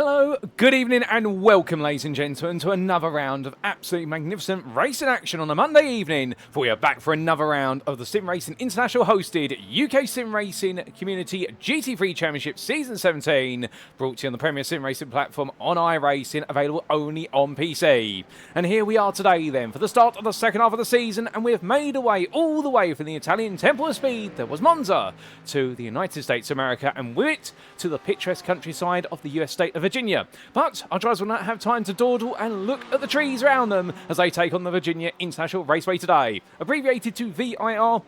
Hello, good evening and welcome ladies and gentlemen to another round of absolutely magnificent racing action on a Monday evening, for we are back for another round of the SimRacing International hosted UKSimRacing Community GT3 Championship Season 17, brought to you on the Premier SimRacing platform on iRacing, available only on PC. And here we are today then for the start of the second half of the season, and we have made our way all the way from the Italian Temple of Speed that was Monza to the United States of America, and with it to the picturesque countryside of the US state of Virginia. But our drivers will not have time to dawdle and look at the trees around them as they take on the Virginia International Raceway today. Abbreviated to VIR,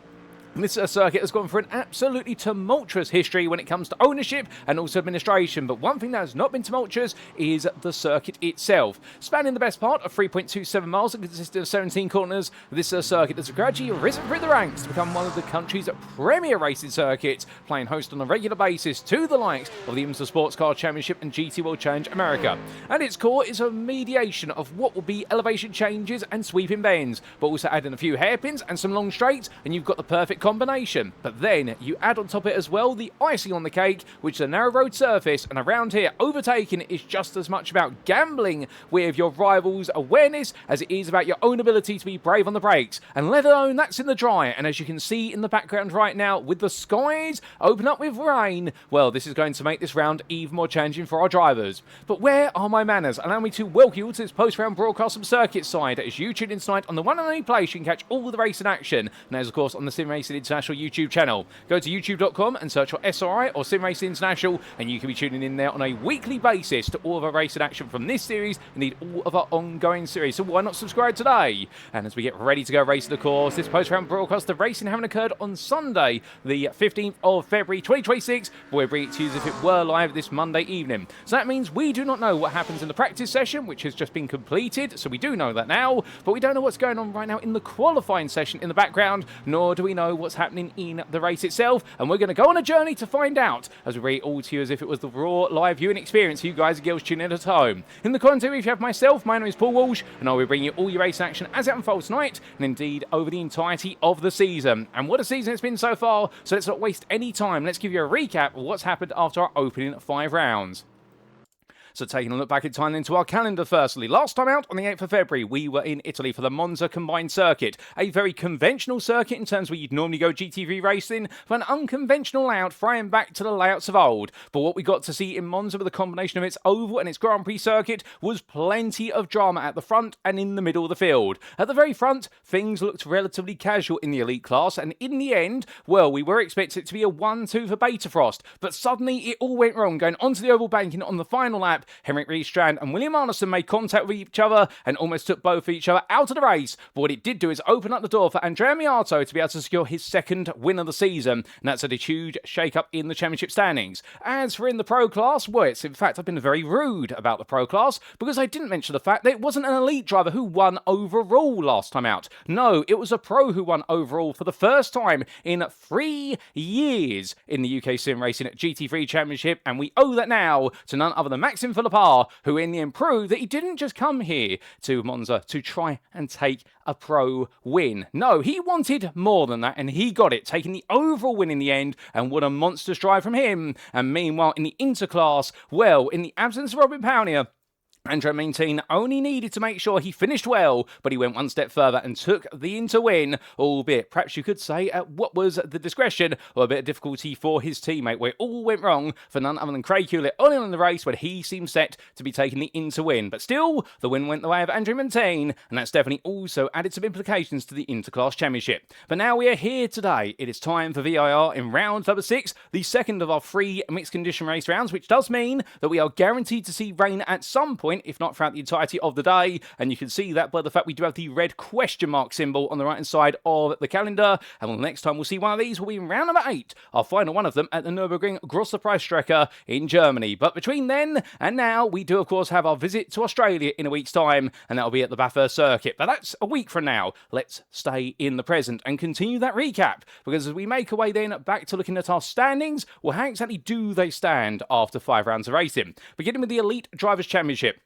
this circuit has gone for an absolutely tumultuous history when it comes to ownership and also administration, but one thing that has not been tumultuous is the circuit itself. Spanning the best part of 3.27 miles and consisting of 17 corners, this circuit has gradually risen through the ranks to become one of the country's premier racing circuits, playing host on a regular basis to the likes of the IMSA Sports Car Championship and GT World Challenge America. At its core is a mediation of what will be elevation changes and sweeping bends, but also add in a few hairpins and some long straights, and you've got the perfect combination. But then you add on top of it as well the icing on the cake, which is a narrow road surface, and around here overtaking is just as much about gambling with your rival's awareness as it is about your own ability to be brave on the brakes, and let alone that's in the dry. And as you can see in the background right now, with the skies open up with rain, well, this is going to make this round even more challenging for our drivers. But where are my manners? Allow me to welcome you to this post-round broadcast from Circuit Side as you tune in tonight on the one and only place you can catch all the racing action, and that is of course on the SimRacing International YouTube channel. Go to youtube.com and search for SRI or SimRacing International, and you can be tuning in there on a weekly basis to all of our racing action from this series, indeed all of our ongoing series. So why not subscribe today? And as we get ready to go racing the course, this post-round broadcast of racing having occurred on Sunday, the 15th of February 2026, but we're bringing it to you as if it were live this Monday evening. So that means we do not know what happens in the practice session, which has just been completed, so we do know that now, but we don't know what's going on right now in the qualifying session in the background, nor do we know what's happening in the race itself, and we're going to go on a journey to find out as we bring it all to you as if it was the raw live viewing experience for you guys and girls tuning in at home. In the commentary, if you have myself, my name is Paul Walsh, and I will bring you all your race action as it unfolds tonight, and indeed over the entirety of the season. And what a season it's been so far, so let's not waste any time. Let's give you a recap of what's happened after our opening 5 rounds. So taking a look back in time into our calendar firstly. Last time out on the 8th of February, we were in Italy for the Monza Combined Circuit. A very conventional circuit in terms where you'd normally go GT3 racing, for an unconventional layout throwing back to the layouts of old. But what we got to see in Monza with a combination of its oval and its Grand Prix circuit was plenty of drama at the front and in the middle of the field. At the very front, things looked relatively casual in the elite class, and in the end, well, we were expecting it to be a 1-2 for BetaFrost, but suddenly it all went wrong. Going onto the oval banking on the final lap, Henrik Riestrand and William Arneson made contact with each other and almost took both of each other out of the race. But what it did do is open up the door for Andrea Miatto to be able to secure his second win of the season, and that's a huge shake-up in the championship standings. As for in the pro class, well, in fact, I've been very rude about the pro class because I didn't mention the fact that it wasn't an elite driver who won overall last time out. No, it was a pro who won overall for the first time in 3 years in the UKSimRacing GT3 Championship, and we owe that now to none other than Maxim Philippar, who in the end proved that he didn't just come here to Monza to try and take a pro win. No, he wanted more than that, and he got it, taking the overall win in the end, and what a monstrous drive from him. And meanwhile, in the interclass, well, in the absence of Robin Pownier, Andrea Miatto only needed to make sure he finished well, but he went one step further and took the Inter win, albeit perhaps you could say at what was the discretion or a bit of difficulty for his teammate, where it all went wrong for none other than Craig Hewlett early on in the race when he seemed set to be taking the Inter win. But still, the win went the way of Andrea Miatto, and that's definitely also added some implications to the Interclass Championship. But now we are here today. It is time for VIR in round number 6, the second of our 3 mixed condition race rounds, which does mean that we are guaranteed to see rain at some point, if not throughout the entirety of the day, and you can see that by the fact we do have the red question mark symbol on the right hand side of the calendar. And the next time we'll see one of these will be in round number 8, our final one of them at the Nürburgring Grosse Preisstrecke in Germany. But between then and now, we do of course have our visit to Australia in a week's time, and that'll be at the Bathurst circuit. But that's a week from now. Let's stay in the present and continue that recap, because as we make our way then back to looking at our standings, well, how exactly do they stand after 5 rounds of racing? Beginning with the Elite Drivers' Championship.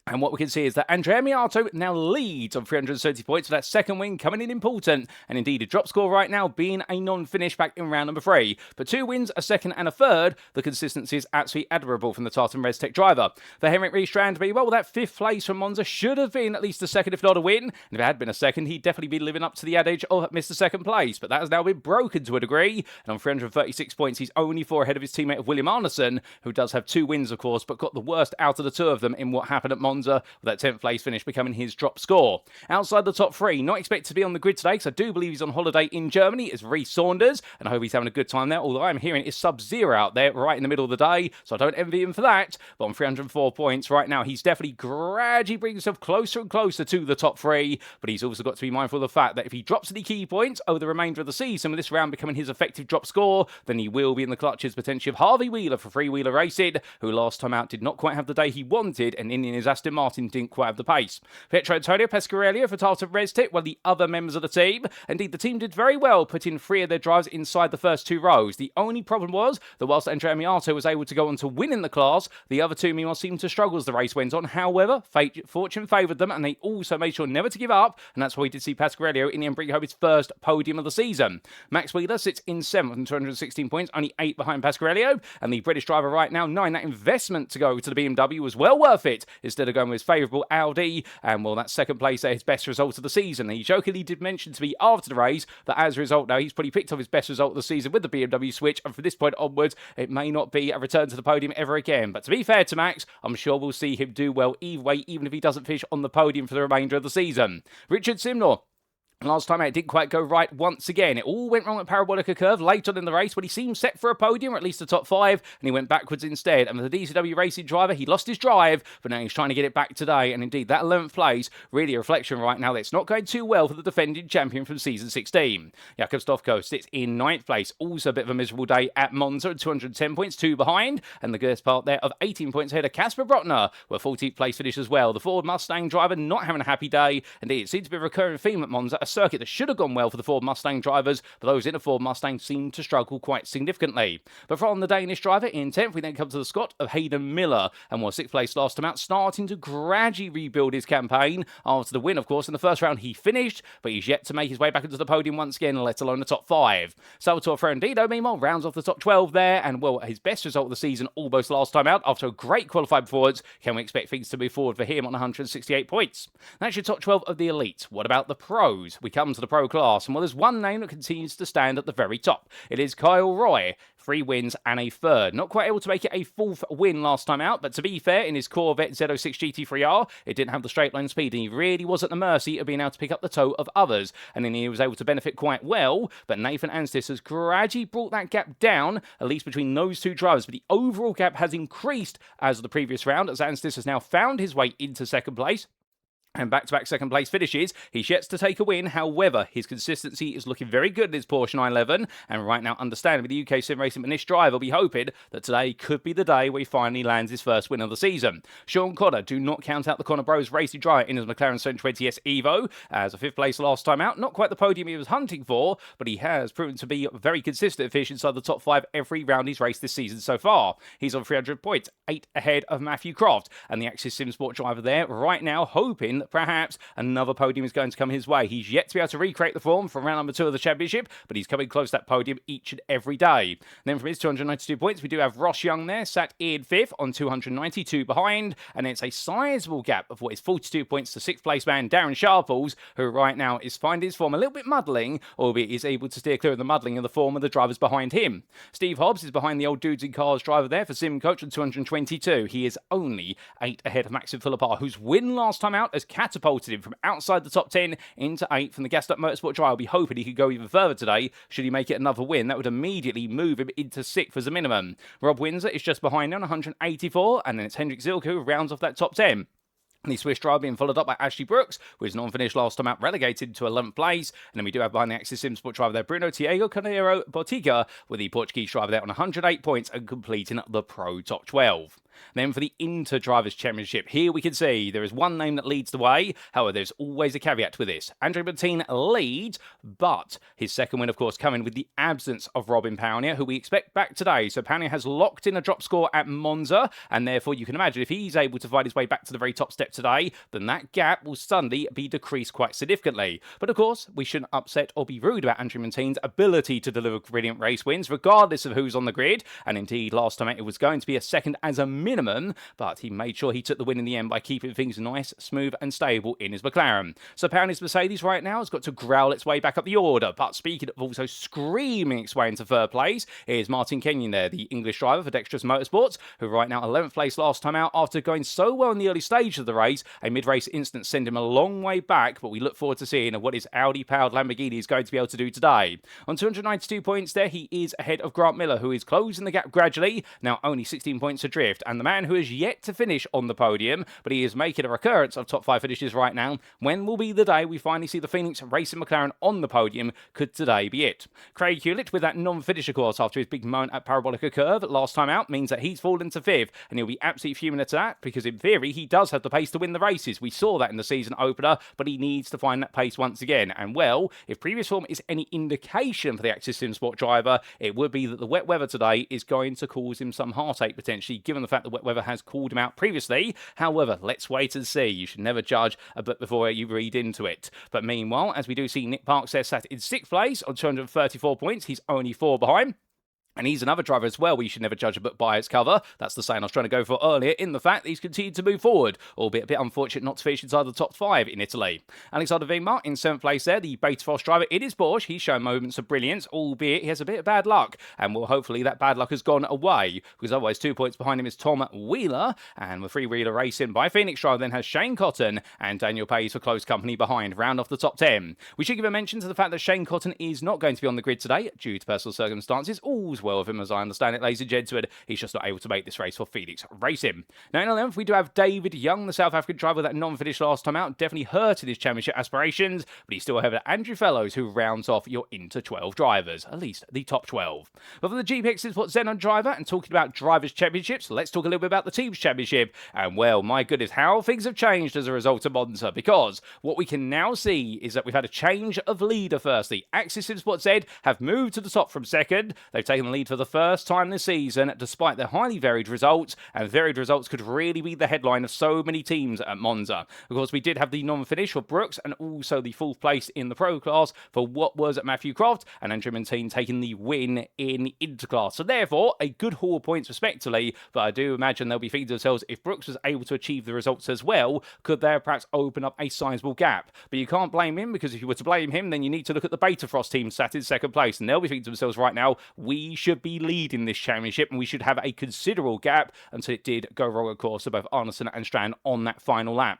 And what we can see is that Andrea Miatto now leads on 330 points for that second win coming in important. And indeed, a drop score right now being a non-finish back in round number 3. But 2 wins, a second and a third. The consistency is absolutely admirable from the Tartan Res Tech driver. For Henrik Riestrandby, well, that 5th place from Monza should have been at least a second, if not a win. And if it had been a second, he'd definitely be living up to the adage of Mr. Second Place. But that has now been broken to a degree. And on 336 points, he's only 4 ahead of his teammate of William Arneson, who does have 2 wins, of course, but got the worst out of the 2 of them in what happened at Monza, with that 10th place finish becoming his drop score. Outside the top 3, not expected to be on the grid today, because I do believe he's on holiday in Germany, is Rhys Saunders, and I hope he's having a good time there, although I'm hearing it's sub-zero out there right in the middle of the day, so I don't envy him for that. But on 304 points right now, he's definitely gradually bringing himself closer and closer to the top 3, but he's also got to be mindful of the fact that if he drops any key points over the remainder of the season, with this round becoming his effective drop score, then he will be in the clutches potentially of Harvey Wheeler for Freewheeler Racing, who last time out did not quite have the day he wanted, and in his Aston Martin didn't quite have the pace. Pietro Antonio Pescarelli for Tartan Res Tech, well, the other members of the team. Indeed, the team did very well, putting 3 of their drives inside the first 2 rows. The only problem was that whilst Andrea Miatto was able to go on to win in the class, the other 2 meanwhile seemed to struggle as the race went on. However, fortune favoured them, and they also made sure never to give up, and that's why we did see Pasquarello in the end bring home his first podium of the season. Max Wheeler sits in 7th on 216 points, only 8 behind Pasquarello, and the British driver right now, 9. That investment to go to the BMW was well worth it, instead of going with his favourable Audi, and well, that second place there, his best result of the season. He jokingly did mention to me after the race that as a result now, he's probably picked up his best result of the season with the BMW switch, and from this point onwards, it may not be a return to the podium ever again. But to be fair to Max, I'm sure we'll see him do well either way, even if he doesn't finish on the podium for the remainder of the season. Richard Simnor. Last time out, it didn't quite go right once again. It all went wrong at Parabolica Curve late on in the race when he seemed set for a podium, or at least the top 5, and he went backwards instead. And with the DCW Racing driver, he lost his drive, but now he's trying to get it back today. And indeed, that 11th place, really a reflection right now that it's not going too well for the defending champion from season 16. Jakub Stovko sits in 9th place, also a bit of a miserable day at Monza at 210 points, 2 behind, and the first part there of 18 points ahead of Casper Brotner, where 14th place finish as well. The Ford Mustang driver not having a happy day. Indeed, it seems to be a recurring theme at Monza, a circuit that should have gone well for the Ford Mustang drivers, but those in a Ford Mustang seem to struggle quite significantly. But from the Danish driver in 10th, we then come to the Scot of Hayden Miller, and was 6th place last time out, starting to gradually rebuild his campaign. After the win, of course, in the first round he finished, but he's yet to make his way back into the podium once again, let alone the top 5. Salvatore Ferrandino, meanwhile, rounds off the top 12 there, and well, his best result of the season almost last time out. After a great qualified performance, can we expect things to move forward for him on 168 points? That's your top 12 of the elite. What about the pros? We come to the pro class, and well, there's one name that continues to stand at the very top. It is Kyle Roy. 3 wins and a third. Not quite able to make it a 4th win last time out, but to be fair, in his Corvette Z06 GT3R, it didn't have the straight line speed, and he really was at the mercy of being able to pick up the toe of others, and then he was able to benefit quite well, but Nathan Anstis has gradually brought that gap down, at least between those 2 drivers, but the overall gap has increased as of the previous round, as Anstis has now found his way into 2nd place. And back-to-back second place finishes. He's yet to take a win. However, his consistency is looking very good in his Porsche 911. And right now, understandably, the UK SimRacing Manish driver will be hoping that today could be the day where he finally lands his first win of the season. Sean Connor, do not count out the Connor Bros Racing driver in his McLaren 720S Evo. As a 5th place last time out. Not quite the podium he was hunting for, but he has proven to be a very consistent fish inside the top 5 every round he's raced this season so far. He's on 300 points, 8 ahead of Matthew Croft. And the Axis Sim Sport driver there right now hoping perhaps another podium is going to come his way. He's yet to be able to recreate the form from round number 2 of the championship, but he's coming close to that podium each and every day. And then from his 292 points, we do have Ross Young there, sat in 5th on 292 behind, and it's a sizable gap of what is 42 points to 6th place man Darren Sharples, who right now is finding his form a little bit muddling, albeit is able to steer clear of the muddling of the form of the drivers behind him. Steve Hobbs is behind the old dudes in cars driver there for Sim Coach on 222. He is only 8 ahead of Maxim Philippar, whose win last time out has catapulted him from outside the top 10 into 8th from the Gassed Up Motorsport drive. I'll be hoping he could go even further today. Should he make it another win, that would immediately move him into 6th as a minimum. Rob Windsor is just behind on 184, and then it's Hendrik Zilke who rounds off that top 10. The Swiss driver being followed up by Ashley Brooks, who is non-finished last time out, relegated to 11th place. And then we do have behind the Axis Sim Sport driver there, Bruno Tiago Carneiro Botica, with the Portuguese driver there on 108 points and completing the Pro Top 12. Then for the Inter-Drivers' Championship, here we can see there is one name that leads the way. However, there's always a caveat with this. Andrea Miatto leads, but his second win, of course, coming with the absence of Robin Paunier, who we expect back today. So Paunier has locked in a drop score at Monza, and therefore you can imagine if he's able to find his way back to the very top step today, then that gap will suddenly be decreased quite significantly. But of course, we shouldn't upset or be rude about Andrea Miatto's ability to deliver brilliant race wins, regardless of who's on the grid. And indeed, last time it was going to be a second as a minimum, but he made sure he took the win in the end by keeping things nice, smooth, and stable in his McLaren. So Paunier's Mercedes right now has got to growl its way back up the order. But speaking of also screaming its way into third place, here's Martin Kenyon there, the English driver for Dexterous Motorsports, who right now 11th place last time out after going so well in the early stage of the race. A mid-race incident sent him a long way back, but we look forward to seeing what his Audi-powered Lamborghini is going to be able to do today. On 292 points there, he is ahead of Grant Miller, who is closing the gap gradually, now only 16 points adrift. And the man who has yet to finish on the podium, but he is making a recurrence of top 5 finishes right now. When will be the day we finally see the Phoenix racing McLaren on the podium? Could today be it? Craig Hewlett, with that non-finish, of course, after his big moment at Parabolica Curve last time out, means that he's fallen to 5th, and he'll be absolutely fuming at that, because in theory, he does have the pace to win the races. We saw that in the season opener, but he needs to find that pace once again. And well, if previous form is any indication for the Axis Sim Sport driver, it would be that the wet weather today is going to cause him some heartache, potentially, given the fact that wet weather has called him out previously. However, let's wait and see. You should never judge a book before you read into it. But meanwhile, as we do see Nick Parks there sat in 6th place on 234 points, he's only 4 behind. And he's another driver as well. We should never judge a book by its cover. That's the saying I was trying to go for earlier, in the fact that he's continued to move forward, albeit a bit unfortunate not to finish inside the top 5 in Italy. Alexander Wingmar in 7th place there, the BetaFrost driver. It is Porsche. He's shown moments of brilliance, albeit he has a bit of bad luck. And well, hopefully that bad luck has gone away, because otherwise 2 points behind him is Tom Wheeler. And with three-wheeler racing by Phoenix driver then has Shane Cotton and Daniel Pays for close company behind, round off the top 10. We should give a mention to the fact that Shane Cotton is not going to be on the grid today due to personal circumstances. All's well with him, as I understand it, ladies and gentlemen. He's just not able to make this race for Phoenix Racing. Now in 11th, we do have David Young, the South African driver that non-finished last time out. Definitely hurted his championship aspirations, but he's still ahead of Andrew Fellows, who rounds off your Inter 12 drivers, at least the top 12. But for the GPX Sport Xenon driver, and talking about drivers' championships, let's talk a little bit about the team's championship. And well, my goodness, how things have changed as a result of Monza, because what we can now see is that we've had a change of leader. Firstly, Axis Sport Z have moved to the top from second. They've taken the lead for the first time this season, despite their highly varied results, and varied results could really be the headline of so many teams at Monza. Of course, we did have the non-finish for Brooks, and also the 4th place in the Pro class for what was Matthew Croft, and Andrew Miatto taking the win in the Interclass. So therefore, a good haul of points respectively, but I do imagine they'll be thinking to themselves, if Brooks was able to achieve the results as well, could there perhaps open up a sizable gap? But you can't blame him, because if you were to blame him, then you need to look at the BetaFrost team sat in 2nd place, and they'll be thinking to themselves right now, we should be leading this championship, and we should have a considerable gap, until it did go wrong, of course, for both Arneson and Strand on that final lap.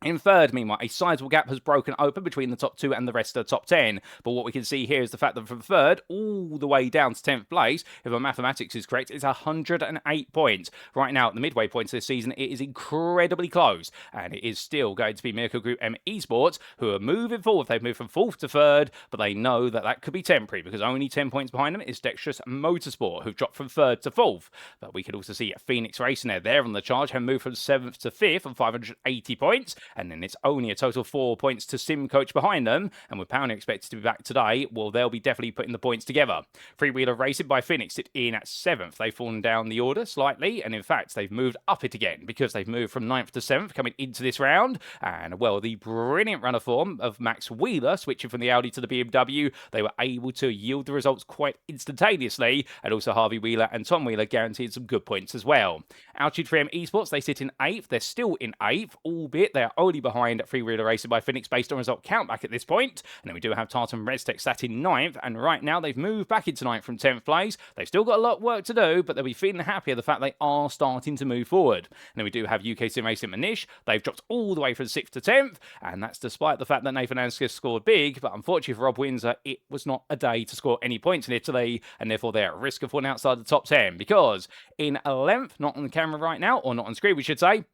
In 3rd, meanwhile, a sizable gap has broken open between the top 2 and the rest of the top 10. But what we can see here is the fact that from 3rd all the way down to 10th place, if my mathematics is correct, it's 108 points. Right now, at the midway points this season, it is incredibly close. And it is still going to be Miracle Group M Esports, who are moving forward. They've moved from 4th to 3rd, but they know that that could be temporary, because only 10 points behind them is Dexterous Motorsport, who've dropped from 3rd to 4th. But we could also see Phoenix Racing there. They're on the charge, have moved from 7th to 5th on 580 points. And then it's only a total 4 points to Sim Coach behind them. And with Paunier expected to be back today, well, they'll be definitely putting the points together. Three-wheeler racing by Phoenix sit in at 7th. They've fallen down the order slightly, and in fact, they've moved up it again, because they've moved from 9th to 7th coming into this round. And well, the brilliant runner form of Max Wheeler, switching from the Audi to the BMW, they were able to yield the results quite instantaneously. And also Harvey Wheeler and Tom Wheeler guaranteed some good points as well. Altitude 3M Esports, they sit in 8th. They're still in 8th, albeit they are only behind Three-wheeler racing by Phoenix based on result count back at this point. And then we do have Tartan Redstech sat in 9th, and right now they've moved back into 9th from 10th place. They've still got a lot of work to do, but they'll be feeling happy at the fact they are starting to move forward. And then we do have UKSimRacing Manish. They've dropped all the way from 6th to 10th, and that's despite the fact that Nathan Anscus scored big, but unfortunately for Rob Windsor, it was not a day to score any points in Italy, and therefore they're at risk of falling outside the top 10, because in 11th, not on the camera right now, or not on screen we should say,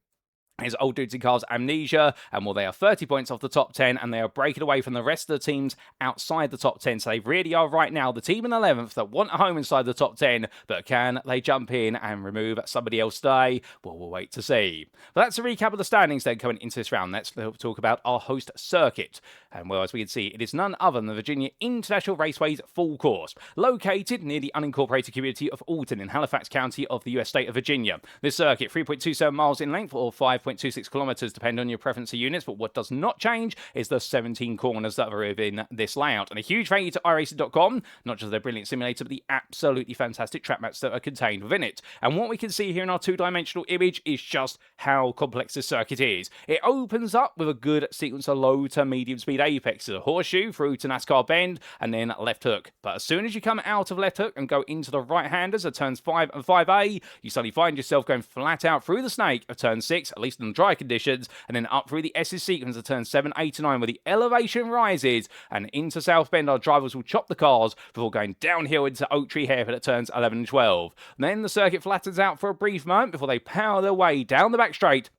is Old Dudes in Cars Amnesia, and well, they are 30 points off the top 10, and they are breaking away from the rest of the teams outside the top 10. So they really are right now the team in 11th that want a home inside the top 10, but can they jump in and remove somebody else today? Well, we'll wait to see. But that's a recap of the standings then coming into this round. Let's talk about our host circuit. And well, as we can see, it is none other than the Virginia International Raceway's full course, located near the unincorporated community of Alton in Halifax County of the US state of Virginia. This circuit, 3.27 miles in length or 5.26 kilometers, depending on your preference of units, but what does not change is the 17 corners that are within this layout. And a huge thank you to iRacing.com, not just their brilliant simulator, but the absolutely fantastic track maps that are contained within it. And what we can see here in our two-dimensional image is just how complex this circuit is. It opens up with a good sequence of low to medium speed apexes, a horseshoe through to NASCAR bend, and then left hook. But as soon as you come out of left hook and go into the right-handers at turns 5 and 5A, you suddenly find yourself going flat out through the snake of turn 6, at least in the dry conditions, and then up through the S's sequence of turns 7, 8, and 9, where the elevation rises, and into South Bend, our drivers will chop the cars before going downhill into Oak Tree Hairpin at turns 11 and 12. And then the circuit flattens out for a brief moment before they power their way down the back straight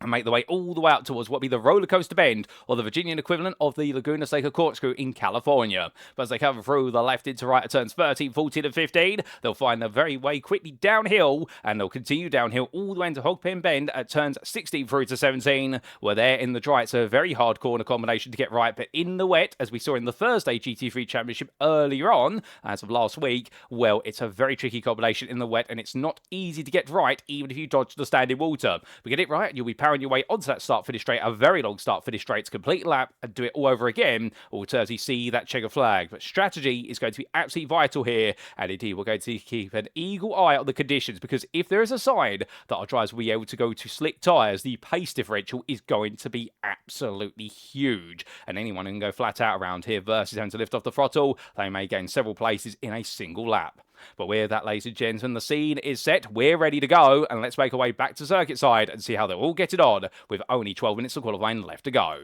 and make the way all the way up towards what will be the roller coaster bend, or the Virginian equivalent of the Laguna Seca corkscrew in California. But as they cover through the left into right at turns 13, 14, and 15, they'll find their very way quickly downhill, and they'll continue downhill all the way into Hogpen Bend at turns 16 through to 17, where they're in the dry. It's a very hard corner combination to get right, but in the wet, as we saw in the Thursday GT3 Championship earlier on, as of last week, well, it's a very tricky combination in the wet, and it's not easy to get right, even if you dodge the standing water. But get it right, and you'll be powering your way onto that start-finish straight, a very long start-finish straight, to complete a lap and do it all over again, or to actually see that checker flag. But strategy is going to be absolutely vital here, and indeed we're going to keep an eagle eye on the conditions, because if there is a side that our drivers will be able to go to slick tyres, the pace differential is going to be absolutely huge, and anyone who can go flat out around here versus having to lift off the throttle, they may gain several places in a single lap. But with that, ladies and gentlemen, the scene is set, we're ready to go, and let's make our way back to circuit side and see how they're all getting on with only 12 minutes of qualifying left to go.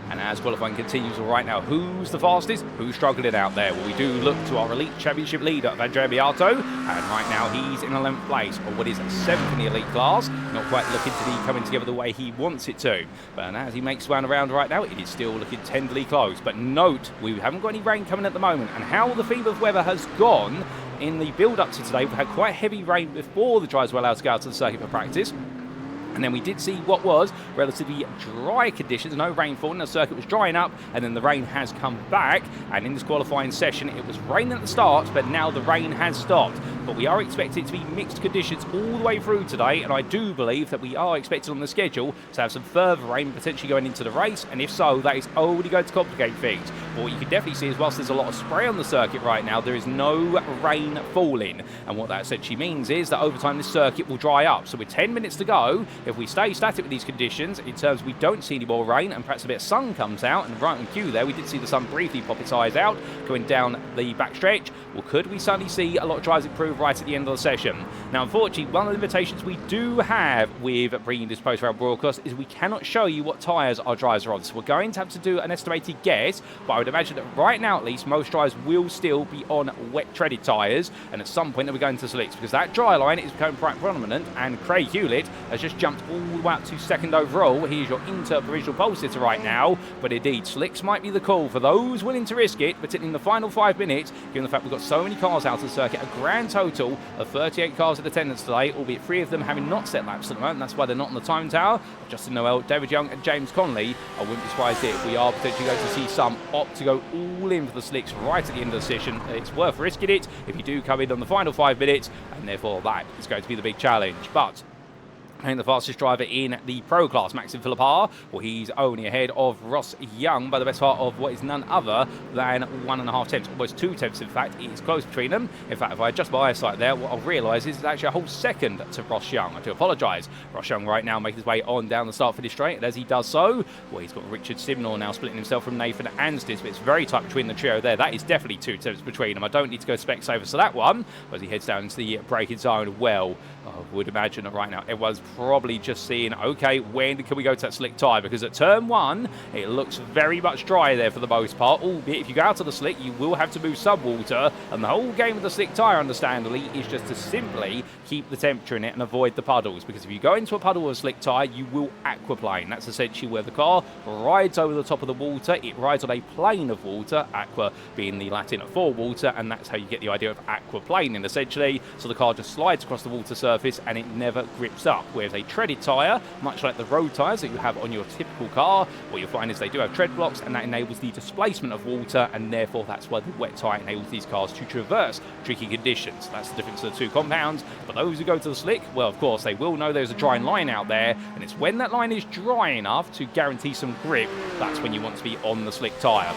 And as qualifying continues right now, who's the fastest? Who's struggling out there? Well, we do look to our Elite Championship leader, Andrea Miatto, and right now he's in 11th place, or what is 7th in the Elite class. Not quite looking to be coming together the way he wants it to. But as he makes one around right now, it is still looking tenderly close. But note, we haven't got any rain coming at the moment, and how the theme of weather has gone in the build-up to today. We've had quite heavy rain before the drivers were allowed to go out to the circuit for practice. And then we did see what was relatively dry conditions, no rainfall, and the circuit was drying up, and then the rain has come back, and in this qualifying session it was raining at the start, but now the rain has stopped. But we are expecting it to be mixed conditions all the way through today, and I do believe that we are expected on the schedule to have some further rain potentially going into the race, and if so, that is only going to complicate things. But what you can definitely see is whilst there's a lot of spray on the circuit right now, there is no rain falling, and what that essentially means is that over time this circuit will dry up. So with 10 minutes to go, if we stay static with these conditions, in terms of we don't see any more rain and perhaps a bit of sun comes out, and right on cue there, we did see the sun briefly pop its eyes out going down the backstretch. Well, could we suddenly see a lot of drivers improve right at the end of the session? Now, unfortunately, one of the limitations we do have with bringing this post-round broadcast is we cannot show you what tyres our drivers are on. So we're going to have to do an estimated guess, but I would imagine that right now at least, most drivers will still be on wet treaded tyres, and at some point they'll be going to slicks, because that dry line is becoming quite prominent, and Craig Hewlett has just jumped all the way up to second overall. He is your inter-provisional pole sitter right now, but indeed, slicks might be the call for those willing to risk it, particularly in the final 5 minutes, given the fact we've got so many cars out of the circuit, a grand total of 38 cars in attendance today, albeit 3 of them having not set laps at the moment. That's why they're not on the time tower. Justin Noel, David Young, and James Conley. I wouldn't be surprised if we are potentially going to see some opt to go all in for the slicks right at the end of the session. It's worth risking it if you do come in on the final 5 minutes, and therefore that is going to be the big challenge. But and the fastest driver in the Pro class, Maxim Philippar, well, he's only ahead of Ross Young by the best part of what is none other than 1.5 tenths, almost 2 tenths in fact. It's close between them. In fact, if I adjust my eyesight there, what I'll realise is it's actually a whole second to Ross Young. I do apologise. Ross Young right now making his way on down the start finish straight, and as he does so, well, he's got Richard Simnor now splitting himself from Nathan Anstis, but it's very tight between the trio there. That is definitely 2 tenths between them. I don't need to go Specsavers for that one, as he heads down into the braking zone. Well, I would imagine that right now everyone's probably just seeing, okay, when can we go to that slick tyre? Because at turn 1, it looks very much dry there for the most part, albeit if you go out of the slick, you will have to move sub-water, and the whole game with the slick tyre, understandably, is just to simply keep the temperature in it and avoid the puddles, because if you go into a puddle with a slick tyre, you will aquaplane. That's essentially where the car rides over the top of the water. It rides on a plane of water, aqua being the Latin for water, and that's how you get the idea of aquaplaning, essentially. So the car just slides across the water surface and it never grips up. Whereas a treaded tyre, much like the road tyres that you have on your typical car, what you'll find is they do have tread blocks, and that enables the displacement of water, and therefore that's why the wet tyre enables these cars to traverse tricky conditions. That's the difference of the two compounds. But those who go to the slick, well, of course, they will know there's a drying line out there, and it's when that line is dry enough to guarantee some grip, that's when you want to be on the slick tyre.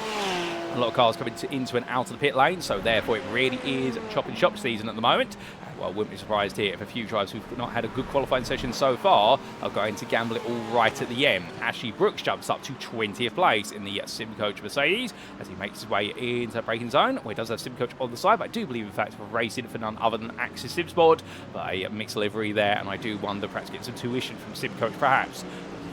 A lot of cars coming into and out of the pit lane, so therefore it really is chop and shop season at the moment. Well, I wouldn't be surprised here if a few drivers who've not had a good qualifying session so far are going to gamble it all right at the end. Ashley Brooks jumps up to 20th place in the SimCoach Mercedes as he makes his way into the braking zone. Well, he does have SimCoach on the side, but I do believe, in fact, for racing for none other than Axis SimSport, but a mixed livery there, and I do wonder perhaps get some tuition from SimCoach perhaps.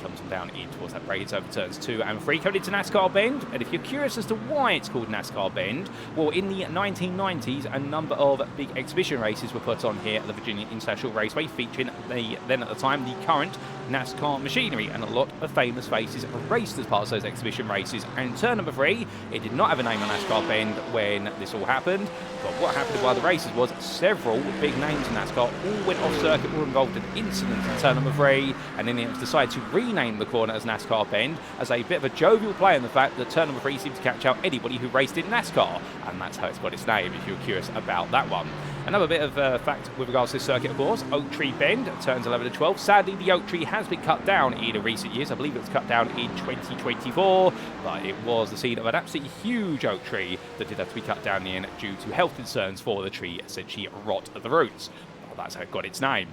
Comes on down in towards that break. It's over turns 2 and 3, coming into NASCAR Bend. And if you're curious as to why it's called NASCAR Bend, well, in the 1990s, a number of big exhibition races were put on here at the Virginia International Raceway, featuring then at the time the current NASCAR machinery, and a lot of famous faces raced as part of those exhibition races. And in turn number 3, it did not have a name on NASCAR Bend when this all happened, but what happened while the races was several big names in NASCAR all went off circuit, were involved in incidents in turn number 3, and then it was decided to rename the corner as NASCAR Bend as a bit of a jovial play on the fact that turn number 3 seemed to catch out anybody who raced in NASCAR, and that's how it's got its name, if you're curious about that one. Another bit of fact with regards to this circuit, of course, Oak Tree Bend, turns 11 to 12. Sadly, the oak tree has been cut down in recent years. I believe it was cut down in 2024, but it was the scene of an absolutely huge oak tree that did have to be cut down in the end due to health concerns for the tree essentially rot at the roots. Well, that's how it got its name.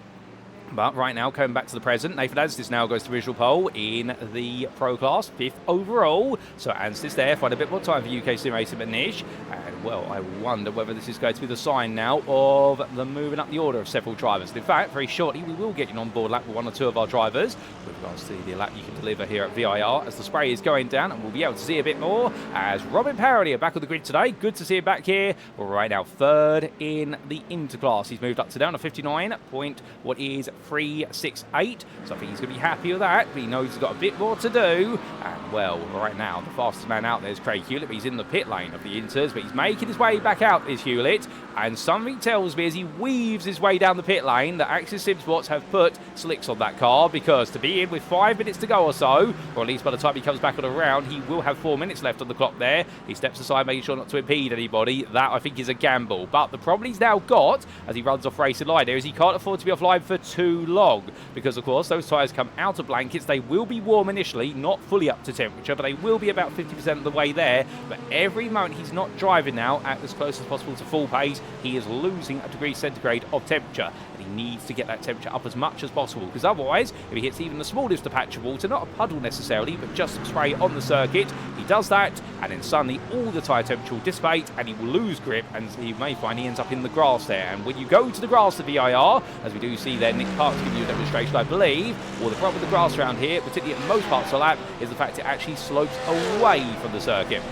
But right now, coming back to the present, Nathan Anstis now goes to visual pole in the Pro Class, 5th overall. So Anstis there, find a bit more time for UKSimRacing at Nish. And, well, I wonder whether this is going to be the sign now of the moving up the order of several drivers. In fact, very shortly, we will get an on-board lap with one or two of our drivers with regards to the lap you can deliver here at VIR as the spray is going down, and we'll be able to see a bit more as Robin Parody are back on the grid today. Good to see him back here. We're right now 3rd in the Interclass. He's moved up to down to 59 point, what is 368, so I think he's going to be happy with that, but he knows he's got a bit more to do. And, well, right now the fastest man out there is Craig Hewlett, but he's in the pit lane of the Inters, but he's making his way back out, is Hewlett, and something tells me as he weaves his way down the pit lane that Axis SimSports have put slicks on that car, because to be in with 5 minutes to go or so, or at least by the time he comes back on a round, he will have 4 minutes left on the clock there. He steps aside, making sure not to impede anybody. That, I think, is a gamble, but the problem he's now got as he runs off racing line there is he can't afford to be offline for too long, because of course those tyres come out of blankets. They will be warm initially, not fully up to temperature, but they will be about 50% of the way there. But every moment he's not driving now at as close as possible to full pace, he is losing a degree centigrade of temperature, and he needs to get that temperature up as much as possible, because otherwise, if he hits even the smallest of patch of water, not a puddle necessarily, but just some spray on the circuit, he does that, and then suddenly all the tyre temperature will dissipate and he will lose grip, and you may find he ends up in the grass there. And when you go to the grass at VIR, as we do see there, Nick Park's giving you a demonstration, I believe, well, the problem with the grass around here, particularly at most parts of the lap, is the fact it actually slopes away from the circuit.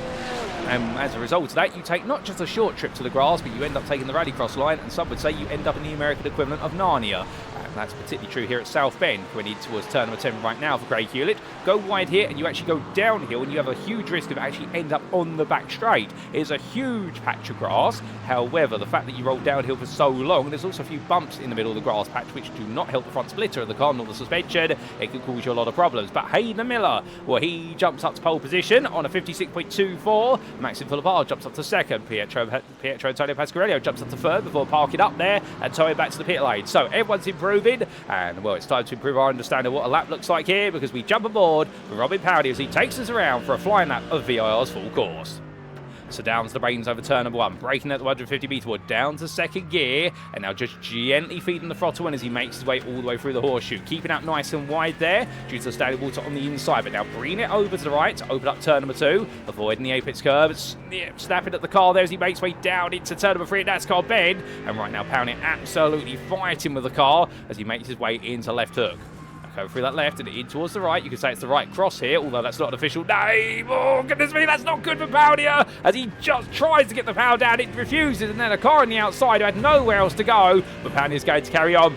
And as a result of that, you take not just a short trip to the grass, but you end up taking the rallycross line, and some would say you end up in the American equivalent of Narnia. And that's particularly true here at South Bend, when he's towards turn number 10 right now for Craig Hewlett. Go wide here, and you actually go downhill, and you have a huge risk of actually end up on the back straight. It's a huge patch of grass. However, the fact that you roll downhill for so long, there's also a few bumps in the middle of the grass patch, which do not help the front splitter of the car nor the suspension. It can cause you a lot of problems. But Hayden Miller, well, he jumps up to pole position on a 56.24. Maxim Philippard jumps up to 2nd. Pietro Antonio Pasquarello jumps up to 3rd before parking up there and towing back to the pit lane. So everyone's improving, and, well, it's time to improve our understanding of what a lap looks like here, because we jump aboard with Robin Powdy as he takes us around for a flying lap of VIR's full course. So down to the brains over turn number 1, braking at the 150-meter wall, down to second gear, and now just gently feeding the throttle in as he makes his way all the way through the horseshoe. Keeping out nice and wide there due to the standing water on the inside, but now bringing it over to the right to open up turn number 2, avoiding the apex curve, snapping at the car there as he makes way down into turn number 3 at NASCAR bend, and right now pounding, absolutely fighting with the car as he makes his way into left hook. Go through that left and in towards the right. You can say it's the right cross here, although that's not an official name. Oh, goodness me, that's not good for Powdia as he just tries to get the power down. It refuses, and then a car on the outside who had nowhere else to go, but Powdia's going to carry on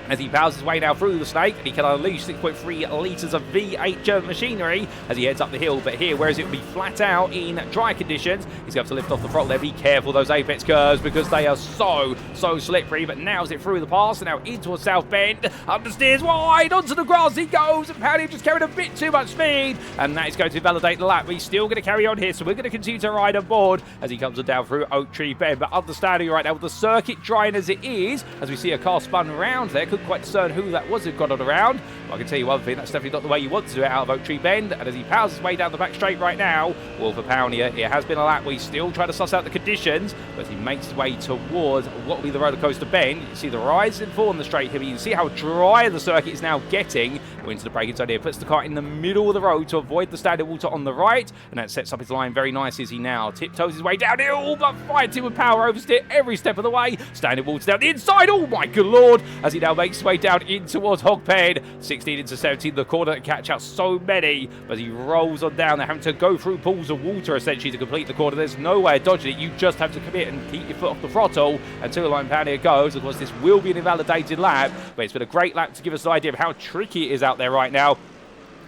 as he powers his way now through the snake, and he can unleash 6.3 litres of V8 German machinery as he heads up the hill. But here, whereas it would be flat out in dry conditions, he's going to have to lift off the throttle there. Be careful those apex curves because they are so slippery. But now's it through the pass, and now into a south bend, understeers wide, onto the grass he goes, and Powdia just carried a bit too much speed, and that is going to validate the lap. But he's still going to carry on here, so we're going to continue to ride on board as he comes down through Oak Tree Bend. But understanding right now, with the circuit drying as it is, as we see a car spun around there, could quite discern who that was who got on around. Well, I can tell you one thing, that's definitely not the way you want to do it out of Oak Tree Bend. And as he powers his way down the back straight right now, well, for Powdia, it has been a lap where he's still trying to suss out the conditions, but he makes his way towards what will be the roller coaster bend. You can see the rise and fall on the straight here, but you can see how dry the circuit is now getting. Going into the braking zone here, puts the car in the middle of the road to avoid the standing water on the right, and that sets up his line very nicely as he now tiptoes his way downhill, but fighting with power, oversteer every step of the way. Standing water down the inside, oh my good lord, as he now makes his way down in towards Hogpen. 16 into 17, the corner that catch out so many, but he rolls on down. They're having to go through pools of water essentially to complete the corner. There's no way of dodging it. You just have to commit and keep your foot off the throttle until the line Powdia goes. Of course, this will be an invalidated lap, but it's been a great lap to give us an idea of how tricky it is out there right now.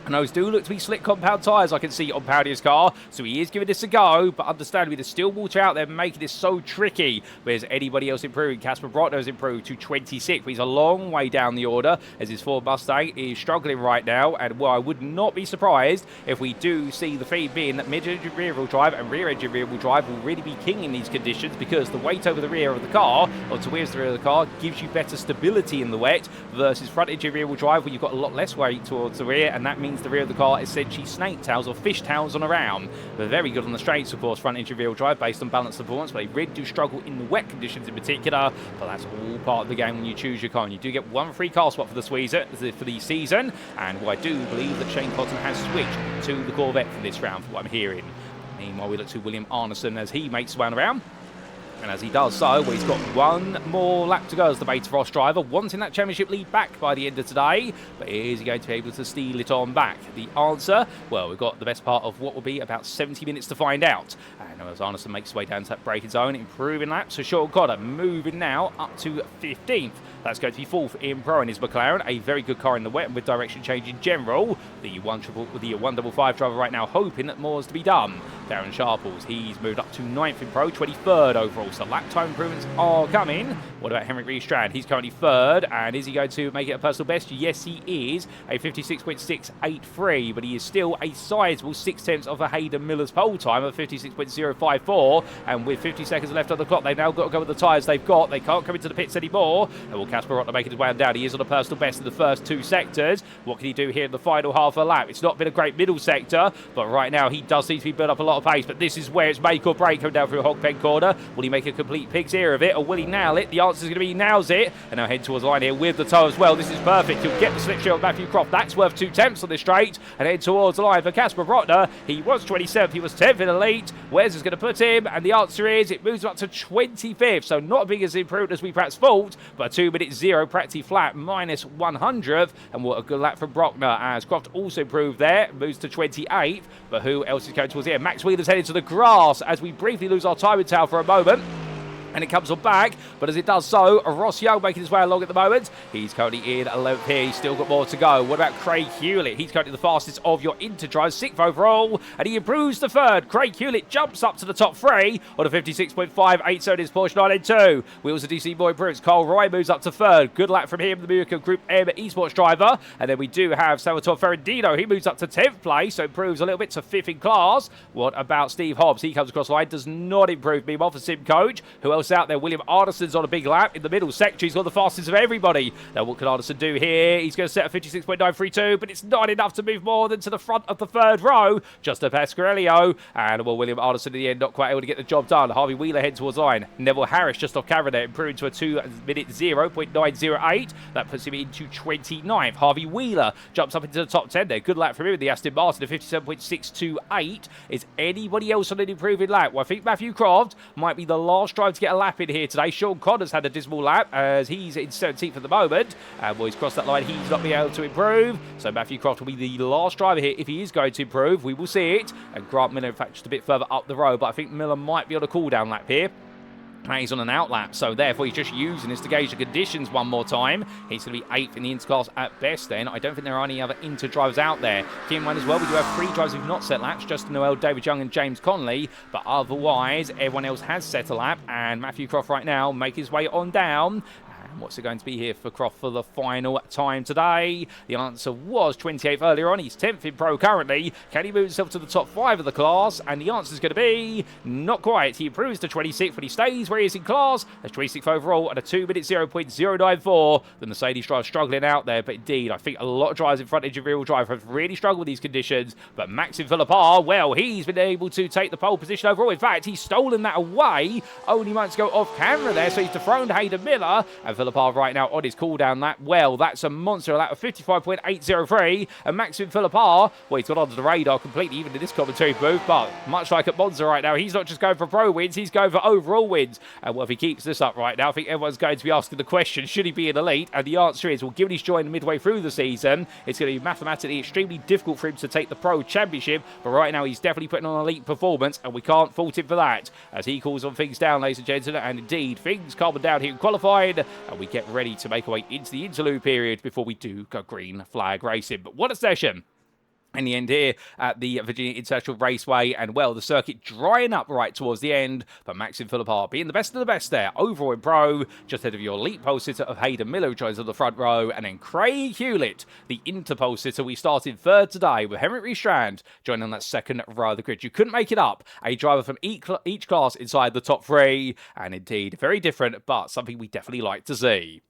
And those do look to be slick compound tyres I can see on Powdia's car, so he is giving this a go, but understandably there's still water out there making this so tricky. Whereas anybody else improving, Casper Brotner has improved to 26, but he's a long way down the order as his Ford Mustang is struggling right now. And well, I would not be surprised if we do see the theme being that mid-engine rear-wheel drive and rear-engine rear-wheel drive will really be king in these conditions, because the weight over the rear of the car, or towards the rear of the car, gives you better stability in the wet versus front-engine rear-wheel drive where you've got a lot less weight towards the rear, and that means the rear of the car essentially snake tails or fish tails on around. They're very good on the straights, of course, front engine rear drive based on balance performance, but they really do struggle in the wet conditions in particular. But that's all part of the game when you choose your car. And you do get one free car swap for the season, and well, I do believe that Shane Cotton has switched to the Corvette for this round, from what I'm hearing. Meanwhile, we look to William Arneson as he makes his way around. And as he does so, well, he's got one more lap to go as the BetaFrost driver, wanting that championship lead back by the end of today. But is he going to be able to steal it on back? The answer, well, we've got the best part of what will be about 70 minutes to find out. And as Arneson makes his way down to that braking zone, improving laps. So Sean Cotter moving now up to 15th. That's going to be 4th in Pro in his McLaren. A very good car in the wet and with direction change in general. The 155 driver right now hoping that more is to be done. Darren Sharples, he's moved up to 9th in Pro, 23rd overall. So lap time improvements are coming. What about Henrik Riestrand? He's currently 3rd, and is he going to make it a personal best? Yes, he is. A 56.683, but he is still a sizable 6/10 of a Hayden Miller's pole time of 56.054. And with 50 seconds left on the clock, they've now got to go with the tyres they've got. They can't come into the pits anymore. And will Casper Rottner making his way down? He is on a personal best in the first 2 sectors. What can he do here in the final half of a lap? It's not been a great middle sector, but right now he does seem to be built up a lot of pace. But this is where it's make or break coming down through a Hogpen corner. Will he make a complete pig's ear of it, or will he nail it? The answer is going to be he nails it. And now head towards the line here with the toe as well. This is perfect. He'll get the slip shield of Matthew Croft. That's worth 2 tenths on this straight. And head towards the line for Casper Rottner. He was 27th. He was 10th in elite. Where's is going to put him? And the answer is it moves up to 25th. So not big as improved as we perhaps thought, but 2:0 practically flat, minus 100th. And what a good lap from Brockner as Croft also improved there. Moves to 28th. But who else is going towards the end? Max Wheeler's headed to the grass as we briefly lose our timing tail for a moment. And it comes on back, but as it does so, Ross Young making his way along at the moment. He's currently in 11th here. He's still got more to go. What about Craig Hewlett? He's currently the fastest of your interdrives, 6th overall, and he improves to 3rd. Craig Hewlett jumps up to the top 3 on a 56.587 his Porsche 992. Wheels of DC Boy improves. Carl Roy moves up to 3rd. Good lap from him, the Miracle Group M esports driver. And then we do have Salvatore Ferrandino. He moves up to 10th place, so improves a little bit to 5th in class. What about Steve Hobbs? He comes across the line, does not improve. Meanwhile for Sim Coach, who else else out there. William Arneson's on a big lap in the middle sector. He's got the fastest of everybody. Now, what can Arneson do here? He's going to set a 56.932, but it's not enough to move more than to the front of the third row. Just a Pasquarello. And, well, William Arneson in the end not quite able to get the job done. Harvey Wheeler heads towards line. Neville Harris just off camera there, improving to a 2-minute 0.908. That puts him into 29th. Harvey Wheeler jumps up into the top 10 there. Good lap from him with the Aston Martin of 57.628. Is anybody else on an improving lap? Well, I think Matthew Croft might be the last driver to get a lap in here today. Sean Connors had a dismal lap as he's in 17th at the moment. And well, he's crossed that line. He's not been able to improve. So Matthew Croft will be the last driver here. If he is going to improve, we will see it. And Grant Miller, in fact, just a bit further up the road. But I think Miller might be on a cool-down lap here. He's on an out lap, so therefore he's just using this to gauge the conditions one more time. He's going to be 8th in the interclass at best then. I don't think there are any other inter drivers out there. Keep in mind as well, we do have 3 drivers who've not set laps, Justin Noel, David Young and James Connolly, but otherwise everyone else has set a lap, and Matthew Croft right now make his way on down. What's it going to be here for Croft for the final time today? The answer was 28th earlier on. He's 10th in Pro currently. Can he move himself to the top 5 of the class? And the answer is going to be not quite. He improves to 26th, but he stays where he is in class. That's 26th overall at a 2-minute 0.094. The Mercedes driver struggling out there, but indeed, I think a lot of drivers in front of rear-wheel drive have really struggled with these conditions. But Maxim Philippard, well, he's been able to take the pole position overall. In fact, he's stolen that away. Only moments to go off camera there, so he's dethroned Hayden Miller. And Philippard right now on his cool-down lap. Well, that's a monster lap of 55.803. And Maxim Philippard, well, he's got onto the radar completely, even in this commentary booth. But much like at Monza right now, he's not just going for pro wins, he's going for overall wins. And well, if he keeps this up right now, I think everyone's going to be asking the question, should he be an elite? And the answer is, well, given he's joined midway through the season, it's going to be mathematically extremely difficult for him to take the pro championship. But right now, he's definitely putting on an elite performance, and we can't fault him for that. As he calls on things down, ladies and gentlemen, and indeed, things calming down here in qualifying, and we get ready to make our way into the interlude period before we do go green flag racing. But what a session in the end here at the Virginia International Raceway, and well, the circuit drying up right towards the end, but Maxim Philippard being the best of the best there, overall in pro, just ahead of your elite pole sitter of Hayden Miller, who joins on the front row, and then Craig Hewlett, the interpole sitter. We started third today with Henrik Riestrand joining on that second row of the grid. You couldn't make it up. A driver from each class inside the top 3, and indeed, very different, but something we definitely like to see.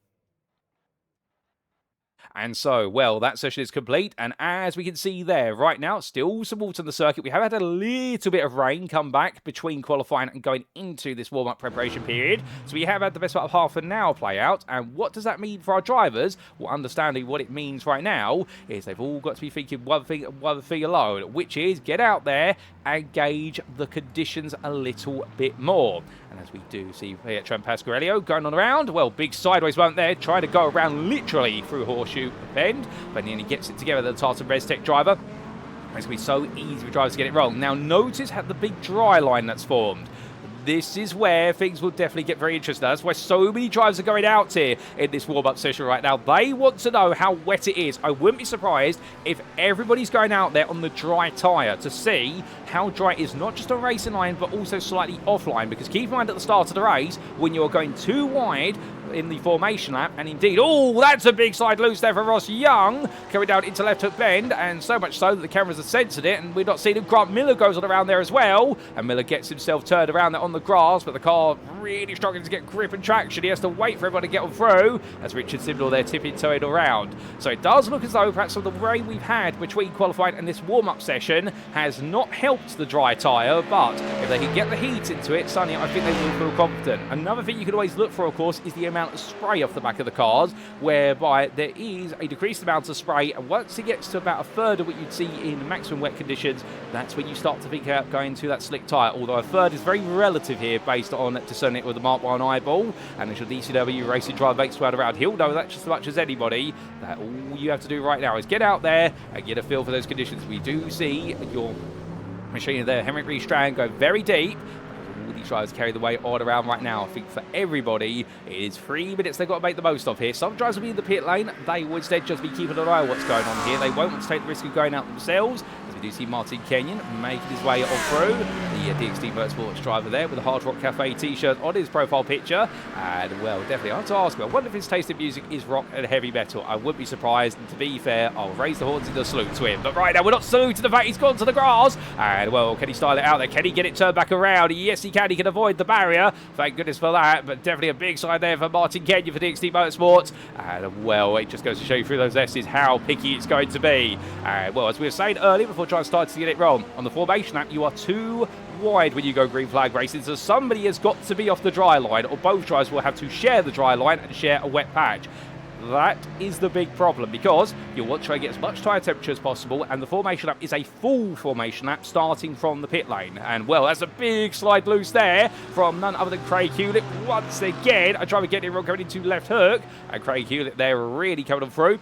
And so, well, that session is complete, and as we can see there, right now, still some water on the circuit. We have had a little bit of rain come back between qualifying and going into this warm-up preparation period. So we have had the best part of half an hour play out, and what does that mean for our drivers? Well, understanding what it means right now is they've all got to be thinking one thing alone, which is get out there and gauge the conditions a little bit more. And as we do see Pietro Pasquarello going on around, well, big sideways moment there, trying to go around literally through Horseshoe Bend, but then he gets it together, the Tartan Res Tech driver. It's going to be so easy for drivers to get it wrong. Now, notice how the big dry line that's formed. This is where things will definitely get very interesting. That's why so many drivers are going out here in this warm-up session right now. They want to know how wet it is. I wouldn't be surprised if everybody's going out there on the dry tyre to see how dry it is, not just on racing line, but also slightly offline. Because keep in mind at the start of the race, when you're going too wide in the formation lap, and indeed, oh, that's a big side loose there for Ross Young, coming down into left hook bend, and so much so that the cameras have censored it, and we're not seeing him. Grant Miller goes on around there as well, and Miller gets himself turned around there on the grass, but the car really struggling to get grip and traction. He has to wait for everyone to get on through, as Richard Simnall there tipping-toeing around. So it does look as though perhaps some of the rain we've had between qualifying and this warm-up session has not helped the dry tyre, but if they can get the heat into it, Sonny, I think they will feel confident. Another thing you can always look for, of course, is the amount of spray off the back of the cars, whereby there is a decreased amount of spray, and once it gets to about a third of what you'd see in maximum wet conditions, that's when you start to think about going to that slick tyre, although a third is very relative here based on discerning it with the Mark 1 eyeball. And as your DCW racing driver makes way around, he'll know that just as much as anybody, that all you have to do right now is get out there and get a feel for those conditions. We do see your machine there, Henrik Riestrand, go very deep. All these drivers carry the weight all around right now. I think for everybody, it is 3 minutes they've got to make the most of here. Some drivers will be in the pit lane. They will instead just be keeping an eye on what's going on here. They won't want to take the risk of going out themselves. As we We do see Martin Kenyon making his way on through. The DXT Motorsports driver there with a Hard Rock Cafe t-shirt on his profile picture. And, well, definitely, I have to ask him, I wonder if his taste in music is rock and heavy metal. I would be surprised, and to be fair, I'll raise the horns in the salute to him. But right now, we're not saluting the fact he's gone to the grass. And, well, can he style it out there? Can he get it turned back around? Yes, he can. He can avoid the barrier. Thank goodness for that. But definitely a big side there for Martin Kenyon for DXT Motorsports. And, well, it just goes to show you through those S's how picky it's going to be. And, well, as we were saying earlier before trying to start to get it wrong, on the formation lap, you are too wide when you go green flag racing, so somebody has got to be off the dry line, or both drivers will have to share the dry line and share a wet patch. That is the big problem, because you want to try to get as much tyre temperature as possible, and the formation lap is a full formation lap starting from the pit lane. And, well, that's a big slide loose there from none other than Craig Hewlett. Once again, I try to get it wrong going into left hook, and Craig Hewlett there really coming on through.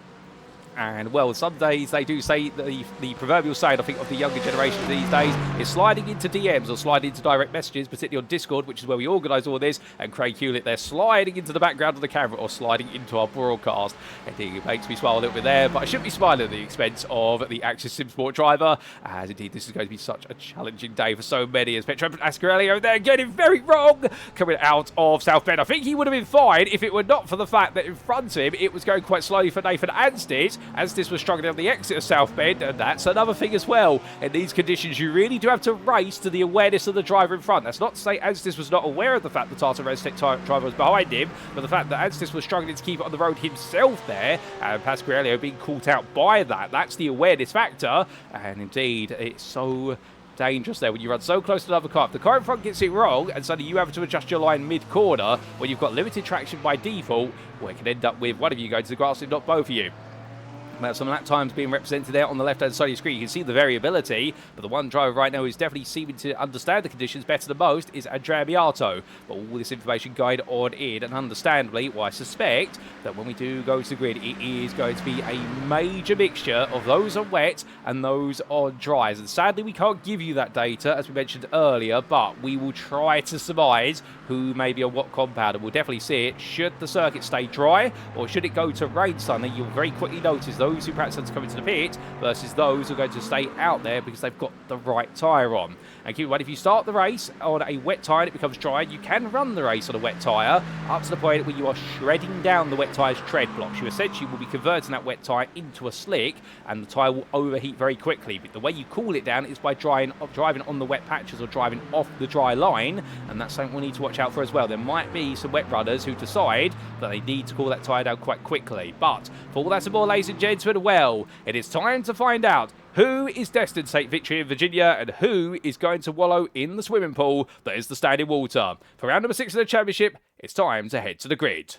And, well, some days they do say that the proverbial saying, I think, of the younger generation these days is sliding into DMs or sliding into direct messages, particularly on Discord, which is where we organise all this. And Craig Hewlett, they're sliding into the background of the camera or sliding into our broadcast. I think it makes me smile a little bit there, but I shouldn't be smiling at the expense of the Axis SimSport driver, as indeed this is going to be such a challenging day for so many, as Petro Ascarelli there getting very wrong coming out of South Bend. I think he would have been fine if it were not for the fact that in front of him it was going quite slowly for Nathan Anstis, as this was struggling on the exit of South Bend, and that's another thing as well. In these conditions, you really do have to race to the awareness of the driver in front. That's not to say Anstis was not aware of the fact the Tata Racetech driver was behind him, but the fact that Anstis was struggling to keep it on the road himself there, and Pasquarello being caught out by that, that's the awareness factor. And indeed, it's so dangerous there when you run so close to another car. If the car in front gets it wrong and suddenly you have to adjust your line mid-corner when you've got limited traction by default, well, it can end up with one of you going to the grass, if not both of you. Some lap times being represented there on the left-hand side of your screen. You can see the variability, but the one driver right now who's definitely seeming to understand the conditions better than most is Andrea Miatto. But all this information going on in, and understandably, well, I suspect that when we do go to the grid, it is going to be a major mixture of those on wet and those on dries. And sadly, we can't give you that data, as we mentioned earlier, but we will try to surmise who may be on what compound, and we'll definitely see it. Should the circuit stay dry, or should it go to rain suddenly, you'll very quickly notice those who perhaps have to come into the pit versus those who are going to stay out there because they've got the right tyre on. And keep in mind, if you start the race on a wet tyre and it becomes dry, you can run the race on a wet tyre up to the point where you are shredding down the wet tyre's tread blocks. You essentially will be converting that wet tyre into a slick, and the tyre will overheat very quickly. But the way you cool it down is by driving on the wet patches or driving off the dry line, and that's something we need to watch out for as well. There might be some wet runners who decide that they need to cool that tyre down quite quickly. But for all that and more, ladies and gentlemen, well, it is time to find out who is destined to take victory in Virginia and who is going to wallow in the swimming pool that is the standing water. For round number 6 of the championship, it's time to head to the grid.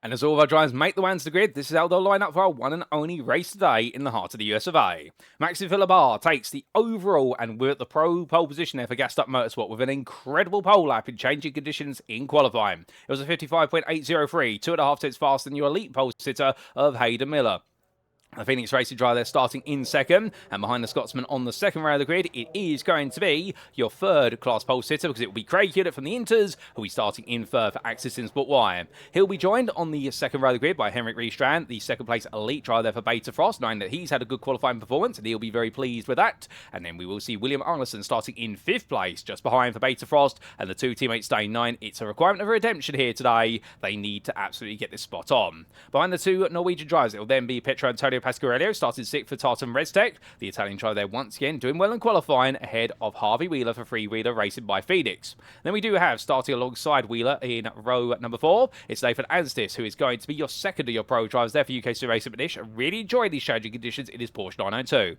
And as all of our drivers make the way onto the grid, this is how they'll line up for our one and only race today in the heart of the US of A. Maxime Philibert takes the overall, and we're at the pro pole position there for Gassed Up Motorsport with an incredible pole lap in changing conditions in qualifying. It was a 55.803, 2.5 tenths faster than your elite pole sitter of Hayden Miller. The Phoenix Racing driver there starting in second, and behind the Scotsman on the second row of the grid, it is going to be your third class pole sitter, because it will be Craig Hewlett from the Inters, who will be starting in third for Axis SimSport Y. He'll be joined on the second row of the grid by Henrik Riestrand, the second place elite driver there for BetaFrost, knowing that he's had a good qualifying performance, and he'll be very pleased with that. And then we will see William Arneson starting in fifth place, just behind for BetaFrost, and the two teammates staying 9. It's a requirement of redemption here today. They need to absolutely get this spot on. Behind the two Norwegian drivers, it will then be Pietro Antonio Pasquarello, starting 6th for Tartan Racetech. The Italian driver there once again doing well in qualifying, ahead of Harvey Wheeler for Freewheeler Racing by Phoenix. Then we do have, starting alongside Wheeler in row number 4, it's Nathan Anstis, who is going to be your second of your pro drivers there for UKSimRacing International. Really enjoying these challenging conditions in his Porsche 992.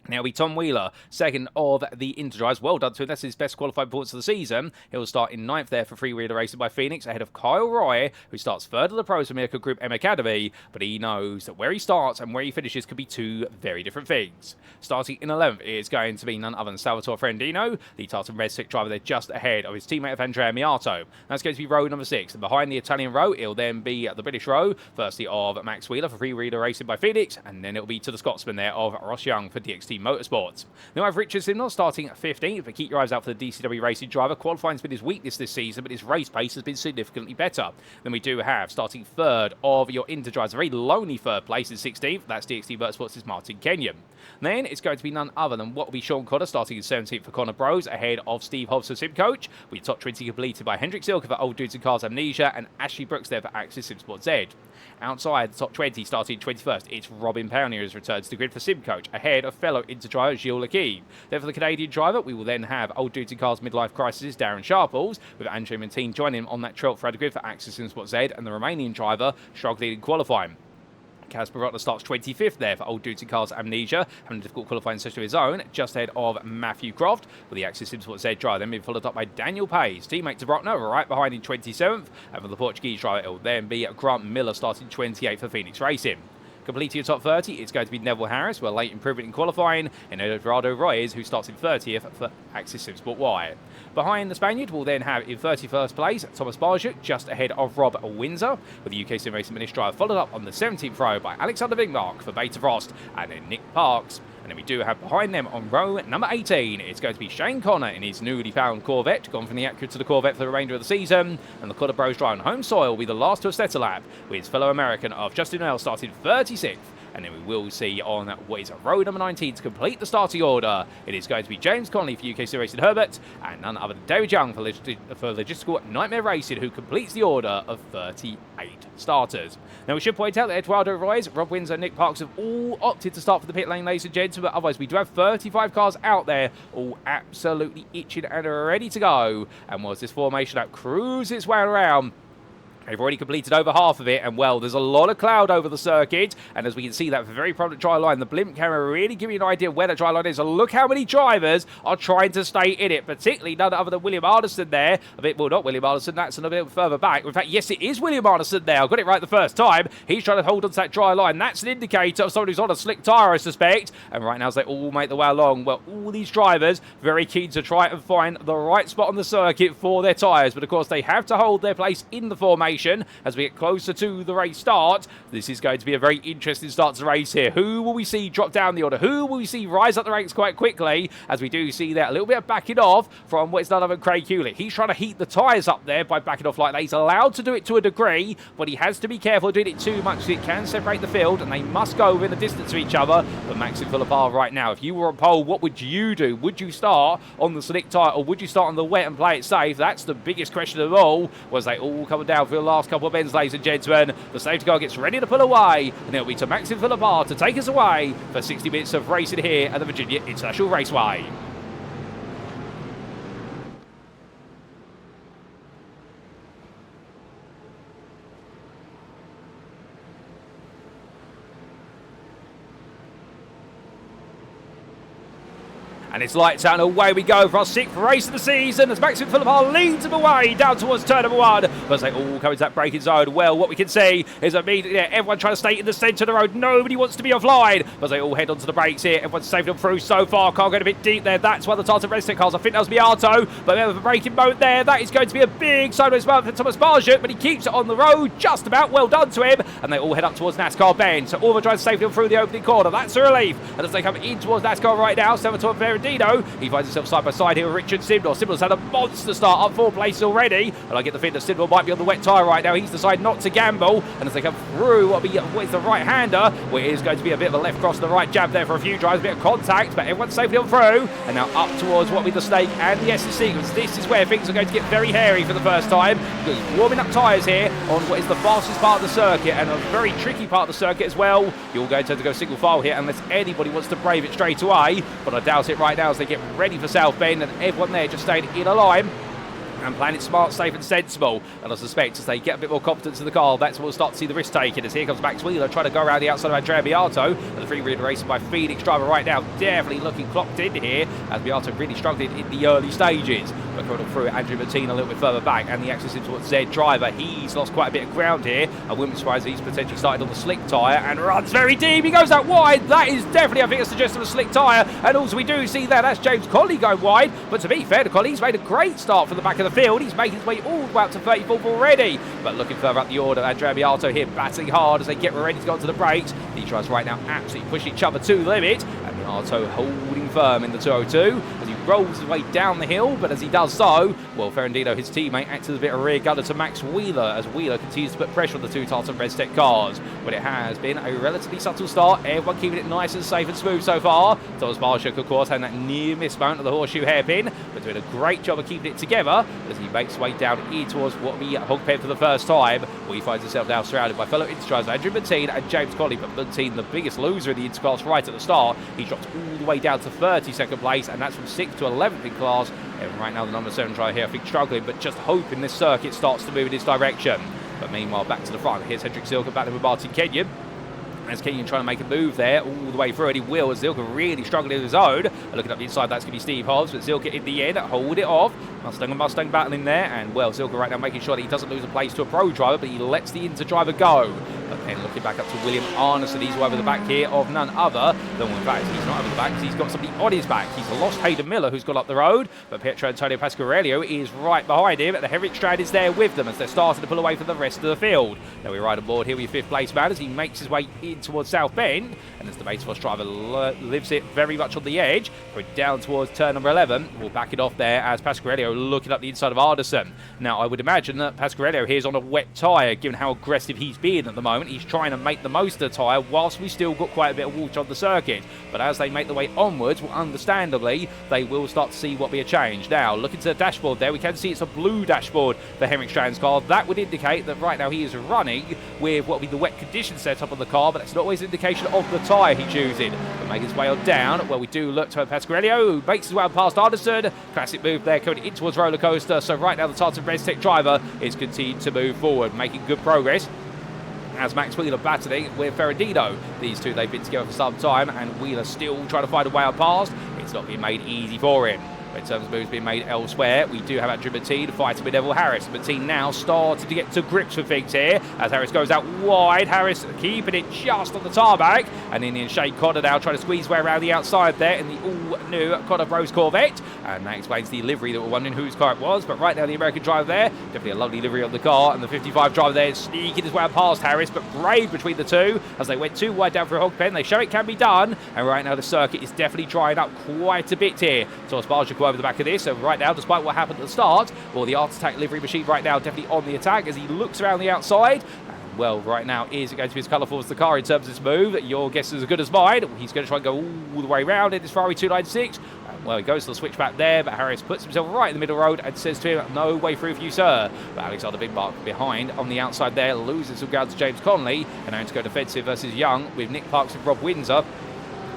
Now we Tom Wheeler, second of the Interdrives. Well done to him. That's his best qualifying performance of the season. He'll start in 9th there for Freewheeler Racing by Phoenix, ahead of Kyle Roy, who starts third of the pros for Miracle Group M Academy, but he knows that where he starts and where he finishes could be two very different things. Starting in 11th is going to be none other than Salvatore Ferrandino, the Tartan Racetech driver there just ahead of his teammate of Andrea Miatto. That's going to be row number 6. And behind the Italian row, it'll then be the British row, firstly of Max Wheeler for Freewheeler Racing by Phoenix, and then it'll be to the Scotsman there of Ross Young for DXT Team Motorsports. Then we have Richard Simnor starting at 15th, but keep your eyes out for the DCW Racing driver. Qualifying's been his weakness this season, but his race pace has been significantly better. Then we do have starting third of your Inter drivers, a very lonely third place in 16th. That's DXT Motorsports' Martin Kenyon. Then it's going to be none other than what will be Sean Connor starting in 17th for Connor Bros, ahead of Steve Hobbs for Sim Coach, with top 20 completed by Hendrik Silke for Old Dudes and Cars Amnesia and Ashley Brooks there for Axis SimSport Z. Outside the top 20, starting 21st, it's Robin Pownier who's returned to the grid for Sim Coach, ahead of fellow Inter driver Gilles Lequin. Then for the Canadian driver, we will then have Old Dudes and Cars Midlife Crisis' Darren Sharples, with Andrea Miatto joining him on that trail throughout the grid for Axis SimSport Z, and the Romanian driver struggling in qualifying. Casper Rottner starts 25th there for Old Duty Cars Amnesia, having a difficult qualifying session of his own, just ahead of Matthew Croft with the Axis SimSport Z driver, then being followed up by Daniel Pace, teammate to Rottner, right behind in 27th, and for the Portuguese driver, it will then be Grant Miller starting 28th for Phoenix Racing. Completing your top 30, it's going to be Neville Harris, with a late improvement in qualifying, and Eduardo Royes, who starts in 30th for Axis SimSport Y. Behind the Spaniard, we'll then have in 31st place Thomas Barjuk, just ahead of Rob Windsor, with the UKSimRacing Minish driver followed up on the 17th row by Alexander Vingmark for BetaFrost, and then Nick Parks. And then we do have behind them on row number 18, it's going to be Shane Connor in his newly found Corvette, gone from the Acura to the Corvette for the remainder of the season. And the Connor Bros drive on home soil will be the last to have set a lap, with his fellow American of Justin Earl starting 36th. And then we will see on what is row number 19 to complete the starting order. It is going to be James Connolly for UKSimRacing Herbert, and none other than David Young for Logistical Nightmare Racing, who completes the order of 38 starters. Now we should point out that Eduardo Royes, Rob Windsor and Nick Parks have all opted to start for the pit lane, ladies and gentlemen, but otherwise we do have 35 cars out there, all absolutely itching and ready to go. And whilst this formation that cruises its way around, they've already completed over half of it, and well, there's a lot of cloud over the circuit, and as we can see that very prominent dry line, the blimp camera really giving you an idea of where that dry line is. And look how many drivers are trying to stay in it, particularly none other than William Arneson there. Not William Arneson, that's a little bit further back. In fact, yes, it is William Arneson there. I got it right the first time. He's trying to hold on to that dry line. That's an indicator of someone who's on a slick tyre, I suspect. And right now, as they all make the way along, well, all these drivers very keen to try and find the right spot on the circuit for their tyres. But of course, they have to hold their place in the formation as we get closer to the race start. This is going to be a very interesting start to the race here. Who will we see drop down the order? Who will we see rise up the ranks quite quickly? As we do see there a little bit of backing off from what is none other than Craig Hewlett. He's trying to heat the tyres up there by backing off like that. He's allowed to do it to a degree, but he has to be careful of doing it too much because it can separate the field, and they must go within a distance of each other. But Max in full of par right now. If you were on pole, what would you do? Would you start on the slick tyre, or would you start on the wet and play it safe? That's the biggest question of all. Was they all coming down for the last couple of bends, ladies and gentlemen. The safety car gets ready to pull away, and it'll be to Max in full of par to take us away for 60 minutes of racing here at the Virginia International Raceway. And it's lights out and away we go for our 6th race of the season as Max Philippar leads them away down towards turn number 1. But as they all come into that braking zone, well, what we can see is immediately everyone trying to stay in the centre of the road. Nobody wants to be offline. But as they all head onto the brakes here, everyone's saving them through so far. Car going a bit deep there. That's why the Tartan Red cars. I think that was Miatto. But we have a braking mode there. That is going to be a big sideways move for Thomas Barjuk, but he keeps it on the road just about. Well done to him. And they all head up towards NASCAR Bend. So all the drivers safely through the opening corner. That's a relief. And as they come in towards NASCAR right now, Salvatore Ferrandino, he finds himself side by side here with Richard Simnor. Simnor's had a monster start, up 4 places already. And I get the feeling that Simnor might be on the wet tyre right now. He's decided not to gamble. And as they come through what is the right-hander, where it is going to be a bit of a left cross and the right jab there for a few drives, a bit of contact, but everyone's safely on through. And now up towards what with the Snake and the SEC, because this is where things are going to get very hairy for the first time. Because warming up tyres here on what is the fastest part of the circuit and a very tricky part of the circuit as well. You're going to have to go single file here unless anybody wants to brave it straight away. But I doubt it right now as they get ready for South Bend, and everyone there just staying in a line and playing it smart, safe and sensible. And I suspect as they get a bit more confidence in the car, that's when we'll start to see the risk taking. As here comes Max Wheeler trying to go around the outside of Andrea Miatto. And the three-wheeler racing by Phoenix driver right now, definitely looking clocked in here as Miatto really struggled in the early stages. But coming through Andrew Martin a little bit further back, and the Axis towards Z driver, he's lost quite a bit of ground here. I wouldn't be surprised he's potentially started on the slick tyre and runs very deep. He goes out wide. That is definitely, I think, a suggestion of a slick tyre. And also we do see that's James Colley going wide. But to be fair to Colley, he's made a great start from the back of the field. He's making his way all the way up to 34th already. But looking further up the order, Andrea Miatto here battling hard as they get ready to go onto the brakes. These drivers right now absolutely pushing each other to the limit. And Miatto holding firm in the 202 as he rolls his way down the hill, but as he does so, well, Ferrandino, his teammate, acts as a bit of rear gunner to Max Wheeler as Wheeler continues to put pressure on the two Tartan Red Tech cars. But it has been a relatively subtle start, everyone keeping it nice and safe and smooth so far. Thomas Barshuk, of course, had that near miss moment of the horseshoe hairpin, but doing a great job of keeping it together as he makes his way down in towards what we hog pen for the first time, where he finds himself now surrounded by fellow Interdrivers Andrea Miatto and James Colley, but Miatto, the biggest loser in the Interclass right at the start, he dropped all the way down to 32nd place, and that's from 6th to 11th in class. And right now the number 7 driver here, I think, struggling, but just hoping this circuit starts to move in his direction. But meanwhile, back to the front, here's Hendrik Zilka battling with Martin Kenyon. As Kenyon trying to make a move there all the way through, and he will, as Zilka really struggling on his own. Looking up the inside, that's going to be Steve Hobbs, but Zilka in the end, hold it off. Mustang and Mustang battling there, and well, Zilka right now making sure that he doesn't lose a place to a pro driver, but he lets the Inter driver go. But then looking back up to William Arneson, he's over the back here of none other than, in fact, he's not over the back because he's got somebody on his back. He's lost Hayden Miller, who's got up the road, but Pietro Antonio Pasquarello is right behind him. The Henrik Strand is there with them as they're starting to pull away from the rest of the field. Now we ride aboard here with 5th place man as he makes his way in towards South Bend, and as the BetaFrost driver lives it very much on the edge, going down towards turn number 11, we'll back it off there as Pasquarello looking up the inside of Arneson. Now I would imagine that Pasquarello here is on a wet tyre, given how aggressive he's being at the moment. He's trying to make the most of the tyre whilst we still got quite a bit of water on the circuit. But as they make their way onwards, well, understandably, they will start to see what be a change. Now, looking to the dashboard there, we can see it's a blue dashboard for Henrik Strand's car. That would indicate that right now he is running with what will be the wet conditions set up on the car, but that's not always an indication of the tyre he's using. But make his way on down, where we do look to Pasquarello, who makes his way past Arneson. Classic move there, coming in towards Roller Coaster. So right now, the Tartan Red Tech driver is continuing to move forward, making good progress. As Max Wheeler battling with Ferrandino. These two, they've been together for some time, and Wheeler still trying to find a way out past. It's not being made easy for him. But in terms of moves being made elsewhere, we do have Andrea Miatto fighting with Neville Harris. Miatto now starting to get to grips with things here as Harris goes out wide. Harris keeping it just on the tarmac, and in the end, Shane Connor now trying to squeeze way around the outside there in the all-new Connor Rose Corvette, and that explains the livery that we're wondering whose car it was. But right now, the American driver there, definitely a lovely livery on the car, and the 55 driver there is sneaking his way past Harris, but brave between the two as they went too wide down for a hog pen. They show it can be done, and right now the circuit is definitely drying up quite a bit here. So Sparge over the back of this, so right now, despite what happened at the start, well, the Art Attack livery machine right now definitely on the attack as he looks around the outside. Well, right now, is it going to be as colourful as the car in terms of this move? Your guess is as good as mine. He's going to try and go all the way around in this Ferrari 296. Well, he goes to the switchback there, but Harris puts himself right in the middle road and says to him, no way through for you, sir. But Alexander Bimbark behind on the outside there, loses some ground to James Conley, and now to go defensive versus Young with Nick Parks and Rob Windsor.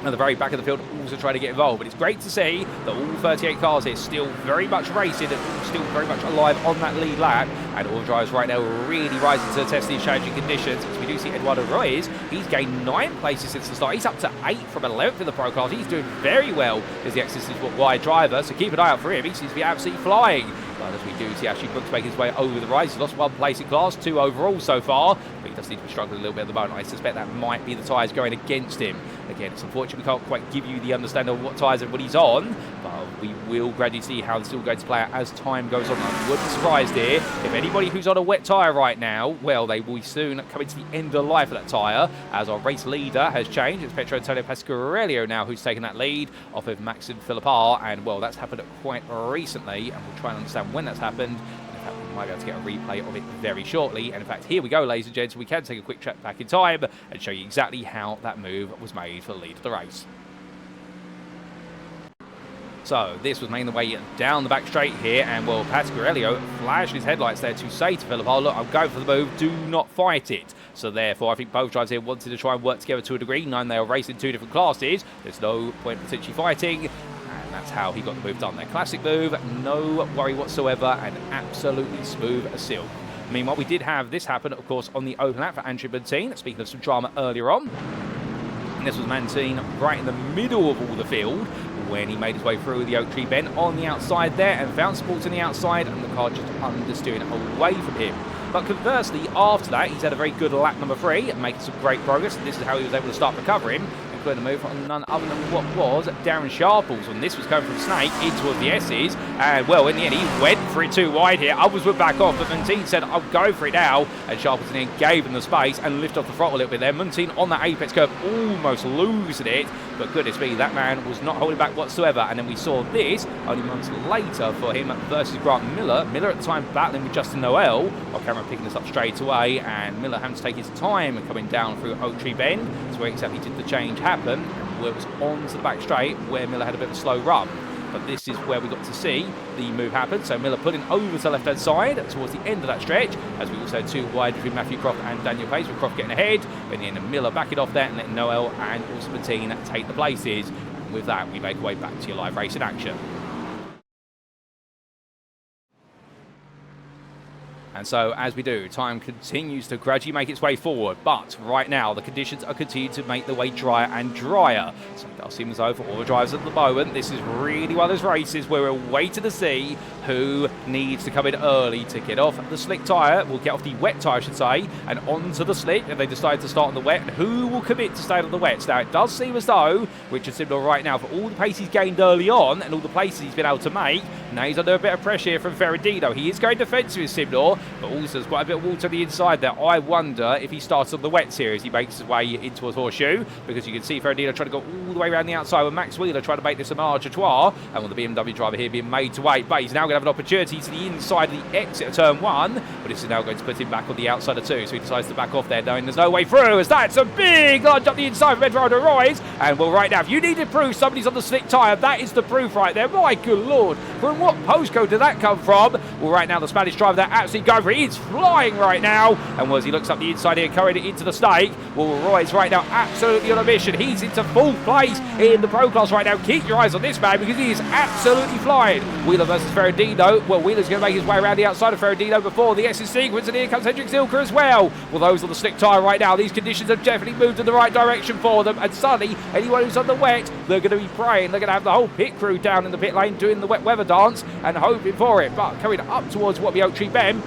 At the very back of the field, also trying to get involved. But it's great to see that all 38 cars here still very much racing and still very much alive on that lead lap. And all drivers right now really rising to the test these challenging conditions. As we do see Eduardo Ruiz, he's gained 9 places since the start. He's up to 8 from 11th in the pro class. He's doing very well as the X64 wide driver, so keep an eye out for him. He seems to be absolutely flying. But as we do see Ashley Brooks making his way over the rise, he's lost 1 place in class, 2 overall so far. But he does seem to be struggling a little bit at the moment. I suspect that might be the tyres going against him. Again, it's unfortunate we can't quite give you the understanding of what tyres everybody's on, but we will gradually see how this is all going to play out as time goes on. I wouldn't be surprised here if anybody who's on a wet tyre right now, well, they will soon come into the end of life of that tyre, as our race leader has changed. It's Pietro Antonio Pasquarello now who's taken that lead off of Maxim Philippar, and well, that's happened quite recently, and we'll try and understand when that's happened. We might be able to get a replay of it very shortly. And in fact, here we go, ladies and gents. We can take a quick trip back in time and show you exactly how that move was made for the lead of the race. So this was making the way down the back straight here, and well, Pasquarello flashed his headlights there to say to Philip, oh look, I'm going for the move, do not fight it. So therefore, I think both drivers here wanted to try and work together to a degree. Knowing they are racing 2 different classes, there's no point potentially fighting. That's how he got the move done there. Classic move, no worry whatsoever, and absolutely smooth as silk. Meanwhile, we did have this happen, of course, on the open lap for Andrea Miatto. Speaking of some drama earlier on, and this was Mantine right in the middle of all the field when he made his way through the Oak Tree Bend on the outside there and found support on the outside, and the car just understeering away from him. But conversely, after that, he's had a very good lap number 3 and making some great progress, and this is how he was able to start recovering. A move on none other than what was Darren Sharples when this was coming from Snake in towards the S's, and well, in the end he went for it too wide here. Others would back off, but Montine said, I'll go for it now. And Sharpleton then gave him the space and lift off the throttle a little bit there. Montine on that apex curve, almost losing it. But goodness me, that man was not holding back whatsoever. And then we saw this only months later for him versus Grant Miller. Miller at the time battling with Justin Noel, while Cameron picking this up straight away. And Miller having to take his time and coming down through Oak Tree Bend. So where exactly did the change happen? And where it was onto the back straight, where Miller had a bit of a slow run. But this is where we got to see the move happen. So Miller putting over to the left-hand side towards the end of that stretch, as we also had two wide between Matthew Croft and Daniel Pace, with Croft getting ahead, but then Miller backing off there and letting Noel and also Martin take the places. And with that, we make our way back to your live racing action. And so, as we do, time continues to gradually make its way forward. But right now, the conditions are continuing to make the way drier and drier. So it does seem as though for all the drivers at the moment, this is really one of those races where we're waiting to see who needs to come in early to get off the slick tyre. We'll get off the wet tyre, I should say, and onto the slick. If they decide to start on the wet, and who will commit to stay on the wets? Now, it does seem as though Richard Simnor right now, for all the pace he's gained early on and all the places he's been able to make, now he's under a bit of pressure here from Ferrandino. He is going defensive with Simnor, but also there's quite a bit of water on the inside there. I wonder if he starts on the wets here as he makes his way into towards Horseshoe, because you can see Ferrandino trying to go all the way around the outside with Max Wheeler trying to make this a marge à trois, and with the BMW driver here being made to wait. But he's now going to have an opportunity to the inside of the exit of turn one, but this is now going to put him back on the outside of two, so he decides to back off there, knowing there's no way through, as that's a big lunge up the inside from Eduardo Royce. And well, right now, if you need to prove somebody's on the slick tyre, that is the proof right there. My good lord, from what postcode did that come from? Well, right now, the Spanish driver there absolutely going for it. He's flying right now, and as he looks up the inside here, carrying it into the stake, well, Roy's right now absolutely on a mission. He's into full place in the Pro Class right now. Keep your eyes on this man, because he is absolutely flying. Wheeler versus Ferrandino. Well, Wheeler's going to make his way around the outside of Ferrandino before the S sequence, and here comes Hendrik Silker as well. Well, those on the slick tyre right now, these conditions have definitely moved in the right direction for them, and suddenly, anyone who's on the wet, they're going to be praying. They're going to have the whole pit crew down in the pit lane doing the wet weather dance and hoping for it. But coming up towards what will be Oak Tree Bend,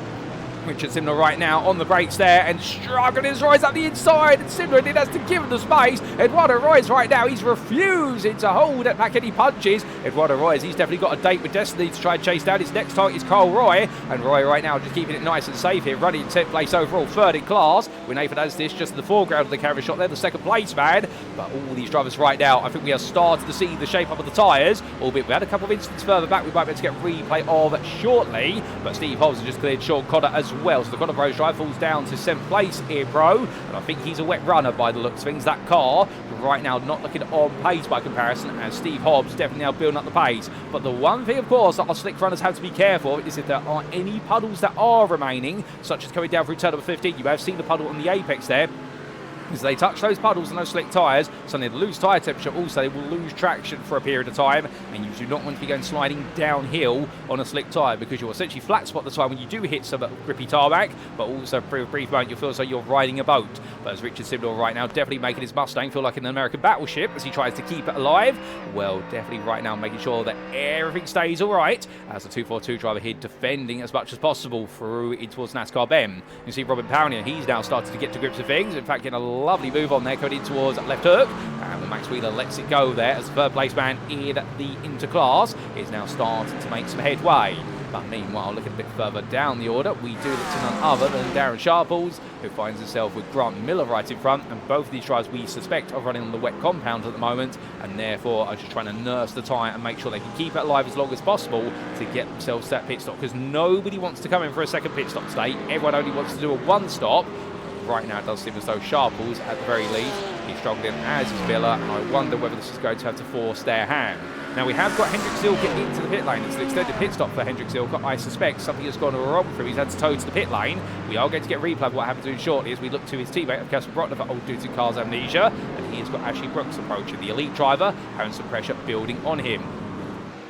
Richard Simnor right now on the brakes there and struggling his Royce up the inside, and Simnor did has to give him the space. Eduardo Royce right now, he's refusing to hold back any punches. Eduardo Royce, he's definitely got a date with destiny to try and chase down. His next target is Carl Roy, and Roy right now just keeping it nice and safe here, running in 10th place overall, third in class. When Nathan has this just in the foreground of the camera shot there, the second place man. But all these drivers right now, I think we are starting to see the shape up of the tyres, albeit we had a couple of incidents further back we might be able to get a replay of shortly. But Steve Hobbs has just cleared Sean Connor as well, so the Connor Pro's drive falls down to 7th place here, Pro, and I think he's a wet runner by the looks of things. That car right now not looking on pace by comparison, as Steve Hobbs definitely now building up the pace. But the one thing, of course, that our slick runners have to be careful is if there are any puddles that are remaining, such as coming down through turn number 15. You have seen the puddle on the apex there. As they touch those puddles and those slick tyres, suddenly they lose tyre temperature. Also, they will lose traction for a period of time, and you do not want to be going sliding downhill on a slick tyre, because you'll essentially flat spot the tyre when you do hit some grippy tarmac, but also for a brief moment you'll feel as though you're riding a boat. But as Richard Simnor right now definitely making his Mustang feel like an American battleship as he tries to keep it alive, well, definitely right now making sure that everything stays all right, as the 242 driver here defending as much as possible through in towards NASCAR Bend. You see Robin Pownier, he's now started to get to grips with things. In fact, getting a lovely move on there, coming in towards left hook, and Max Wheeler lets it go there as the third place man in the interclass is now starting to make some headway. But meanwhile, looking a bit further down the order, we do look to none other than Darren Sharples, who finds himself with Grant Miller right in front, and both of these drivers we suspect are running on the wet compound at the moment, and therefore are just trying to nurse the tyre and make sure they can keep it alive as long as possible to get themselves that pit stop, because nobody wants to come in for a second pit stop today. Everyone only wants to do a one stop. Right now it does seem as though Sharples, at the very least, he's struggling as is Miller, and I wonder whether this is going to have to force their hand. Now we have got Hendrik Silker into the pit lane. It's an extended pit stop for Hendrik Silker. I suspect something has gone wrong for him. He's had to tow to the pit lane. We are going to get a replay of what happened to him shortly as we look to his teammate of Casper Brotner for Old Dudes in Cars Amnesia, and he has got Ashley Brooks approaching, the elite driver, having some pressure building on him.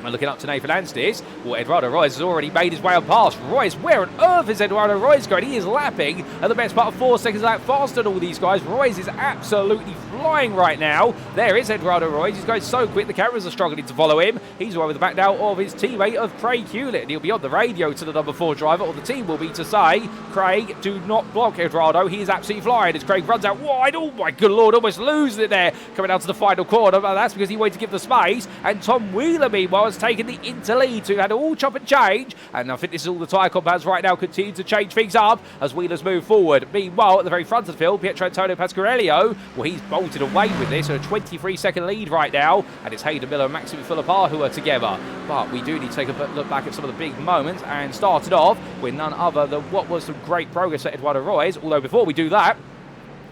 And looking up to Nathan Anstis, well, Eduardo Royce has already made his way on past. Royce, where on earth is Eduardo Royce going? He is lapping at the best part of 4 seconds out faster than all these guys. Royce is absolutely flying right now. There is Eduardo Royce. He's going so quick, the cameras are struggling to follow him. He's away with the back now of his teammate of Craig Hewlett, and he'll be on the radio to the number 4 driver, or the team will be to say, Craig, do not block Eduardo. He is absolutely flying as Craig runs out wide. Oh my good lord, almost losing it there. Coming down to the final corner, but that's because he wanted to give the space. And Tom Wheeler, meanwhile, has taken the interlead. So we've had all chop and change. And I think this is all the tyre compounds right now continue to change things up as wheelers move forward. Meanwhile, at the very front of the field, Pietro Antonio Pasquarello, well, he's bolted away with this. So a 23-second lead right now. And it's Hayden Miller and Maxime Philippard who are together. But we do need to take a look back at some of the big moments. And started off with none other than what was some great progress at Eduardo Roy's. Although before we do that,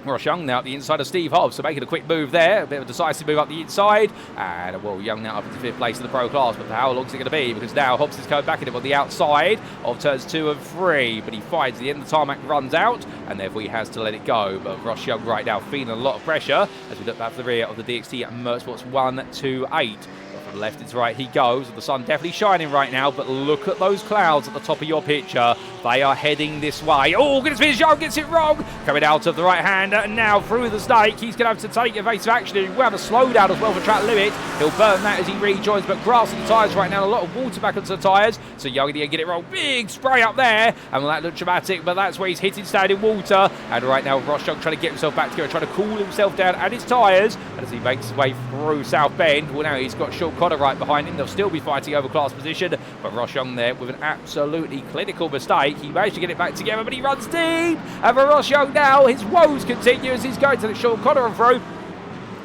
Ross Young now at the inside of Steve Hobbs, so making a quick move there, a bit of a decisive move up the inside, and well, Young now up into 5th place in the Pro Class, but for how long is it going to be? Because now Hobbs is coming back at him on the outside of turns 2 and 3, but he finds the end of the tarmac, runs out, and therefore he has to let it go. But Ross Young right now feeling a lot of pressure as we look back to the rear of the DXT Motorsports 128. From left into right he goes, the sun definitely shining right now, but look at those clouds at the top of your picture. They are heading this way. Oh, goodness me, Young gets it wrong. Coming out of the right hand, and now through the snake. He's going to have to take evasive action. He will have a slowdown as well for track limit. He'll burn that as he rejoins, but grass on the tyres right now. A lot of water back onto the tyres. So Young didn't get it wrong. Big spray up there. And well, that looked dramatic, but that's where he's hitting standing water. And right now, Ross Young trying to get himself back together, trying to cool himself down and his tyres. And as he makes his way through South Bend, well, now he's got Sean Cotter right behind him. They'll still be fighting over class position. But Ross Young there with an absolutely clinical mistake. He managed to get it back together, but he runs deep. And for Ross Young now, his woes continue as he's going to the Sean Cotter through.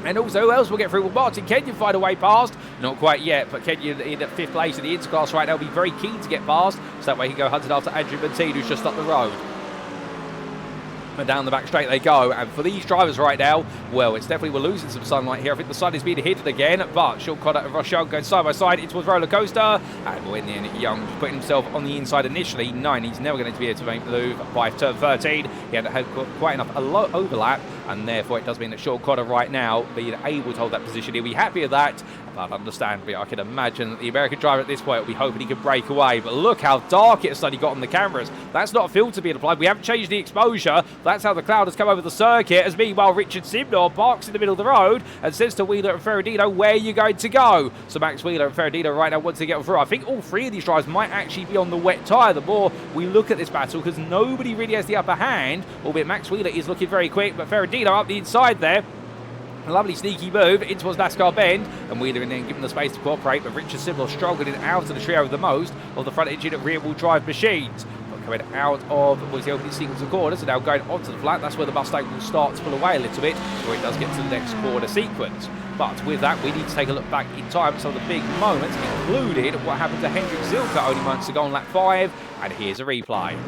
And also, who else will get through? Will Martin Kenyon find a way past? Not quite yet, but Kenyon in at 5th place in the interclass right now will be very keen to get past, so that way he can go hunting after Andrew Montine, who's just up the road. And down the back straight they go, and for these drivers right now, well, it's definitely we're losing some sunlight here. I think the sun is being hidden again, but Sean Cotter and Ross Young going side by side into a roller coaster, and well, in the end, Young putting himself on the inside initially. 9, he's never going to be able to make the move by turn 13. He had quite enough overlap, and therefore it does mean that Sean Cotter right now being able to hold that position, he'll be happy with that. But understandably, I can imagine that the American driver at this point will be hoping he can break away. But look how dark it has suddenly got on the cameras. That's not a filter being applied. We haven't changed the exposure. That's how the cloud has come over the circuit. As meanwhile, Richard Simnor parks in the middle of the road and says to Wheeler and Ferrandino, where are you going to go? So Max Wheeler and Ferrandino right now want to get through. I think all 3 of these drivers might actually be on the wet tyre the more we look at this battle, because nobody really has the upper hand, albeit Max Wheeler is looking very quick, but Ferrandino up the inside there. A lovely sneaky move in towards NASCAR Bend, and Wheeler and then given the space to cooperate, but Richard Simnor struggling out of the trio the most of the front engine rear-wheel drive machines. But coming out of was the opening sequence of corners, and now going onto the flat, that's where the Mustang will start to pull away a little bit before it does get to the next corner sequence. But with that, we need to take a look back in time at some of the big moments, including what happened to Hendrik Zilka only moments ago on lap 5, and here's a replay.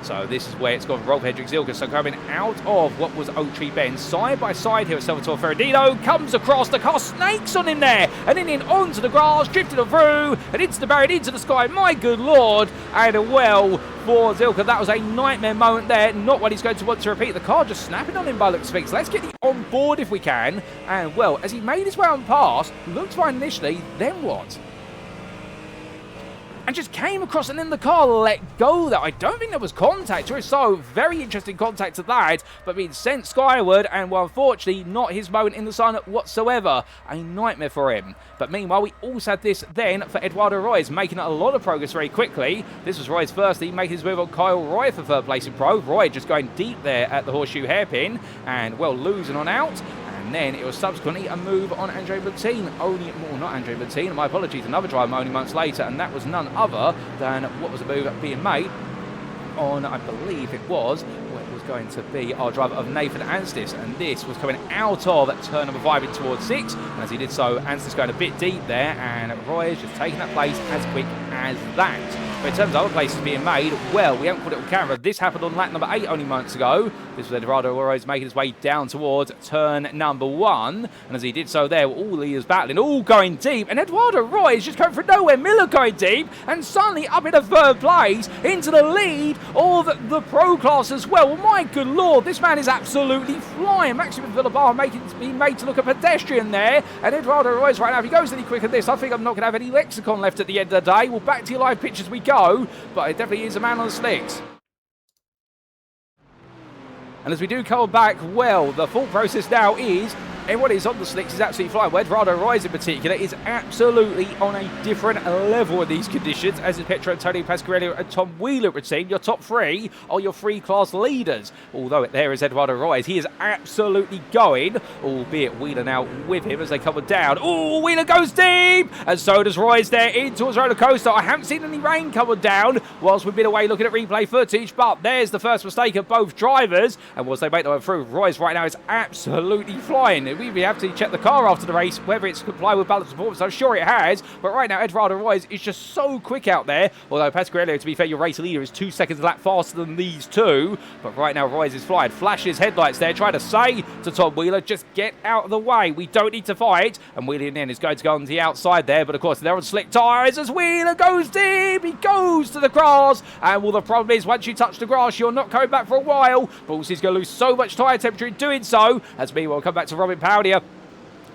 So this is where it's gone for Rolf Hendrik Zilka. So coming out of what was Oak Tree Bend, side by side here with Salvatore Ferrandino, comes across, the car snakes on him there, and then in onto the grass, drifted on through, and into the barrier, into the sky, my good lord, and well, for Zilka, that was a nightmare moment there, not what he's going to want to repeat. The car just snapping on him by looks of things. Let's get him on board if we can, and well, as he made his way on past, looked fine initially, then what? And just came across and then the car let go there. I don't think there was contact, or so very interesting contact at that, but being sent skyward, and well, unfortunately not his moment in the sun whatsoever. A nightmare for him. But meanwhile, we also had this then for Eduardo Roy's, making a lot of progress very quickly. This was Roy's first, he making his move on Kyle Roy for 3rd place in Pro. Roy just going deep there at the horseshoe hairpin, and well, losing on out. And then it was subsequently a move on Andrea Montine, not Andrea Montine, my apologies, another driver only months later, and that was none other than what was a move being made on, I believe it was going to be our driver of Nathan Anstis, and this was coming out of turn number 5 in towards 6, and as he did so, Anstis going a bit deep there, and Roy is just taking that place as quick as that. But in terms of other places being made, well, we haven't put it on camera. This happened on lap number 8 only months ago. This was Eduardo Roy's making his way down towards turn number 1, and as he did so there, all leaders battling, all going deep, and Eduardo Roy is just going from nowhere. Miller going deep, and suddenly up in a 3rd place, into the lead of the Pro Class as well. Well, my good lord, this man is absolutely flying. Maxime Philippard being made to look a pedestrian there, and Eduardo Roy's right now, if he goes any quicker than this, I think I'm not going to have any lexicon left at the end of the day. Well, back to your live pictures we go, but it definitely is a man on the slicks. And as we do come back, well, the thought process now is everyone is on the slicks is absolutely flying. Eduardo Royes in particular is absolutely on a different level in these conditions, as is Pietro Antonio Pasquarello and Tom Wheeler would seem. Your top three are your free class leaders. Although there is Eduardo Royes, he is absolutely going, albeit Wheeler now with him as they come down. Oh, Wheeler goes deep, and so does Royes there in towards roller coaster. I haven't seen any rain coming down whilst we've been away looking at replay footage, but there's the first mistake of both drivers, and once they make their way through, Royes right now is absolutely flying. We have to check the car after the race whether it's complied with balance performance. I'm sure it has, but right now Eduardo Royes is just so quick out there, although Pasquarello, to be fair, your race leader, is 2 seconds a lap faster than these two, but right now Royes is flying. Flashes headlights there, trying to say to Tom Wheeler, just get out of the way, we don't need to fight, and Wheeler then is going to go on the outside there, but of course they're on slick tyres as Wheeler goes deep, he goes to the grass, and well, the problem is once you touch the grass you're not coming back for a while, but also he's going to lose so much tyre temperature in doing so, as meanwhile we'll come back to Robin Powdia.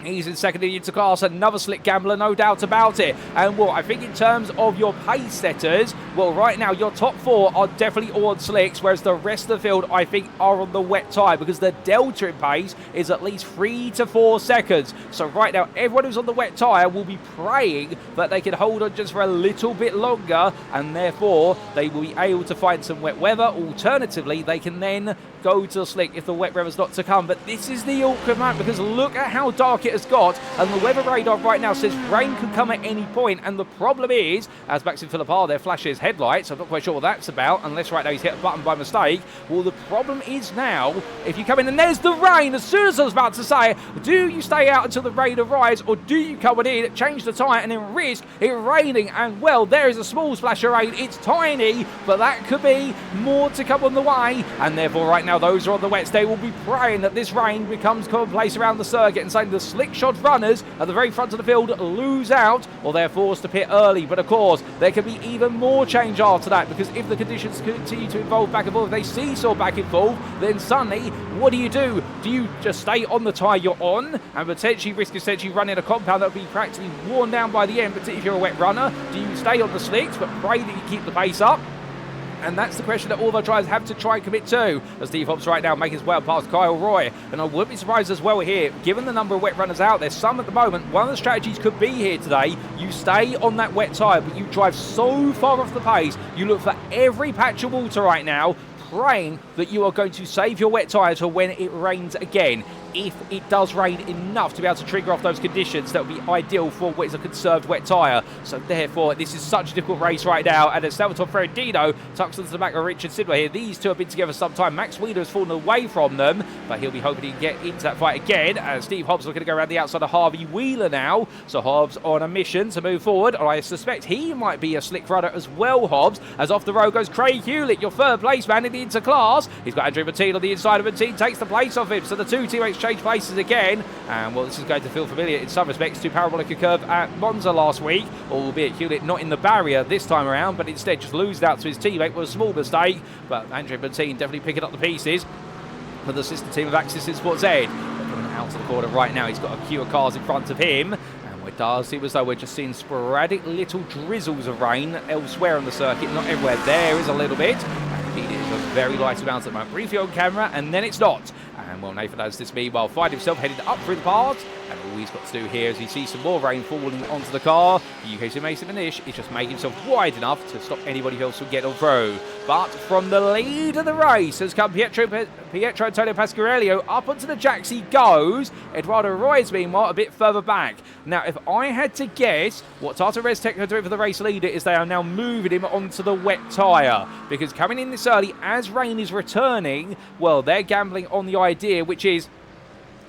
He's in second into class, another slick gambler, no doubt about it. And well, I think in terms of your pace setters, well, right now your top four are definitely all on slicks, whereas the rest of the field, I think, are on the wet tyre, because the delta in pace is at least 3 to 4 seconds. So right now, everyone who's on the wet tyre will be praying that they can hold on just for a little bit longer, and therefore they will be able to find some wet weather. Alternatively, they can then go to the slick if the wet weather's not to come. But this is the awkward map, because look at how dark it has got, and the weather radar right now says rain could come at any point, and the problem is, as Maxim Philippar there flashes headlights, I'm not quite sure what that's about, unless right now he's hit a button by mistake. Well, the problem is now, if you come in and there's the rain, as soon as I was about to say, do you stay out until the rain arrives, or do you come in, change the tyre, and then risk it raining? And well, there is a small splash of rain, it's tiny, but that could be more to come on the way, and therefore right now those are on the wets. They will be praying that this rain becomes commonplace around the circuit, and saying the slick shod runners at the very front of the field lose out, or they're forced to pit early. But of course there could be even more change after that, because if the conditions continue to evolve back and forth, if they seesaw back and forth, then suddenly what do? Do you just stay on the tyre you're on and potentially risk essentially running a compound that will be practically worn down by the end, particularly if you're a wet runner? Do you stay on the slicks but pray that you keep the pace up? And that's the question that all the drivers have to try and commit to, as Steve Hobbs right now making his way past Kyle Roy. And I wouldn't be surprised as well here, given the number of wet runners out there, some at the moment, one of the strategies could be here today, you stay on that wet tyre, but you drive so far off the pace, you look for every patch of water right now, praying that you are going to save your wet tyre for when it rains again. If it does rain enough to be able to trigger off those conditions, that would be ideal for what is a conserved wet tyre. So therefore, this is such a difficult race right now. And as Salvatore Ferrandino tucks into the back of Richard Sidwell here, these two have been together some time. Max Wheeler has fallen away from them, but he'll be hoping he can get into that fight again. And Steve Hobbs looking to go around the outside of Harvey Wheeler now. So Hobbs on a mission to move forward. I suspect he might be a slick runner as well, Hobbs, as off the road goes Craig Hewlett, your third place man in the interclass. He's got Andrea Miatto on the inside of him. Team takes the place off him. So the two teammates change places again, and well, this is going to feel familiar in some respects to Parabolica Curve at Monza last week, albeit Hewlett not in the barrier this time around, but instead just losed out to his teammate with a small mistake. But Andrea Miatto definitely picking up the pieces for the sister team of Axis in Sports Ed. Coming out to the corner right now, he's got a queue of cars in front of him. It does seem as though we're just seeing sporadic little drizzles of rain elsewhere on the circuit, not everywhere. There is a little bit, and indeed it is a very light amount at the moment. Briefly on camera, and then it's not. And well, Nathan has this meanwhile find himself headed up through the path, and all he's got to do here is he sees some more rain falling onto the car. The UKSimRacing finish is just making himself wide enough to stop anybody else from getting on through. But from the lead of the race has come Pietro Antonio Pasquarello. Up onto the jacks he goes. Eduardo Royes, meanwhile, a bit further back. Now, if I had to guess, what Tata Res Tech are doing for the race leader is they are now moving him onto the wet tyre. Because coming in this early, as rain is returning, well, they're gambling on the idea, which is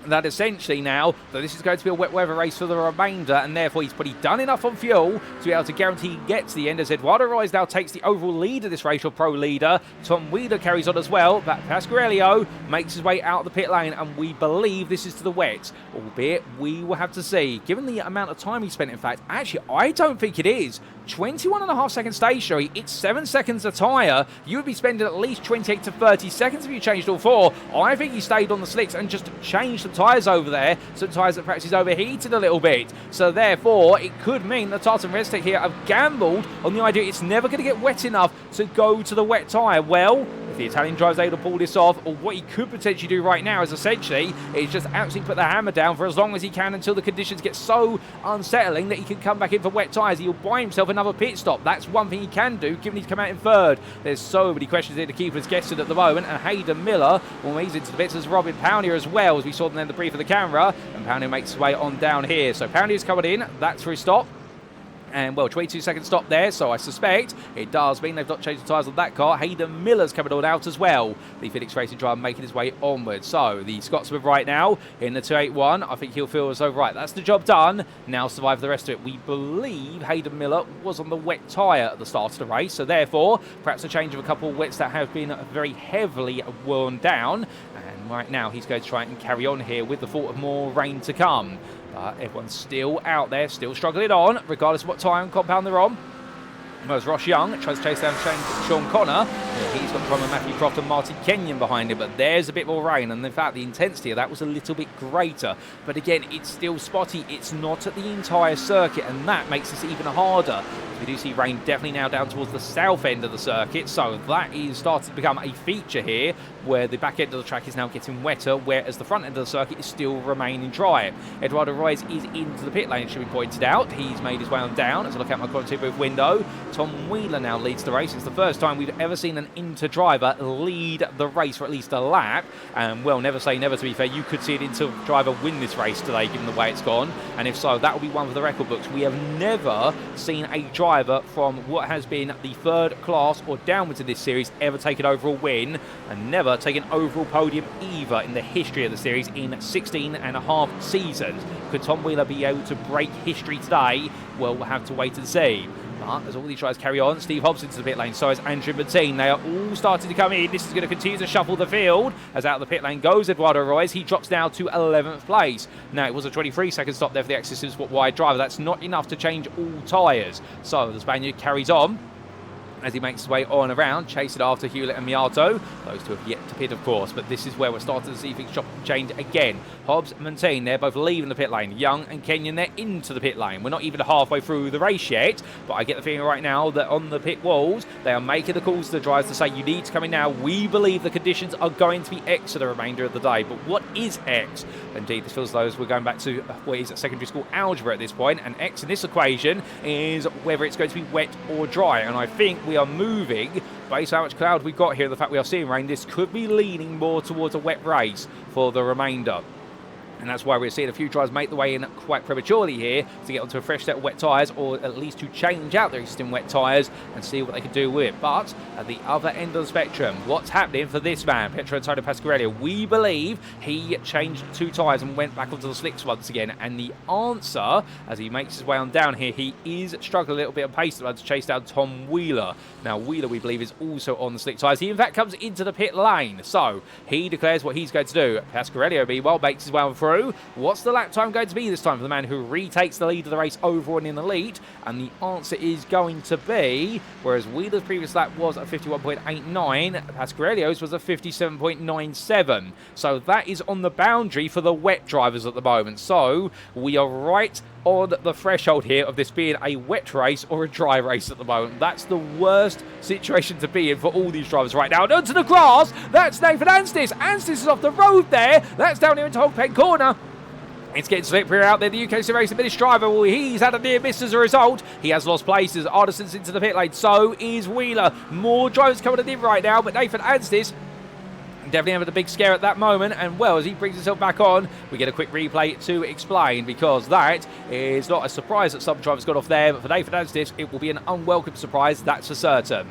that essentially now that this is going to be a wet weather race for the remainder, and therefore he's probably done enough on fuel to be able to guarantee he gets to the end, as Eduardo Royes now takes the overall lead of this race, or pro leader. Tom Wheeler carries on as well, but Pasquarello makes his way out of the pit lane, and we believe this is to the wet, albeit we will have to see. Given the amount of time he spent, in fact, actually I don't think it is. 21.5 second stationary, it's 7 seconds a tyre. You would be spending at least 28 to 30 seconds if you changed all four. I think he stayed on the slicks and just changed the tyres over there, some tyres that perhaps he's overheated a little bit. So therefore, it could mean that Tartan Restec here have gambled on the idea it's never going to get wet enough to go to the wet tyre. Well, if the Italian driver's able to pull this off, or what he could potentially do right now is essentially just absolutely put the hammer down for as long as he can until the conditions get so unsettling that he can come back in for wet tyres. He'll buy himself another pit stop. That's one thing he can do, given he's come out in third. There's so many questions here to keep us guessing at the moment, and Hayden Miller, well, he's into the bits as Robin Powndier as well, as we saw them in the brief of the camera, and Powndier makes his way on down here. So Powndier's coming in, that's for his stop. And, well, 22-second stop there, so I suspect it does mean they've not changed the tyres on that car. Hayden Miller's coming on out as well. The Phoenix Racing driver making his way onward. So, the Scotsman right now in the 281. I think he'll feel as though, right, that's the job done. Now survive the rest of it. We believe Hayden Miller was on the wet tyre at the start of the race. So, therefore, perhaps a change of a couple of wets that have been very heavily worn down. And right now, he's going to try and carry on here with the thought of more rain to come. But everyone's still out there, still struggling on, regardless of what tyre and compound they're on. Whereas Ross Young tries to chase down Sean Connor. He's got the problem with Matthew Croft and Martin Kenyon behind him, but there's a bit more rain, and in fact the intensity of that was a little bit greater. But again, it's still spotty, it's not at the entire circuit, and that makes this even harder. We do see rain definitely now down towards the south end of the circuit, so that is starting to become a feature here, where the back end of the track is now getting wetter, whereas the front end of the circuit is still remaining dry. Eduardo Royce is into the pit lane, it should be pointed out. He's made his way on down as I look out my quality booth window. Tom Wheeler now leads the race. It's the first time we've ever seen an Inter driver lead the race for at least a lap. And, well, never say never, to be fair. You could see an Inter driver win this race today, given the way it's gone. And if so, that will be one for the record books. We have never seen a driver from what has been the third class or downwards in this series ever take an overall win, and never take an overall podium either in the history of the series in 16 and a half seasons. Could Tom Wheeler be able to break history today? Well, we'll have to wait and see. But as all these tries carry on, Steve Hobson's to the pit lane, so is Andrea Miatto. They are all starting to come in. This is going to continue to shuffle the field. As out of the pit lane goes Eduardo Royce. He drops down to 11th place. Now, it was a 23-second stop there for the Exodus wide driver. That's not enough to change all tyres. So the Spaniard carries on as he makes his way on around, chasing after Hewlett and Miatto. Those two have yet to pit, of course, but this is where we're starting to see things change again. Hobbs and Montaigne, they're both leaving the pit lane. Young and Kenyon, they're into the pit lane. We're not even halfway through the race yet, but I get the feeling right now that on the pit walls, they are making the calls to the drivers to say, you need to come in now. We believe the conditions are going to be X for the remainder of the day. But what is X? Indeed, this feels as though we're going back to what is secondary school algebra at this point, and X in this equation is whether it's going to be wet or dry. And I think we are moving, based on how much cloud we've got here, the fact we are seeing rain, this could be leaning more towards a wet race for the remainder. And that's why we're seeing a few drivers make the way in quite prematurely here to get onto a fresh set of wet tyres, or at least to change out their existing wet tyres and see what they can do with it. But at the other end of the spectrum, what's happening for this man, Pietro Antonio Pasquarello? We believe he changed two tyres and went back onto the slicks once again. And the answer, as he makes his way on down here, he is struggling a little bit of pace to chase down Tom Wheeler. Now, Wheeler, we believe, is also on the slick tyres. He, in fact, comes into the pit lane. So he declares what he's going to do. Pasquarello, meanwhile, makes his way on through. What's the lap time going to be this time for the man who retakes the lead of the race overall and in the lead? And the answer is going to be, whereas Wheeler's previous lap was a 51.89, Pasquarello's was a 57.97. So that is on the boundary for the wet drivers at the moment. So we are right on the threshold here of this being a wet race or a dry race at the moment. That's the worst situation to be in for all these drivers right now. And onto the grass, that's Nathan Anstis. Anstis is off the road there. That's down here into Hog Pen Corner. It's getting slippery out there. The UKSimRacing British driver, well, he's had a near miss as a result. He has lost places. Artison's into the pit lane. So is Wheeler. More drivers coming in right now, but Nathan Anstis definitely having a big scare at that moment, and well, as he brings himself back on, we get a quick replay to explain, because that is not a surprise that some drivers got off there, but for Nathan Anstis, it will be an unwelcome surprise, that's for certain.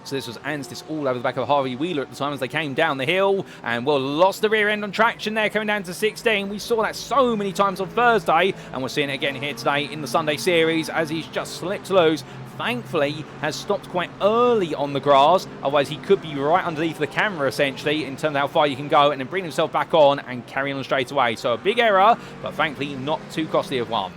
So this was Anstis all over the back of Harvey Wheeler at the time as they came down the hill, and well, lost the rear end on traction there, coming down to 16. We saw that so many times on Thursday, and we're seeing it again here today in the Sunday series as he's just slipped loose. Thankfully, has stopped quite early on the grass, otherwise he could be right underneath the camera essentially in terms of how far you can go, and then bring himself back on and carry on straight away. So a big error, but thankfully not too costly of one.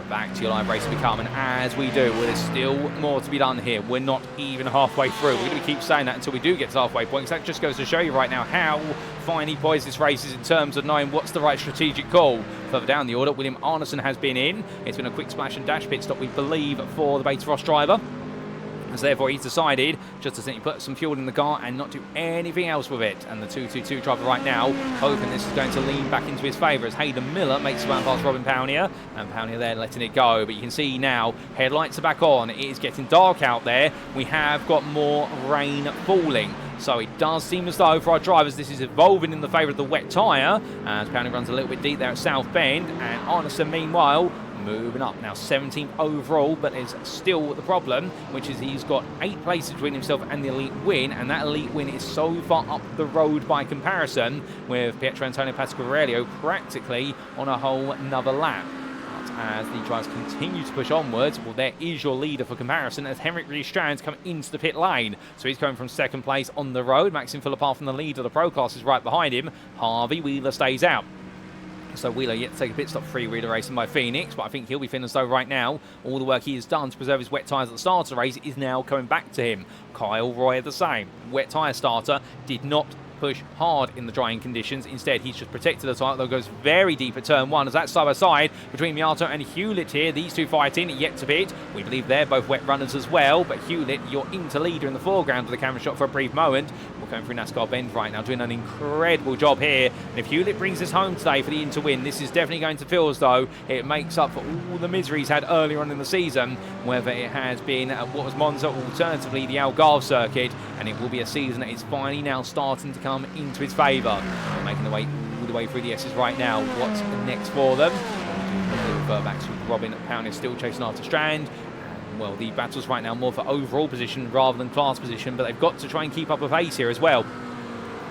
back to your live race we come, and as we do, well, there's still more to be done here. We're not even halfway through. We're going to keep saying that until we do get to the halfway point, because that just goes to show you right now how finely poised this race is in terms of knowing what's the right strategic call. Further down the order, William Arneson has been in. It's been a quick splash and dash pit stop, we believe, for the BetaFrost driver. So therefore he's decided just to simply put some fuel in the car and not do anything else with it. And the 222 driver right now hoping this is going to lean back into his favour as Hayden Miller makes his way past Robin Pownier, and Pownier there letting it go. But you can see now headlights are back on. It is getting dark out there. We have got more rain falling. So it does seem as though for our drivers this is evolving in the favour of the wet tyre, as Pownier runs a little bit deep there at South Bend, and Arneson meanwhile moving up now 17th overall, but is still the problem, which is he's got 8 places between himself and the elite win, and that elite win is so far up the road by comparison, with Pietro Antonio Pasquarello practically on a whole another lap. But as the drivers continue to push onwards, well, there is your leader for comparison as Henrik Riestrand's come into the pit lane. So he's going from 2nd place on the road. Maxime Philippard from the lead of the Pro class is right behind him. Harvey Wheeler stays out. So Wheeler yet to take a pit stop, free-wheeler racing by Phoenix, but I think he'll be feeling as though right now all the work he has done to preserve his wet tyres at the start of the race is now coming back to him. Kyle Roy the same. Wet tyre starter did not push hard in the drying conditions. Instead, he's just protected the tyre, though goes very deep at turn 1 as that's side by side between Miatto and Hewlett here. These two fighting yet to pit. We believe they're both wet runners as well, but Hewlett, your inter-leader in the foreground of the camera shot for a brief moment. We're going through NASCAR Bend right now, doing an incredible job here. And if Hewlett brings this home today for the inter-win, this is definitely going to feel as though it makes up for all the misery he's had earlier on in the season, whether it has been what was Monza, alternatively the Algarve circuit, and it will be a season that is finally now starting to come into his favour. Making the way all the way through the S's right now. What's next for them? We'll refer back to Robin Pownier still chasing after Strand. Well, the battle's right now more for overall position rather than class position, but they've got to try and keep up a pace here as well.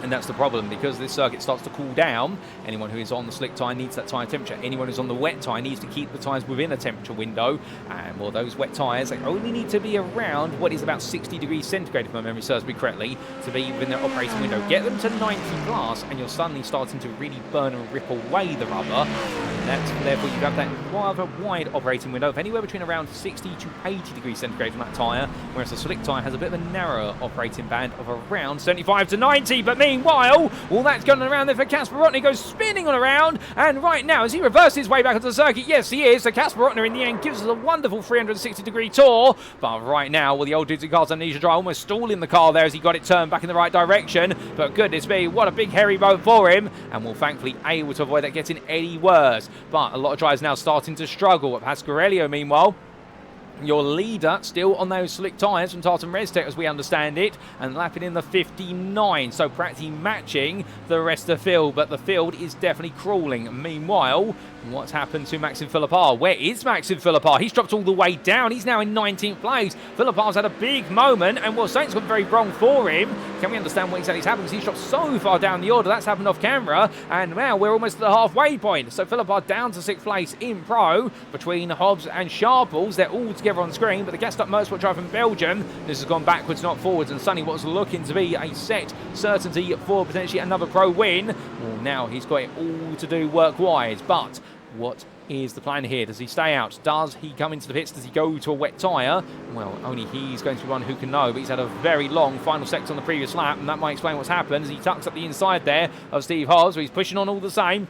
And that's the problem, because this circuit starts to cool down. Anyone who is on the slick tyre needs that tyre temperature. Anyone who's on the wet tyre needs to keep the tyres within a temperature window. And well, those wet tyres, they only need to be around what is about 60 degrees centigrade, if my memory serves me correctly, to be within their operating window. Get them to 90 plus, and you're suddenly starting to really burn and rip away the rubber. And that's therefore you have that rather wide operating window of anywhere between around 60 to 80 degrees centigrade on that tyre, whereas the slick tyre has a bit of a narrower operating band of around 75 to 90. But meanwhile, all that's going around there for Casper Rotner, goes spinning on around, and right now, as he reverses his way back onto the circuit, yes, he is. So Casper Rotner in the end gives us a wonderful 360-degree tour, but right now, well, the old dudes in Cars Amnesia Drive almost stalling the car there as he got it turned back in the right direction, but goodness me, what a big hairy boat for him, and will thankfully able to avoid that getting any worse. But a lot of drivers now starting to struggle. Pasquarello, meanwhile, your leader still on those slick tyres from Tartan Restec as we understand it, and lapping in the 59, so practically matching the rest of the field, but the field is definitely crawling. Meanwhile, what's happened to Maxime Philippard? Where is Maxime Philippard? He's dropped all the way down. He's now in 19th place. Philippard's had a big moment, and well, something's gone very wrong for him. Can we understand what exactly is happening? He's dropped so far down the order. That's happened off camera, and now we're almost at the halfway point. So Philippard down to 6th place in Pro between Hobbs and Sharples. They're all together on screen, but the gassed up motorsport driver from Belgium, this has gone backwards, not forwards, and Sonny, what's looking to be a set certainty for potentially another Pro win, well, now he's got it all to do work-wise. But what is the plan here? Does he stay out? Does he come into the pits? Does he go to a wet tyre? Well, only he's going to be one who can know, but he's had a very long final sector on the previous lap, and that might explain what's happened as he tucks up the inside there of Steve Hobbs, where he's pushing on all the same.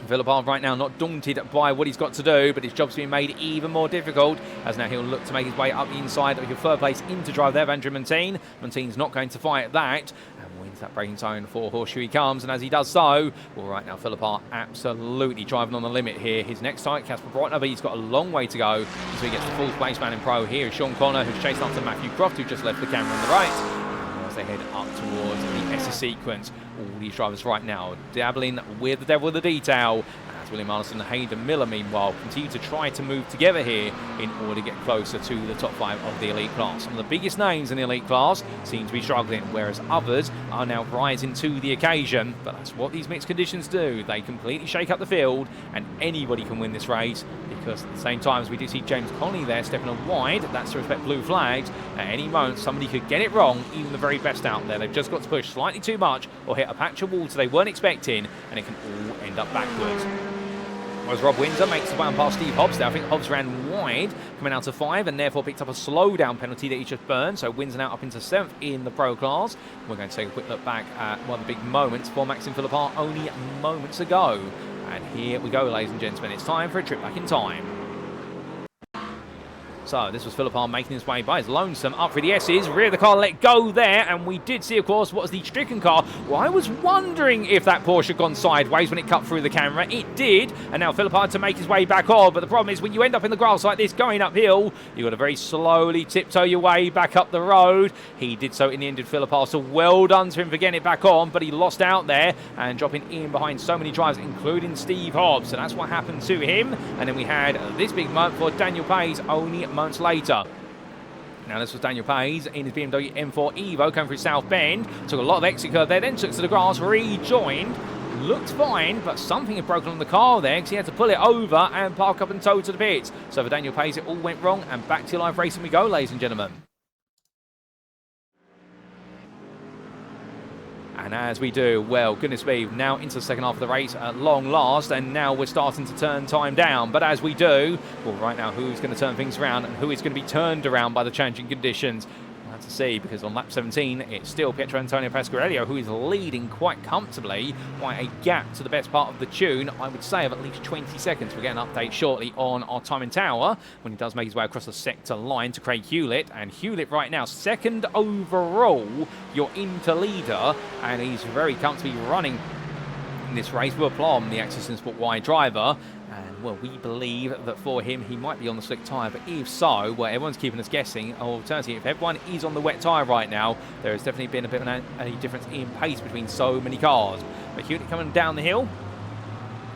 Philippard right now not daunted by what he's got to do, but his job's being made even more difficult as now he'll look to make his way up the inside of your third place into drive there, Andrea Montine. Montine's not going to fight that, and wins that braking zone for Horseshoe he comes, and as he does so, well, right now Philippard absolutely driving on the limit here. His next target, Casper Brightner, but he's got a long way to go until he gets the full place man in Pro. Here is Sean Connor, who's chasing after Matthew Croft, who just left the camera on the right. As they head up towards the SS sequence, all these drivers right now dabbling with the devil of the detail, as William Arneson and Hayden Miller meanwhile continue to try to move together here in order to get closer to the top 5 of the elite class. Some of the biggest names in the elite class seem to be struggling, whereas others are now rising to the occasion. But that's what these mixed conditions do. They completely shake up the field, and anybody can win this race, because at the same time as we do see James Connolly there stepping on wide, that's to respect blue flags. At any moment somebody could get it wrong, even the very best out there. They've just got to push slightly too much or hit a patch of water they weren't expecting, and it can all end up backwards. As Rob Windsor makes the one past Steve Hobbs there. I think Hobbs ran wide, coming out to 5, and therefore picked up a slowdown penalty that he just burned. So Windsor now up into 7th in the Pro class. We're going to take a quick look back at one of the big moments for Maxime Philippard only moments ago. And here we go, ladies and gentlemen. It's time for a trip back in time. So this was Philippard making his way by his lonesome up for the S's. Rear of the car let go there, and we did see, of course, what was the stricken car. Well, I was wondering if that Porsche had gone sideways when it cut through the camera. It did, and now Philippard to make his way back on. But the problem is when you end up in the grass like this going uphill, you've got to very slowly tiptoe your way back up the road. He did so in the end, did Philippard, so well done to him for getting it back on, but he lost out there and dropping in behind so many drivers, including Steve Hobbs. So that's what happened to him. And then we had this big moment for Daniel Pays only months later. Now this was Daniel Pays in his BMW M4 Evo coming through South Bend. Took a lot of exit curve there, then took to the grass, rejoined. Looked fine, but something had broken on the car there because he had to pull it over and park up and tow to the pits. So for Daniel Pays, it all went wrong, and back to live racing we go, ladies and gentlemen. And as we do, well, goodness me, now into the second half of the race at long last, and now we're starting to turn time down. But as we do, well, right now, who's going to turn things around and who is going to be turned around by the changing conditions? We'll have to see, because on lap 17, it's still Pietro Antonio Pasquarello who is leading quite comfortably, quite a gap to the best part of the tune, I would say of at least 20 seconds. We'll get an update shortly on our time in tower when he does make his way across the sector line to Craig Hewlett. And Hewlett right now, second overall, your Inter leader, and he's very comfortably running in this race. We'll plumb the Access Sport Y driver. And, well, we believe that for him, he might be on the slick tyre. But if so, well, everyone's keeping us guessing. Alternatively, if everyone is on the wet tyre right now, there has definitely been a bit of a difference in pace between so many cars. But Hewlett coming down the hill.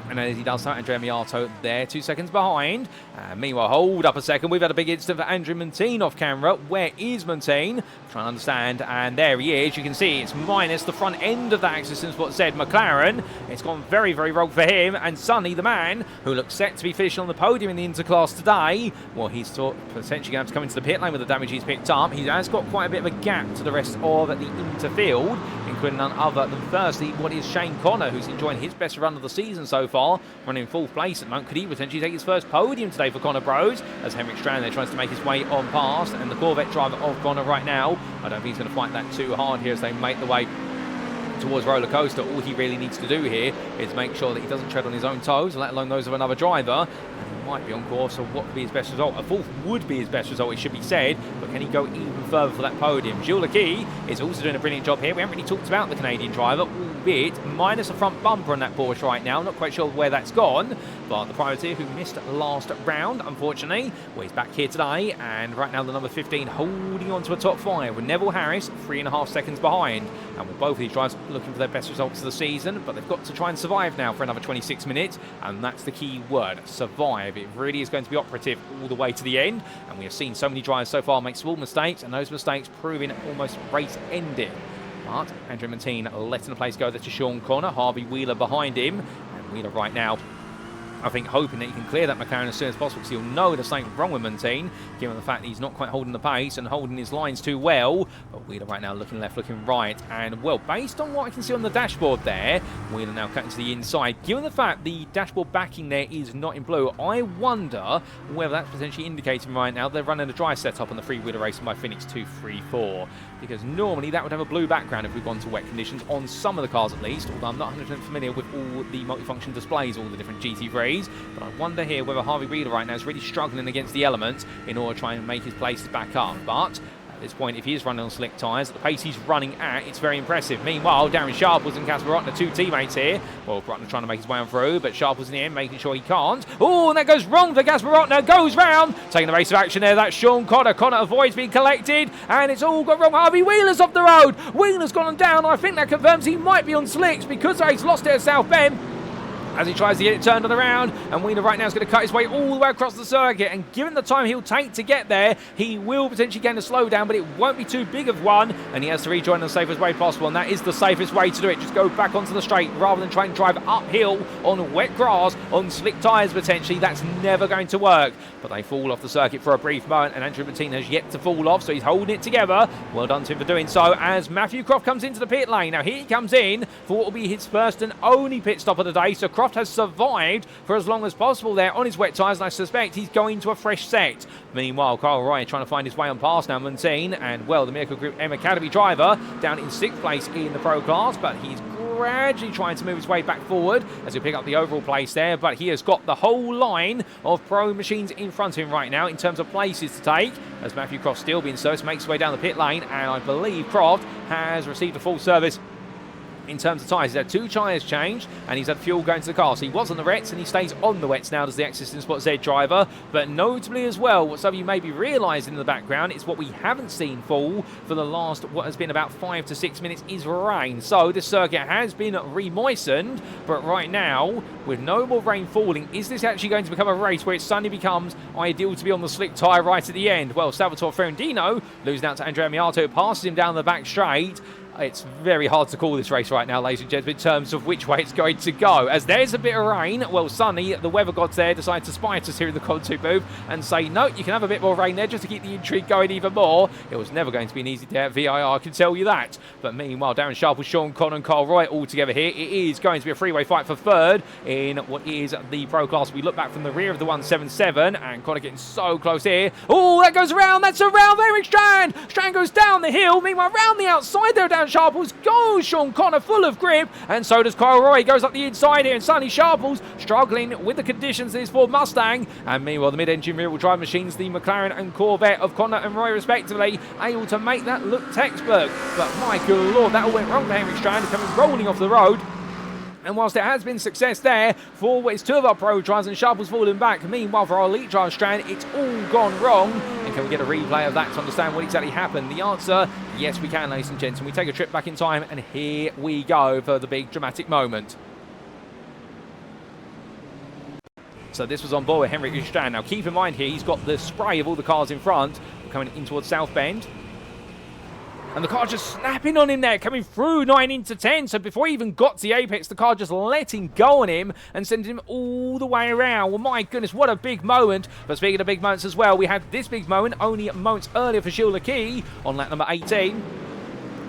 And as he does so, Andrea Miatto there, 2 seconds behind. Meanwhile, hold up a second. We've had a big incident for Andrew Montine off camera. Where is Montine? Trying to understand. And there he is. You can see it's minus the front end of that Access Sport Z McLaren. It's gone very, very wrong for him. And Sonny, the man who looks set to be finishing on the podium in the Interclass today, well, he's potentially going to have to come into the pit lane with the damage he's picked up. He has got quite a bit of a gap to the rest of the Interfield, including none other than firstly what is Shane Connor, who's enjoying his best run of the season so far, running in 4th place at the moment. Could he potentially take his first podium today for Connor Bros, as Henrik Strand there tries to make his way on past, and the Corvette driver of Connor right now, I don't think he's going to fight that too hard here as they make the way towards roller coaster. All he really needs to do here is make sure that he doesn't tread on his own toes, let alone those of another driver. And he might be on course, so what would be his best result? A 4th would be his best result, it should be said, but can he go even further for that podium? Jules Lequy is also doing a brilliant job here. We haven't really talked about the Canadian driver, albeit minus a front bumper on that Porsche right now. Not quite sure where that's gone, but the privateer who missed last round, unfortunately, well, he's back here today, and right now the number 15 holding on to a top 5 with Neville Harris 3.5 seconds behind. And with both of these drivers looking for their best results of the season, but they've got to try and survive now for another 26 minutes, and that's the key word, survive. It really is going to be operative all the way to the end, and we have seen so many drivers so far make small mistakes, and those mistakes proving almost race-ending. But Andrew Montine letting the place go there to Sean Connor, Harvey Wheeler behind him, and Wheeler right now, I think, hoping that he can clear that McLaren as soon as possible, because he'll know there's something wrong with Montine, given the fact that he's not quite holding the pace and holding his lines too well. But Wheeler right now looking left, looking right, and, well, based on what I can see on the dashboard there, Wheeler now cutting to the inside. Given the fact the dashboard backing there is not in blue, I wonder whether that's potentially indicating right now they're running a dry setup on the three-wheeler racing by Phoenix 234, because normally that would have a blue background if we've gone to wet conditions on some of the cars at least, although I'm not 100% familiar with all the multifunction displays, all the different GT3s. But I wonder here whether Harvey Wheeler right now is really struggling against the elements in order to try and make his place back up. But at this point, if he is running on slick tyres, at the pace he's running at, it's very impressive. Meanwhile, Darren Sharples and Casper Rotner, 2 teammates here. Well, Rotner trying to make his way on through, but Sharples in the end making sure he can't. Oh, and that goes wrong for Casper Rotner, goes round, taking the race of action there. That's Sean Connor. Connor avoids being collected, and it's all gone wrong. Harvey Wheeler's off the road. Wheeler's gone down. I think that confirms he might be on slicks because he's lost it at South Bend, as he tries to get it turned on around, and Wheeler right now is going to cut his way all the way across the circuit, and given the time he'll take to get there, he will potentially gain a slowdown, but it won't be too big of one, and he has to rejoin in the safest way possible, and that is the safest way to do it. Just go back onto the straight rather than try and drive uphill on wet grass, on slick tyres potentially. That's never going to work, but they fall off the circuit for a brief moment, and Andrew Montine has yet to fall off, so he's holding it together. Well done to him for doing so, as Matthew Croft comes into the pit lane. Now here he comes in for what will be his first and only pit stop of the day, so Croft BetaFrost has survived for as long as possible there on his wet tyres, and I suspect he's going to a fresh set. Meanwhile, Kyle Roy trying to find his way on past now Montaigne, and well, the Miracle Group M Academy driver down in 6th place in the Pro class, but he's gradually trying to move his way back forward as he pick up the overall place there, but he has got the whole line of Pro machines in front of him right now in terms of places to take, as Matthew Croft still being serviced, makes his way down the pit lane, and I believe Croft has received a full service in terms of tyres. He's had 2 tyres changed, and he's had fuel going to the car. So he was on the wets, and he stays on the wets now, does the Existing Spot Z driver. But notably as well, what some of you may be realising in the background, it's what we haven't seen fall for the last, what has been about 5 to 6 minutes, is rain. So this circuit has been re-moistened, but right now, with no more rain falling, is this actually going to become a race where it suddenly becomes ideal to be on the slick tyre right at the end? Well, Salvatore Ferrandino losing out to Andrea Miatto, passes him down the back straight. It's very hard to call this race right now, ladies and gentlemen, in terms of which way it's going to go. As there's a bit of rain, well, Sonny, the weather gods there, decide to spite us here in the commentary booth and say, no, you can have a bit more rain there just to keep the intrigue going even more. It was never going to be an easy day at VIR, I can tell you that. But meanwhile, Darren Sharple, Sean Conn and Carl Roy all together here. It is going to be a freeway fight for third in what is the Pro class. We look back from the rear of the 177, and Connor getting so close here. Oh, that goes around. That's around Eric Strand. Strand goes down the hill. Meanwhile, around the outside there, Darren Sharples goes Sean Connor full of grip, and so does Kyle Roy. Goes up the inside here, and Sonny Sharples struggling with the conditions in his Ford Mustang. And meanwhile, the mid-engine rear-wheel drive machines, the McLaren and Corvette of Connor and Roy respectively, able to make that look textbook. But my good lord, that all went wrong for Henrik Strand, coming rolling off the road. And whilst there has been success there for it's 2 of our Pro drivers and Sharples falling back, meanwhile for our elite driver Strand, it's all gone wrong. And can we get a replay of that to understand what exactly happened? The answer, yes we can, ladies and gentlemen. We take a trip back in time, and here we go for the big dramatic moment. So this was on board with Henrik Strand. Now keep in mind here, he's got the spray of all the cars in front coming in towards South Bend. And the car just snapping on him there, coming through 9 into 10. So before he even got to the apex, the car just letting go on him and sending him all the way around. Well, my goodness, what a big moment. But speaking of big moments as well, we had this big moment only moments earlier for Gilles Lequy on lap number 18.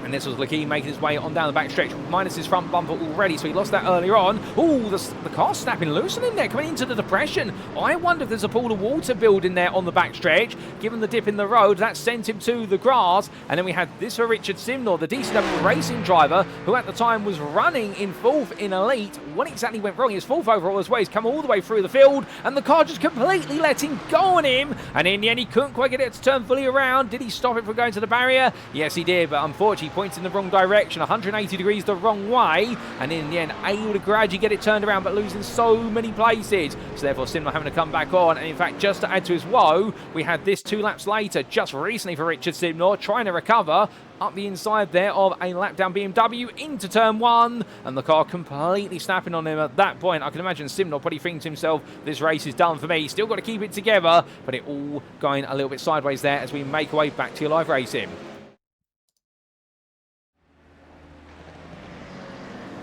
And this was Lequy making his way on down the backstretch, minus his front bumper already, so he lost that earlier on. Oh, the car snapping loose on him there, coming into the depression. I wonder if there's a pool of water building there on the backstretch. Given the dip in the road, that sent him to the grass. And then we had this for Richard Simnor, the DCW racing driver, who at the time was running in 4th in Elite. What exactly went wrong? His 4th overall as well. He's come all the way through the field, and the car just completely letting go on him. And in the end, he couldn't quite get it to turn fully around. Did he stop it from going to the barrier? Yes, he did, but unfortunately, points in the wrong direction, 180 degrees the wrong way, and in the end able to gradually get it turned around, but losing so many places. So therefore Simnor having to come back on. And in fact, just to add to his woe, we had this 2 laps later just recently for Richard Simnor, trying to recover up the inside there of a lap down BMW into turn 1, and the car completely snapping on him at that point. I can imagine Simnor probably thinking to himself, this race is done for me. Still got to keep it together, but it all going a little bit sideways there as we make our way back to your live racing.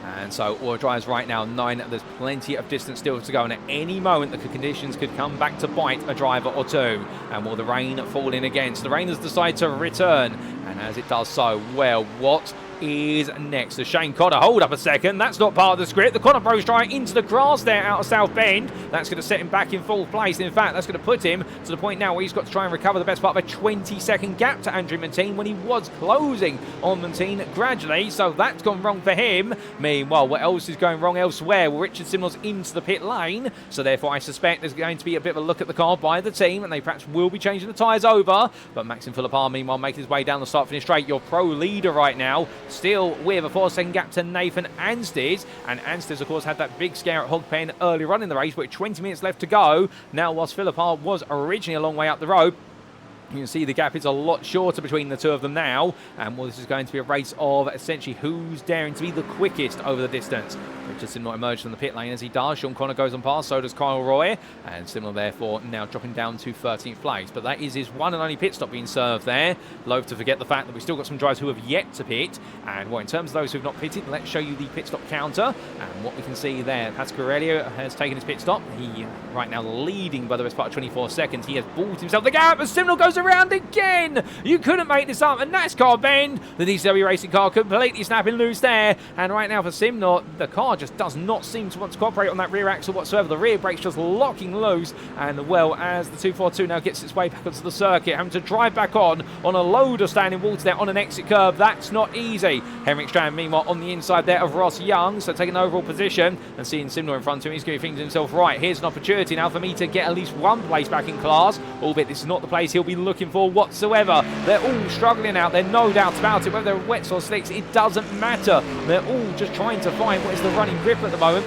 And so all drives right now 9. There's plenty of distance still to go, and at any moment the conditions could come back to bite a driver or two. And will the rain fall in again? So the rain has decided to return, and as it does so, well, what is next? So Shane Cotter, hold up a second, that's not part of the script. The Cotter Bros drive into the grass there out of South Bend. That's going to set him back in 4th place. In fact, that's going to put him to the point now where he's got to try and recover the best part of a 20-second gap to Andrea Miatto when he was closing on Miatto gradually. So that's gone wrong for him. Meanwhile, what else is going wrong elsewhere? Well, Richard Simnor's into the pit lane, so therefore I suspect there's going to be a bit of a look at the car by the team, and they perhaps will be changing the tyres over. But Maxim Philippar, meanwhile, making his way down the start-finish straight. Your pro leader right now, still with a 4-second gap to Nathan Anstiz. And Anstiz, of course, had that big scare at Hogpen earlier on in the race, with 20 minutes left to go. Now, whilst Philippar was originally a long way up the road, you can see the gap is a lot shorter between the two of them now. And well, this is going to be a race of essentially who's daring to be the quickest over the distance. Richard Simnor emerged from the pit lane as he does. Sean Connor goes on past, so does Kyle Roy. And Simnor therefore now dropping down to 13th place. But that is his one and only pit stop being served there. Loath to forget the fact that we've still got some drivers who have yet to pit. And well, in terms of those who have not pitted, let's show you the pit stop counter. And what we can see there, Pasquarello has taken his pit stop. He right now leading by the best part of 24 seconds. He has bought himself the gap as Simnor goes around again. You couldn't make this up. A NASCAR bend. The DCW racing car completely snapping loose there. And right now for Simnor, the car just does not seem to want to cooperate on that rear axle whatsoever. The rear brake's just locking loose. And well, as the 242 now gets its way back onto the circuit, having to drive back on a load of standing water there on an exit curve. That's not easy. Henrik Strand, meanwhile, on the inside there of Ross Young. So taking an overall position and seeing Simnor in front of him, he's going to think to himself, right, here's an opportunity now for me to get at least one place back in class, albeit this is not the place he'll be looking for whatsoever. They're all struggling out there, no doubt about it. Whether they're wets or slicks, it doesn't matter. They're all just trying to find what is the running grip at the moment.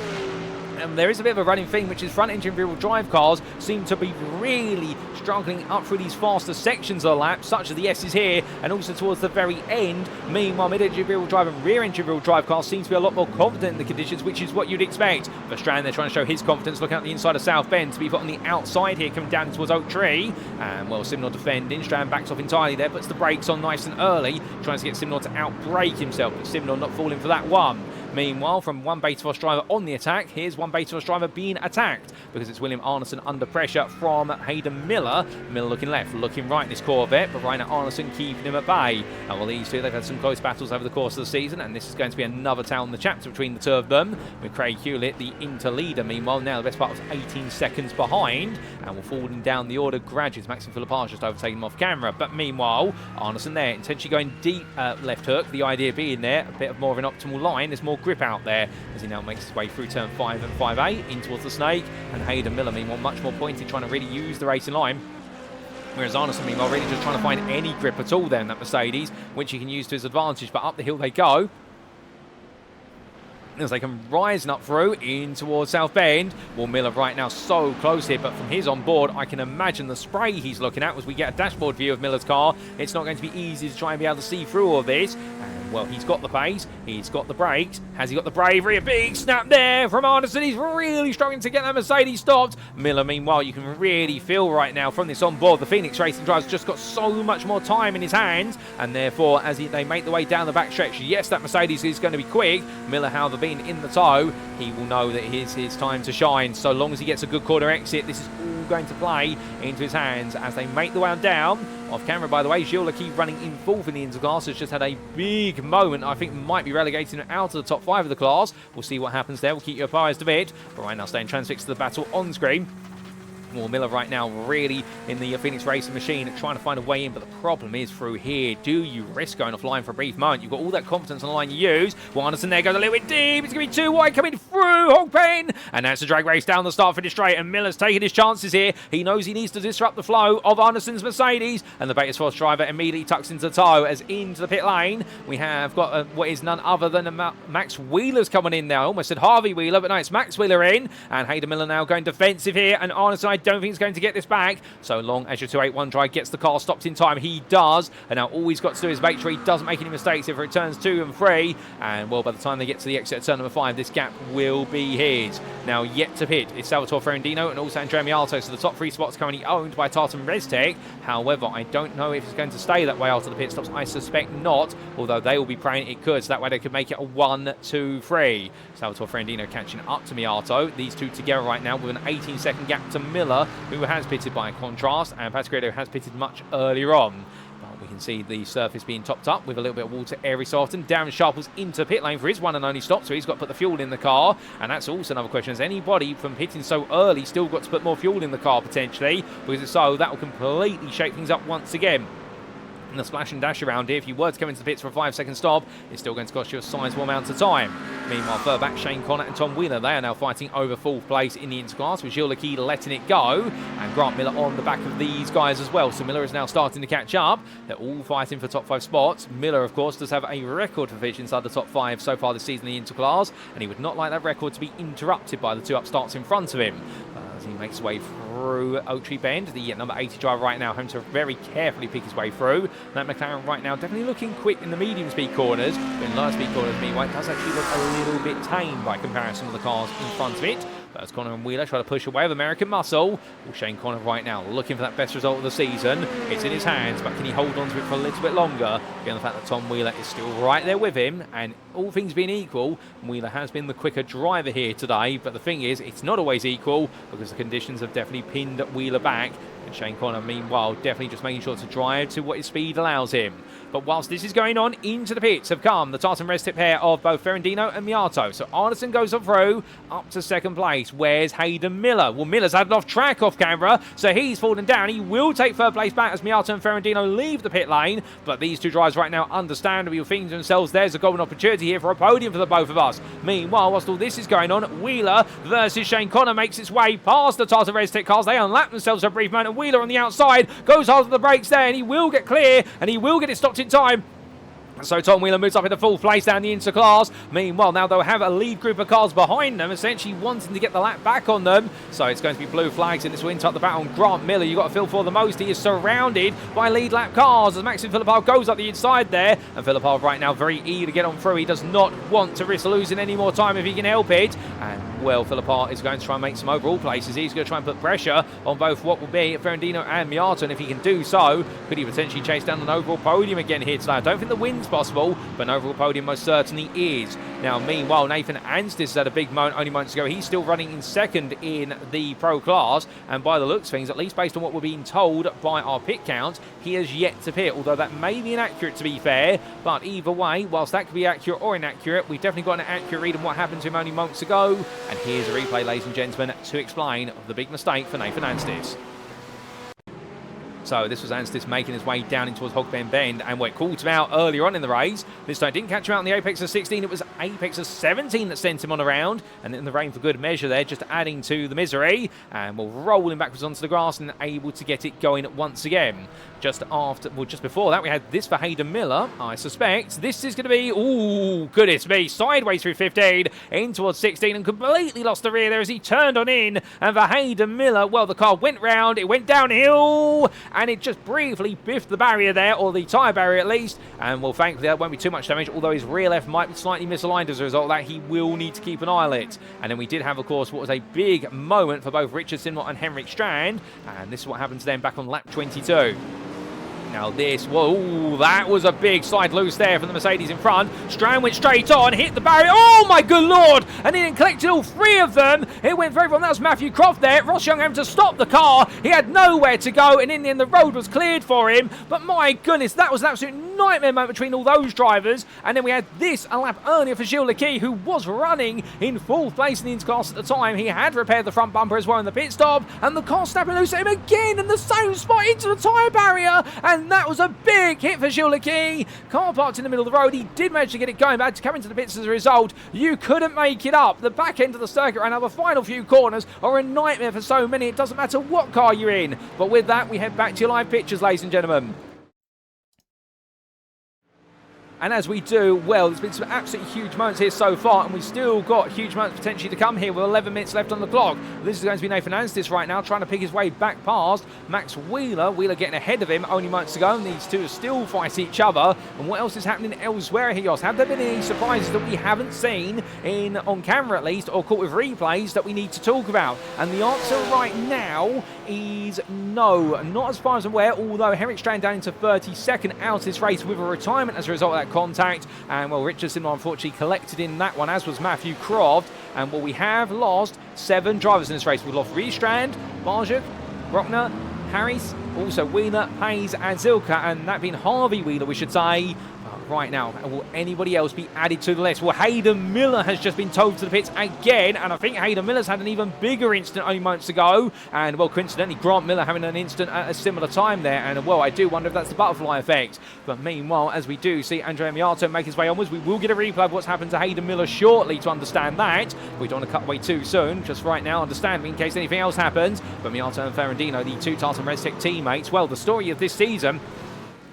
And there is a bit of a running thing, which is front engine rear-wheel drive cars seem to be really struggling up through these faster sections of the lap, such as the S's here, and also towards the very end. Meanwhile, mid-engine rear-wheel drive and rear-engine rear-wheel drive cars seem to be a lot more confident in the conditions, which is what you'd expect. For Strand, they're trying to show his confidence, looking at the inside of South Bend to be put on the outside here, coming down towards Oak Tree. And well, Simnor defending. Strand backs off entirely there, puts the brakes on nice and early, trying to get Simnor to outbrake himself, but Simnor not falling for that one. Meanwhile, from one BetaFrost driver on the attack, here's one BetaFrost driver being attacked because it's William Arneson under pressure from Hayden Miller. Miller looking left, looking right in this Corvette, but Rainer Arneson keeping him at bay. And well, these two, they've had some close battles over the course of the season, and this is going to be another tale in the chapter between the two of them, with Craig Hewlett, the interleader, meanwhile, now the best part of 18 seconds behind, and we're falling down the order gradually. Maxim Philippage just overtaking him off camera. But meanwhile, Arneson there, intentionally going deep left hook, the idea being there, a bit of more of an optimal line, there's more grip out there as he now makes his way through turn 5 and 5A in towards the snake. And Hayden Miller, meanwhile, much more pointed, trying to really use the racing line. Whereas Arneson, meanwhile, really just trying to find any grip at all there in that Mercedes, which he can use to his advantage. But up the hill they go, as they come rising up through in towards South Bend. Well, Miller right now so close here, but from his on board, I can imagine the spray he's looking at as we get a dashboard view of Miller's car. It's not going to be easy to try and be able to see through all of this. And, well, he's got the pace, he's got the brakes. Has he got the bravery? A big snap there from Arneson. He's really struggling to get that Mercedes stopped. Miller, meanwhile, you can really feel right now from this on board, the Phoenix Racing driver's just got so much more time in his hands, and therefore, as they make the way down the backstretch, yes, that Mercedes is going to be quick. Miller, however, being in the tow, he will know that it is his time to shine. So long as he gets a good corner exit, this is all going to play into his hands as they make the way down. Off camera, by the way, Gilles Lecky running in fourth in the interclass has just had a big moment. I think might be relegating him out of the top 5 of the class. We'll see what happens there. We'll keep you apprised of it. But right now, staying transfixed to the battle on screen. Well, Miller right now really in the Phoenix Racing machine trying to find a way in, but the problem is through here. Do you risk going offline for a brief moment? You've got all that confidence on the line you use. Well, Anderson there goes a little bit deep. It's going to be too wide coming through Hogpen. And that's a drag race down the start finish straight, and Miller's taking his chances here. He knows he needs to disrupt the flow of Anderson's Mercedes, and the BetaFrost driver immediately tucks into tow as into the pit lane. We have got what is none other than Max Wheeler's coming in now. Almost said Harvey Wheeler, but no, it's Max Wheeler in. And Hayden Miller now going defensive here, and Anderson, I don't think he's going to get this back. So long as your 281 drive gets the car stopped in time, he does. And now all he's got to do is make sure he doesn't make any mistakes if it returns 2 and 3. And well, by the time they get to the exit at turn number 5, this gap will be his. Now yet to pit is Salvatore Ferrandino and also Andrea Miatto. So the top 3 spots currently owned by Tartan Restech. However, I don't know if it's going to stay that way after the pit stops. I suspect not, although they will be praying it could. So that way they could make it a 1-2-3. Salvatore Ferrandino catching up to Miatto. These two together right now with an 18-second gap to Miller, who has pitted by contrast, and Pasquedo has pitted much earlier on. But we can see the surface being topped up with a little bit of water every so often. Darren Sharples into pit lane for his one and only stop, so he's got to put the fuel in the car. And that's also another question. Has anybody from pitting so early still got to put more fuel in the car potentially? Because if so, that will completely shake things up once again. The splash and dash around here, if you were to come into the pits for a 5-second stop, it's still going to cost you a sizable amount of time. Meanwhile, further back, Shane Connor and Tom Wheeler, they are now fighting over 4th place in the interclass, with Gilles Lecky letting it go, and Grant Miller on the back of these guys as well. So Miller is now starting to catch up. They're all fighting for top 5 spots. Miller, of course, does have a record for finishing inside the top 5 so far this season in the interclass, and he would not like that record to be interrupted by the 2 upstarts in front of him. As he makes his way through Oak Tree Bend, the number 80 driver right now having to very carefully pick his way through. That McLaren right now definitely looking quick in the medium speed corners, but in lower speed corners, meanwhile, it does actually look a little bit tame by comparison to the cars in front of it. But as Connor and Wheeler try to push away with American muscle, well, Shane Connor right now looking for that best result of the season. It's in his hands, but can he hold on to it for a little bit longer? Given the fact that Tom Wheeler is still right there with him, and all things being equal, Wheeler has been the quicker driver here today. But the thing is, it's not always equal, because the conditions have definitely pinned Wheeler back. And Shane Connor, meanwhile, definitely just making sure to drive to what his speed allows him. But whilst this is going on, into the pits have come the Tartan Res tip pair of both Ferrandino and Miatto. So Arneson goes on through, up to second place. Where's Hayden Miller? Well, Miller's had off track off camera, so he's fallen down. He will take third place back as Miatto and Ferrandino leave the pit lane. But these two drivers right now, understandably, will think to themselves, there's a golden opportunity here for a podium for the both of us. Meanwhile, whilst all this is going on, Wheeler versus Shane Connor makes its way past the Tartan Res tip cars. They unlap themselves for a brief moment. Wheeler on the outside goes hard to the brakes there, and he will get clear, and he will get it stopped in time. So Tom Wheeler moves up into fourth place down the interclass. Meanwhile, now they'll have a lead group of cars behind them, essentially wanting to get the lap back on them. So it's going to be blue flags, and this will interrupt the battle on Grant Miller. You've got to feel for the most. He is surrounded by lead lap cars as Maxim Filipov goes up the inside there. And Filipov right now very eager to get on through. He does not want to risk losing any more time if he can help it. And well, Filipov is going to try and make some overall places. He's going to try and put pressure on both what will be Ferrandino and Miatto. And if he can do so, could he potentially chase down an overall podium again here today? I don't think the win's possible, but an overall podium most certainly is. Now, meanwhile, Nathan Anstis has had a big moment only moments ago. He's still running in second in the pro class, and by the looks of things, at least based on what we're being told by our pit count, he has yet to pit, although that may be inaccurate to be fair. But either way, whilst that could be accurate or inaccurate, we've definitely got an accurate read on what happened to him only moments ago. And here's a replay, ladies and gentlemen, to explain the big mistake for Nathan Anstis. So this was Anstis making his way down in towards Hogben Bend, and we called him out earlier on in the race. This time didn't catch him out in the apex of 16, it was apex of 17 that sent him on around, and in the rain for good measure there, just adding to the misery, and we'll roll him backwards onto the grass and able to get it going once again. Just before that, we had this for Hayden Miller. I suspect this is going to be, ooh, goodness me, sideways through 15, in towards 16, and completely lost the rear there as he turned on in. And for Hayden Miller, well, the car went round, it went downhill, and it just briefly biffed the barrier there, or the tyre barrier at least. And well, thankfully, that won't be too much damage, although his rear left might be slightly misaligned as a result of that. He will need to keep an eye on it. And then we did have, of course, what was a big moment for both Richard Simnott and Henrik Strand. And this is what happens then back on lap 22. Now this, whoa, that was a big side loose there from the Mercedes in front. Strand went straight on, hit the barrier. Oh my good lord! And then it collected all three of them. It went very well. That was Matthew Croft there. Ross Young having to stop the car. He had nowhere to go, and in the end the road was cleared for him. But my goodness, that was an absolute nightmare moment between all those drivers. And then we had this a lap earlier for Gilles Lequy, who was running in fourth place in the interclass at the time. He had repaired the front bumper as well in the pit stop, and the car snapping loose at him again in the same spot into the tyre barrier. And that was a big hit for Gilles Lequy. Car parked in the middle of the road. He did manage to get it going, but had to come into the pits as a result. You couldn't make it up. The back end of the circuit and the final few corners are a nightmare for so many. It doesn't matter what car you're in. But with that, we head back to your live pictures, ladies and gentlemen. And as we do, well, there's been some absolutely huge moments here so far, and we've still got huge moments potentially to come here with 11 minutes left on the clock. This is going to be Nathan Anstis right now, trying to pick his way back past Max Wheeler. Wheeler getting ahead of him only moments ago, and these two still fight each other. And what else is happening elsewhere here? Have there been any surprises that we haven't seen on camera at least, or caught with replays that we need to talk about? And the answer right now is no, not as far as I'm aware, although Henrik Strand down into 32nd out of this race with a retirement as a result of that contact. And well, Richardson unfortunately collected in that one, as was Matthew Croft. And well, we have lost 7 drivers in this race. We've lost Reece Strand, Barjuk, Brockner, Harris, also Wheeler, Hayes and Zilka, and that being Harvey Wheeler, we should say. Right now, will anybody else be added to the list? Well, Hayden Miller has just been towed to the pits again, and I think Hayden Miller's had an even bigger incident only moments ago, and well, coincidentally, Grant Miller having an incident at a similar time there, and well, I do wonder if that's the butterfly effect. But meanwhile, as we do see Andrea Miatto make his way onwards, we will get a replay of what's happened to Hayden Miller shortly to understand that. We don't want to cut away too soon, just right now, understand me in case anything else happens. But Miatto and Ferrandino, the two Tartan Res Tech teammates, well, the story of this season,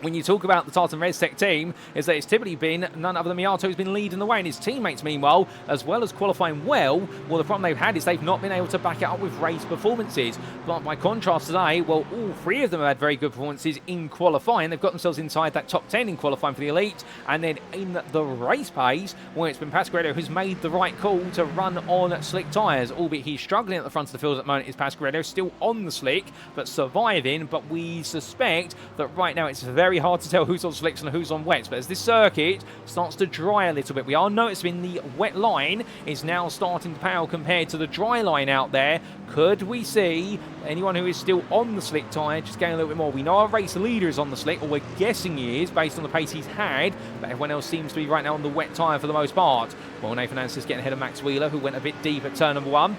when you talk about the Tartan Res Tech team, is that it's typically been none other than Miatto who's been leading the way, and his teammates, meanwhile, as well as qualifying well, the problem they've had is they've not been able to back it up with race performances. But by contrast today, well, all 3 of them have had very good performances in qualifying. They've got themselves inside that top 10 in qualifying for the elite, and then in the race pace, well, it's been Pasquarello who's made the right call to run on slick tyres, albeit he's struggling at the front of the field at the moment. Is Pasquarello still on the slick, but surviving? But we suspect that right now it's very very hard to tell who's on slicks and who's on wets. But as this circuit starts to dry a little bit, we are noticing the wet line is now starting to pale compared to the dry line out there. Could we see anyone who is still on the slick tyre just getting a little bit more? We know our race leader is on the slick, or we're guessing he is based on the pace he's had, but everyone else seems to be right now on the wet tyre for the most part. Well, Nathan Anstis getting ahead of Max Wheeler, who went a bit deep at turn number 1.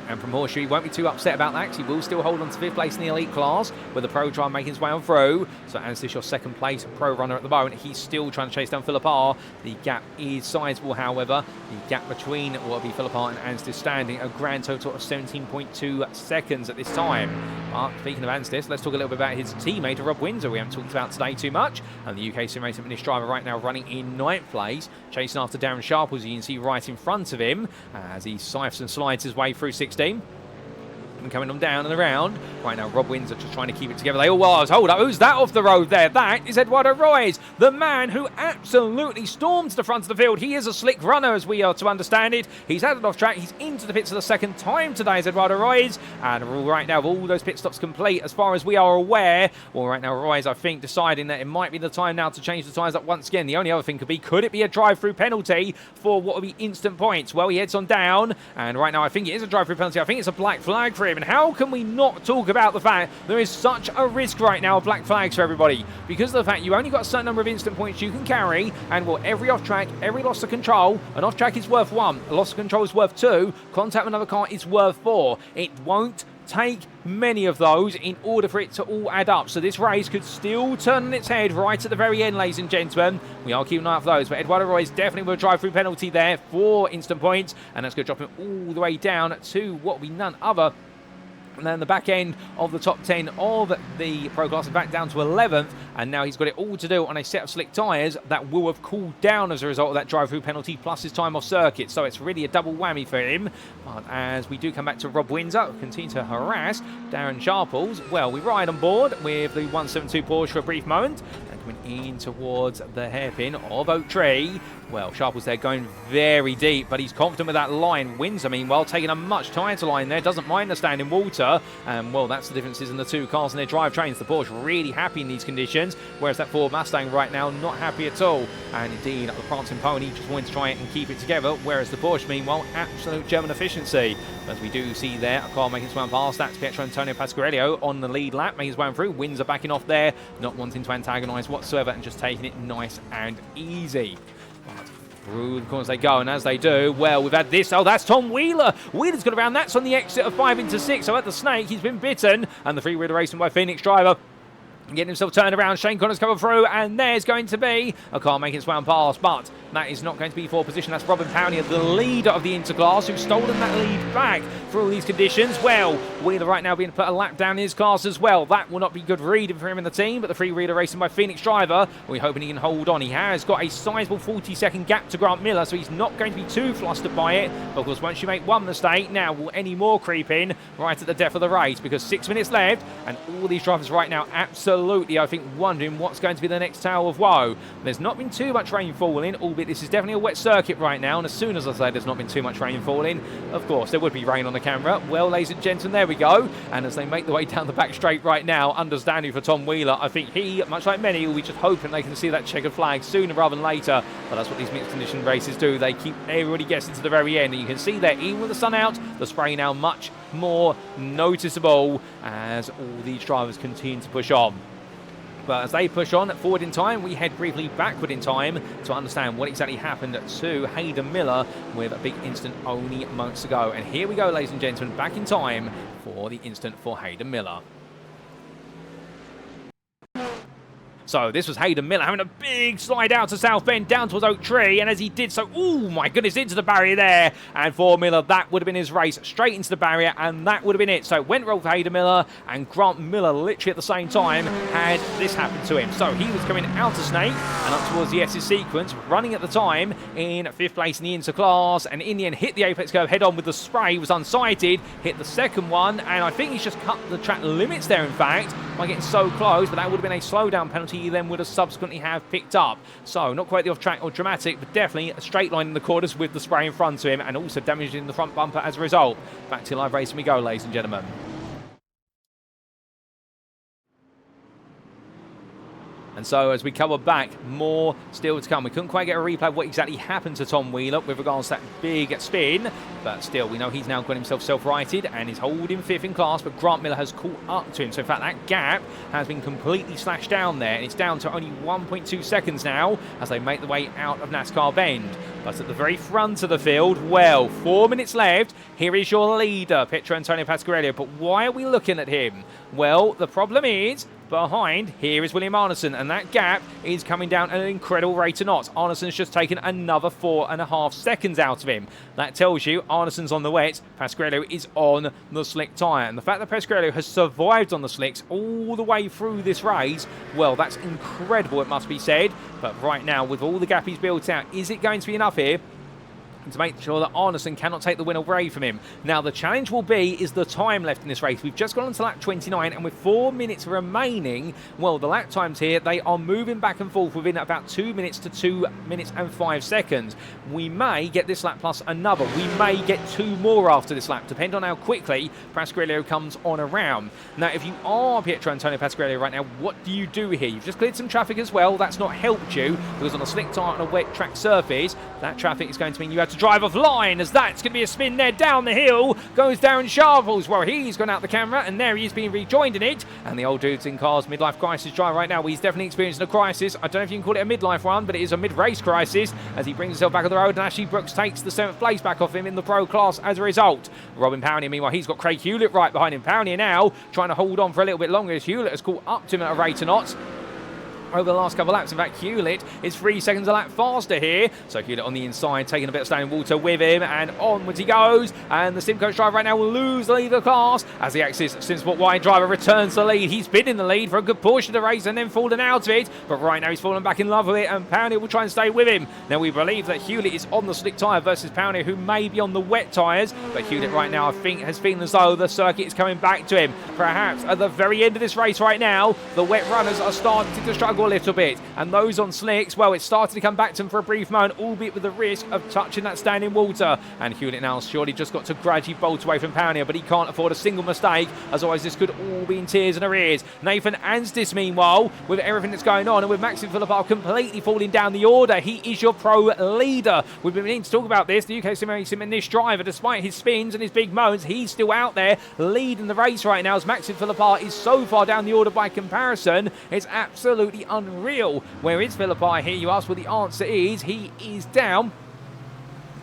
And from Horseshoe, he won't be too upset about that, because he will still hold on to 5th place in the elite class, with the pro driver making his way on through. So Anstis, your 2nd place pro runner at the moment, he's still trying to chase down Philip R. The gap is sizable, however. The gap between what will be Philip R and Anstis standing a grand total of 17.2 seconds at this time. But speaking of Anstis, let's talk a little bit about his teammate, Rob Windsor, we haven't talked about today too much. And the UKSimRacing Finnish driver right now running in 9th place, chasing after Darren Sharples, you can see right in front of him, as he sipes and slides his way through 16. Coming on down and around. Right now, Rob Windsor just trying to keep it together. They all was. Hold up, who's that off the road there? That is Eduardo Royes, the man who absolutely storms the front of the field. He is a slick runner, as we are to understand it. He's had it off track. He's into the pits for the 2nd time today as Eduardo Royes. And right now, with all those pit stops complete, as far as we are aware, well, right now, Royes, I think, deciding that it might be the time now to change the tyres up once again. The only other thing could it be a drive-through penalty for what would be instant points? Well, he heads on down. And right now, I think it is a drive-through penalty. I think it's a black flag for him. And how can we not talk about the fact there is such a risk right now of black flags for everybody? Because of the fact you only got a certain number of instant points you can carry, and well, every off-track, every loss of control, an off-track is worth 1, a loss of control is worth 2, contact with another car is worth 4. It won't take many of those in order for it to all add up. So this race could still turn on its head right at the very end, ladies and gentlemen. We are keeping an eye out for those, but Eduardo Royes definitely will drive-through penalty there for instant points, and that's going to drop him all the way down to what will be none other. And then the back end of the top 10 of the Pro Class is back down to 11th, and now he's got it all to do on a set of slick tyres that will have cooled down as a result of that drive-through penalty plus his time off circuit. So it's really a double whammy for him. But as we do come back to Rob Windsor, continue to harass Darren Sharples, well, we ride on board with the 172 Porsche for a brief moment, and coming in towards the hairpin of Oak Tree. Well, Sharples there going very deep, but he's confident with that line. Windsor, meanwhile, taking a much tighter line there, doesn't mind the stand in water. Well, that's the differences in the two cars and their drivetrains. The Porsche really happy in these conditions, whereas that Ford Mustang right now not happy at all. And indeed, the Prancing Pony just wanting to try it and keep it together, whereas the Porsche, meanwhile, absolute German efficiency. As we do see there, a car making its way on past, that's Pietro Antonio Pasquarello on the lead lap, making his way through. Windsor backing off there, not wanting to antagonise whatsoever and just taking it nice and easy. But through the corners they go, and as they do, well, we've had this. Oh, that's Tom Wheeler. Wheeler's got around. That's on the exit of 5 into 6. So at the snake, he's been bitten. And the three-wheeler racing by Phoenix driver getting himself turned around. Shane Connors coming through, and there's going to be a car making its way on past, but that is not going to be for position. That's Robin Pownier, the leader of the Interclass, who's stolen that lead back through all these conditions. Well, Wheeler right now being put a lap down in his class as well. That will not be good reading for him in the team, but the three-wheeler racing by Phoenix driver, we're hoping he can hold on. He has got a sizable 40-second gap to Grant Miller, so he's not going to be too flustered by it. But of course, once you make one mistake, now will any more creep in right at the death of the race, because 6 minutes left, and all these drivers right now absolutely, I think, wondering what's going to be the next tale of woe. There's not been too much rain falling, albeit this is definitely a wet circuit right now, and as soon as I say there's not been too much rain falling, of course there would be rain on the camera. Well, ladies and gentlemen, there we go, and as they make the way down the back straight right now, understanding for Tom Wheeler, I think he, much like many, will be just hoping they can see that checkered flag sooner rather than later, but that's what these mixed condition races do. They keep everybody guessing to the very end, and you can see there, even with the sun out, the spray now much more noticeable as all these drivers continue to push on. But as they push on forward in time, we head briefly backward in time to understand what exactly happened to Hayden Miller with a big instant only moments ago. And here we go, ladies and gentlemen, back in time for the instant for Hayden Miller. So this was Hayden Miller having a big slide out to South Bend, down towards Oak Tree, and as he did so, oh my goodness, into the barrier there, and for Miller, that would have been his race, straight into the barrier, and that would have been it. So went roll for Hayden Miller, and Grant Miller literally at the same time had this happen to him. So he was coming out of Snake and up towards the S's sequence, running at the time in 5th place in the Interclass, and in the end hit the apex curve head on with the spray, was unsighted, hit the second one, and I think he's just cut the track limits there, in fact, by getting so close, but that would have been a slowdown penalty he then would have subsequently have picked up. So not quite the off track or dramatic, but definitely a straight line in the corners with the spray in front of him, and also damaging the front bumper as a result. Back to live racing we go, ladies and gentlemen. And so as we cover back, more still to come. We couldn't quite get a replay of what exactly happened to Tom Wheeler with regards to that big spin, but still, we know he's now got himself self-righted and is holding 5th in class, but Grant Miller has caught up to him. So in fact, that gap has been completely slashed down there, and it's down to only 1.2 seconds now as they make the way out of NASCAR Bend. But at the very front of the field, well, 4 minutes left. Here is your leader, Pietro Antonio Pasquarello. But why are we looking at him? Well, the problem is, behind here is William Arneson, and that gap is coming down at an incredible rate of knots. Arneson's just taken another 4.5 seconds out of him. That tells you Arneson's on the wet, Pasquarello is on the slick tyre. And the fact that Pasquarello has survived on the slicks all the way through this race, well, that's incredible, it must be said. But right now, with all the gap he's built out, is it going to be enough here to make sure that Arneson cannot take the win away from him? Now, the challenge will be is the time left in this race. We've just gone on to lap 29, and with 4 minutes remaining, well, the lap times here, they are moving back and forth within about 2 minutes to 2 minutes and 5 seconds. We may get this lap plus another. We may get 2 more after this lap, depending on how quickly Pasquarello comes on around. Now, if you are Pietro Antonio Pasquarello right now, what do you do here? You've just cleared some traffic as well. That's not helped you, because on a slick tyre and a wet track surface, that traffic is going to mean you have to drive off line, as that's going to be a spin there down the hill. Goes Darren Sharples. Well, he's gone out the camera, and there he is being rejoined in it. And the old dude's in cars midlife crisis drive right now. He's definitely experiencing a crisis. I don't know if you can call it a midlife one, but it is a mid-race crisis as he brings himself back on the road, and Ashley Brooks takes the 7th place back off him in the pro class as a result. Robin Powney, meanwhile, he's got Craig Hewlett right behind him. Powney now trying to hold on for a little bit longer as Hewlett has caught up to him at a rate of knots over the last couple of laps. In fact, Hewlett is 3 seconds a lap faster here. So Hewlett on the inside, taking a bit of standing water with him, and onwards he goes. And the Simcoach driver right now will lose the lead of the class as the Axis Simsport Wide driver returns the lead. He's been in the lead for a good portion of the race and then fallen out of it. But right now he's fallen back in love with it, and Powney will try and stay with him. Now we believe that Hewlett is on the slick tyre versus Powney, who may be on the wet tyres. But Hewlett right now, I think, has feeling as though the circuit is coming back to him. Perhaps at the very end of this race right now, the wet runners are starting to struggle a little bit. And those on slicks, well, it started to come back to him for a brief moment, albeit with the risk of touching that standing water. And Hewlett now surely just got to gradually bolt away from Powney, but he can't afford a single mistake, as otherwise this could all be in tears and arrears. Nathan Anstis, meanwhile, with everything that's going on, and with Maxim Philippart completely falling down the order, he is your pro leader. We've been meaning to talk about this. The UKSimRacing in this driver, despite his spins and his big moments, he's still out there leading the race right now, as Maxim Philippart is so far down the order by comparison. It's absolutely unreal. Where is Philippi here? You ask what the answer is. He is down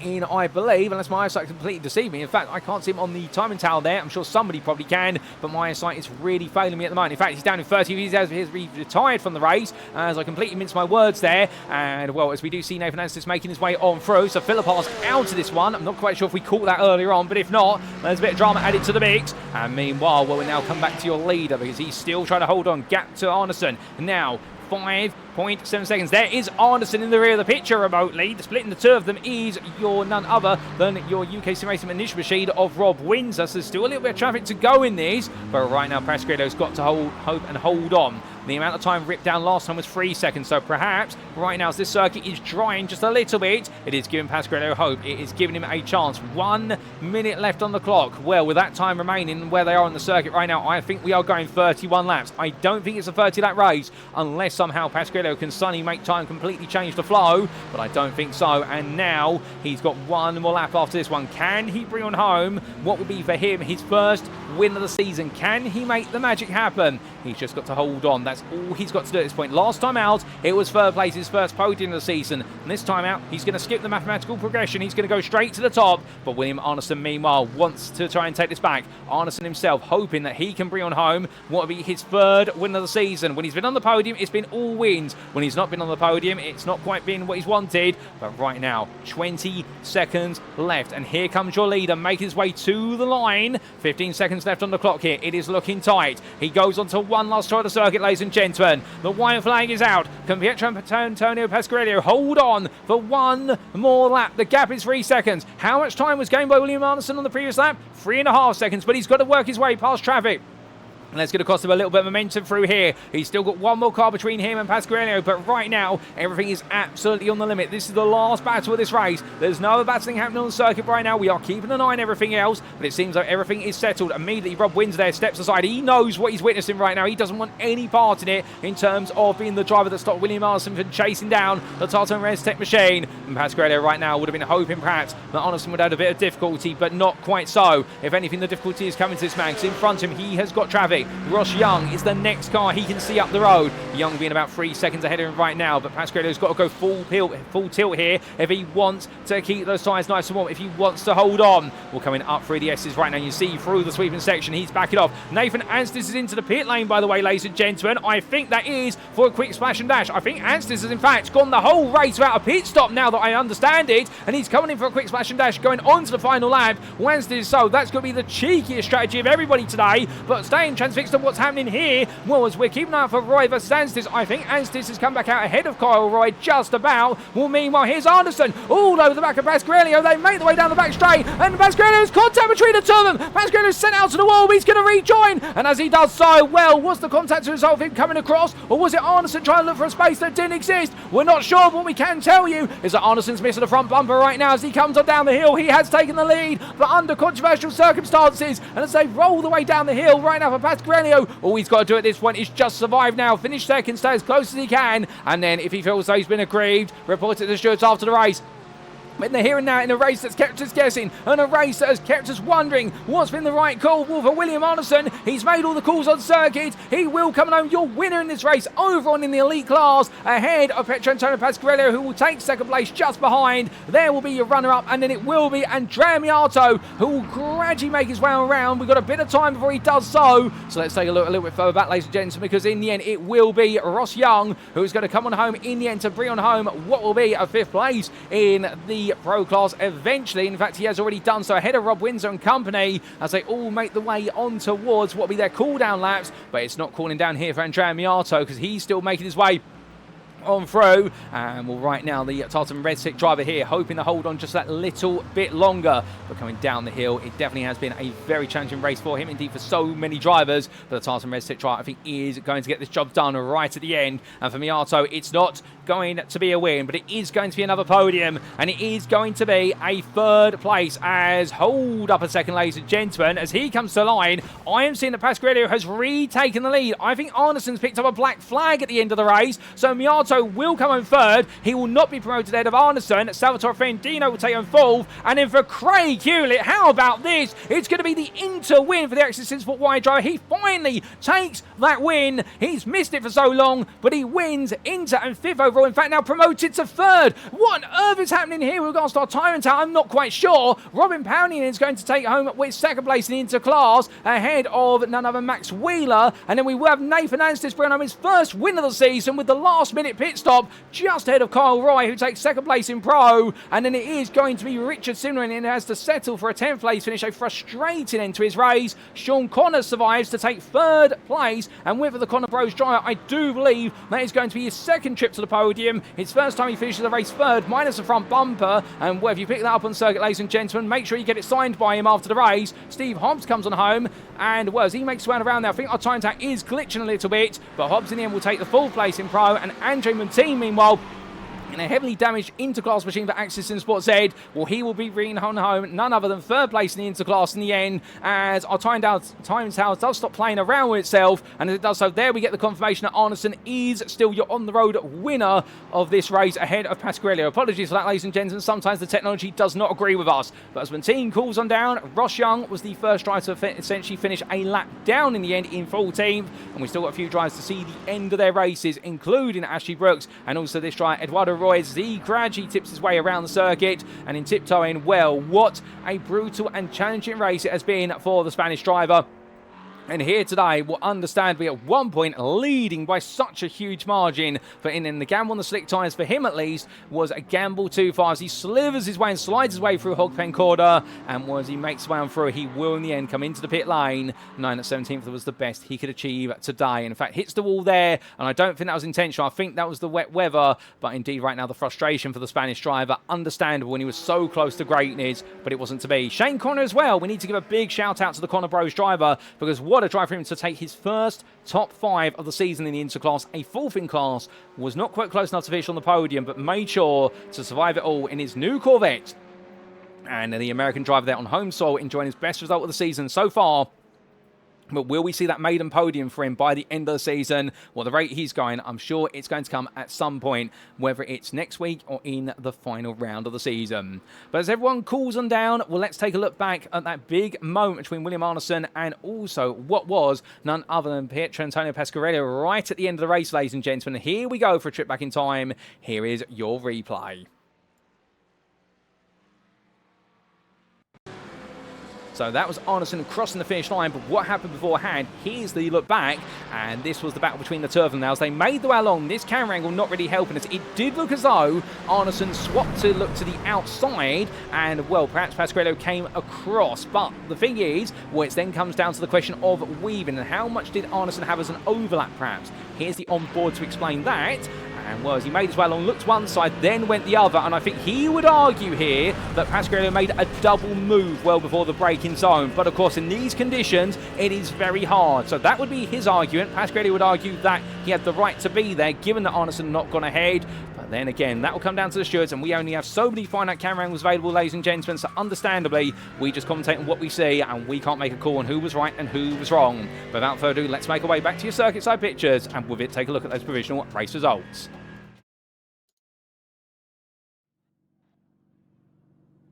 in, I believe, unless my eyesight completely deceived me. In fact, I can't see him on the timing tower there. I'm sure somebody probably can, but my eyesight is really failing me at the moment. In fact, he's down in 30. He's retired from the race, as I completely mince my words there. And, well, as we do see Nathan Anstis making his way on through, so Philippar's out of this one. I'm not quite sure if we caught that earlier on, but if not, there's a bit of drama added to the mix. And meanwhile, well, we now come back to your leader, because he's still trying to hold on. Gap to Arneson. Now, 5.7 seconds. There is Arneson in the rear of the picture remotely. Splitting the two of them is your none other than your UKSimRacing initial machine of Rob Windsor. So there's still a little bit of traffic to go in these, but right now Pasquarello's got to hold on. The amount of time ripped down last time was 3 seconds, so perhaps right now as this circuit is drying just a little bit, it is giving Pasquarello hope. It is giving him a chance. 1 minute left on the clock. Well, with that time remaining where they are on the circuit right now, I think we are going 31 laps. I don't think it's a 30-lap race unless somehow Pasquarello can suddenly make time completely change the flow, but I don't think so. And now he's got one more lap after this one. Can he bring on home what would be for him his first win of the season? Can he make the magic happen? He's just got to hold on. That's all he's got to do at this point. Last time out, it was third place, his first podium of the season. And this time out, he's going to skip the mathematical progression. He's going to go straight to the top. But William Arneson, meanwhile, wants to try and take this back. Arneson himself hoping that he can bring on home what will be his third win of the season. When he's been on the podium, it's been all wins. When he's not been on the podium, it's not quite been what he's wanted. But right now, 20 seconds left. And here comes your leader, making his way to the line. 15 seconds left on the clock here. It is looking tight. He goes on to one last try of the circuit, ladies and gentlemen. The white flag is out. Can Pietro Antonio Pasquarello hold on for one more lap? The gap is 3 seconds. How much time was gained by William Arneson on the previous lap? 3.5 seconds, but he's got to work his way past traffic. And that's going to cost him a little bit of momentum through here. He's still got one more car between him and Pasquarello, but right now, everything is absolutely on the limit. This is the last battle of this race. There's no other battling happening on the circuit right now. We are keeping an eye on everything else, but it seems like everything is settled. Immediately, Rob wins there, steps aside. He knows what he's witnessing right now. He doesn't want any part in it in terms of being the driver that stopped William Arneson from chasing down the Tartan Res Tech machine. And Pasquarello right now would have been hoping perhaps that Arneson would have had a bit of difficulty, but not quite so. If anything, the difficulty is coming to this man, because in front of him, he has got traffic. Ross Young is the next car he can see up the road. Young being about 3 seconds ahead of him right now, but Pasquarello's got to go full tilt here if he wants to keep those tyres nice and warm, if he wants to hold on. We're coming up through the S's right now. You see through the sweeping section, he's backing off. Nathan Anstis is into the pit lane, by the way, ladies and gentlemen. I think that is for a quick splash and dash. I think Anstis has in fact gone the whole race without a pit stop now that I understand it, and he's coming in for a quick splash and dash going on to the final lap. Anstis, so that's going to be the cheekiest strategy of everybody today, but staying transfixed on what's happening here, well, as we're keeping an eye out for Roy versus Anstis, I think Anstis has come back out ahead of Kyle Roy just about. Well, meanwhile, here's Anderson all over the back of Pasquarello. They make their way down the back straight, and Pasquarello's contact between the two of them. Pasquarello's sent out to the wall. He's going to rejoin, and as he does so, well, was the contact a result of him coming across, or was it Anderson trying to look for a space that didn't exist? We're not sure, but what we can tell you is that Anderson's missing the front bumper right now as he comes on down the hill. He has taken the lead, but under controversial circumstances, and as they roll the way down the hill right now for Pasquarello, all he's got to do at this point is just survive now, finish second, stay as close as he can, and then if he feels though he's been aggrieved, report it to the stewards after the race. In the here and now, in a race that's kept us guessing, and a race that has kept us wondering what's been the right call. Well, for William Arneson, he's made all the calls on circuit. He will come home your winner in this race, over on in the elite class, ahead of Petro Antonio Pasquarello, who will take second place just behind. There will be your runner-up, and then it will be Andrea Miatto, who will gradually make his way around. We've got a bit of time before he does so. So let's take a look a little bit further back, ladies and gentlemen, because in the end, it will be Ross Young who is going to come on home in the end to bring on home what will be a 5th place in the Pro Class eventually. In fact, he has already done so ahead of Rob Windsor and company as they all make the way on towards what will be their cool-down laps, but it's not cooling down here for Andrea Miatto because he's still making his way on through, and well, right now the Tartan Red Stick driver here hoping to hold on just that little bit longer, but coming down the hill, it definitely has been a very challenging race for him, indeed for so many drivers, but the Tartan Red Stick driver I think is going to get this job done right at the end, and for Miatto it's not going to be a win, but it is going to be another podium, and it is going to be a 3rd place. As hold up a second, ladies and gentlemen, as he comes to the line, I am seeing that Pasquarello has retaken the lead. I think Arneson's picked up a black flag at the end of the race, so Miatto will come home 3rd. He will not be promoted ahead of Arneson. Salvatore Fendino will take home 4th, and then for Craig Hewlett, how about this? It's going to be the Inter win for the Exit Sport wide driver. He finally takes that win. He's missed it for so long, but he wins Inter and 5th overall. In fact, now promoted to 3rd. What on earth is happening here with regards to our time and I'm not quite sure. Robin Powney is going to take home with 2nd place in the Inter class ahead of none other Max Wheeler, and then we will have Nathan Anstis bringing home his 1st win of the season with the last minute pit stop just ahead of Kyle Roy, who takes 2nd place in Pro, and then it is going to be Richard Simran and has to settle for a 10th place finish, a frustrating end to his race. Sean Connor survives to take 3rd place, and with the Connor Bros driver, I do believe that is going to be his 2nd trip to the podium. His 1st time he finishes the race 3rd, minus the front bumper, and whether you pick that up on circuit, ladies and gentlemen, make sure you get it signed by him after the race. Steve Hobbs comes on home, and well, as he makes his way around there, I think our time tag is glitching a little bit, but Hobbs in the end will take the 4th place in Pro, and Andre Montine, meanwhile, in a heavily damaged Interclass machine for Axis in Sport Z, well, he will be bringing home none other than 3rd place in the Interclass in the end, as our time tower does stop playing around with itself, and as it does so, there we get the confirmation that Arneson is still your on-the-road winner of this race ahead of Pasquarello. Apologies for that, ladies and gentlemen. Sometimes the technology does not agree with us, but as Montine calls on down, Ross Young was the 1st driver to essentially finish a lap down in the end in 14th, and we still got a few drivers to see the end of their races, including Ashley Brooks, and also this driver, Eduardo Roy, as he gradually tips his way around the circuit, and in tiptoeing, well, what a brutal and challenging race it has been for the Spanish driver. And here today, we'll understand we at one point leading by such a huge margin. But in the gamble on the slick tyres for him at least was a gamble too far as he slivers his way and slides his way through Hogpen Corner. And as he makes his way on through, he will in the end come into the pit lane. 9 at 17th was the best he could achieve today. In fact, hits the wall there, and I don't think that was intentional. I think that was the wet weather. But indeed, right now, the frustration for the Spanish driver, understandable when he was so close to greatness, but it wasn't to be. Shane Connor as well. We need to give a big shout out to the Connor Bros driver, because what a drive for him to take his first top 5 of the season in the Interclass. A 4th in class, was not quite close enough to finish on the podium, but made sure to survive it all in his new Corvette. And the American driver there on home soil enjoying his best result of the season so far. But will we see that maiden podium for him by the end of the season? Well, the rate he's going, I'm sure it's going to come at some point, whether it's next week or in the final round of the season. But as everyone cools on down, well, let's take a look back at that big moment between William Arneson and also what was none other than Pietro Antonio Pasquarello right at the end of the race, ladies and gentlemen. Here we go for a trip back in time. Here is your replay. So that was Arneson crossing the finish line, but what happened beforehand, here's the look back, and this was the battle between the two of them. Now, as they made their way along, this camera angle not really helping us. It did look as though Arneson swapped to look to the outside, and, well, perhaps Pasquarello came across. But the thing is, well, it then comes down to the question of weaving, and how much did Arneson have as an overlap, perhaps? Here's the onboard to explain that. And, well, as he made his way along, looked one side, then went the other. And I think he would argue here that Pasquarello made a double move well before the braking zone. But, of course, in these conditions, it is very hard. So that would be his argument. Pasquarello would argue that he had the right to be there, given that Arneson not gone ahead. But then again, that will come down to the stewards, and we only have so many finite camera angles available, ladies and gentlemen. So understandably, we just commentate on what we see, and we can't make a call on who was right and who was wrong. But without further ado, let's make our way back to your circuit side pictures, and with it, take a look at those provisional race results.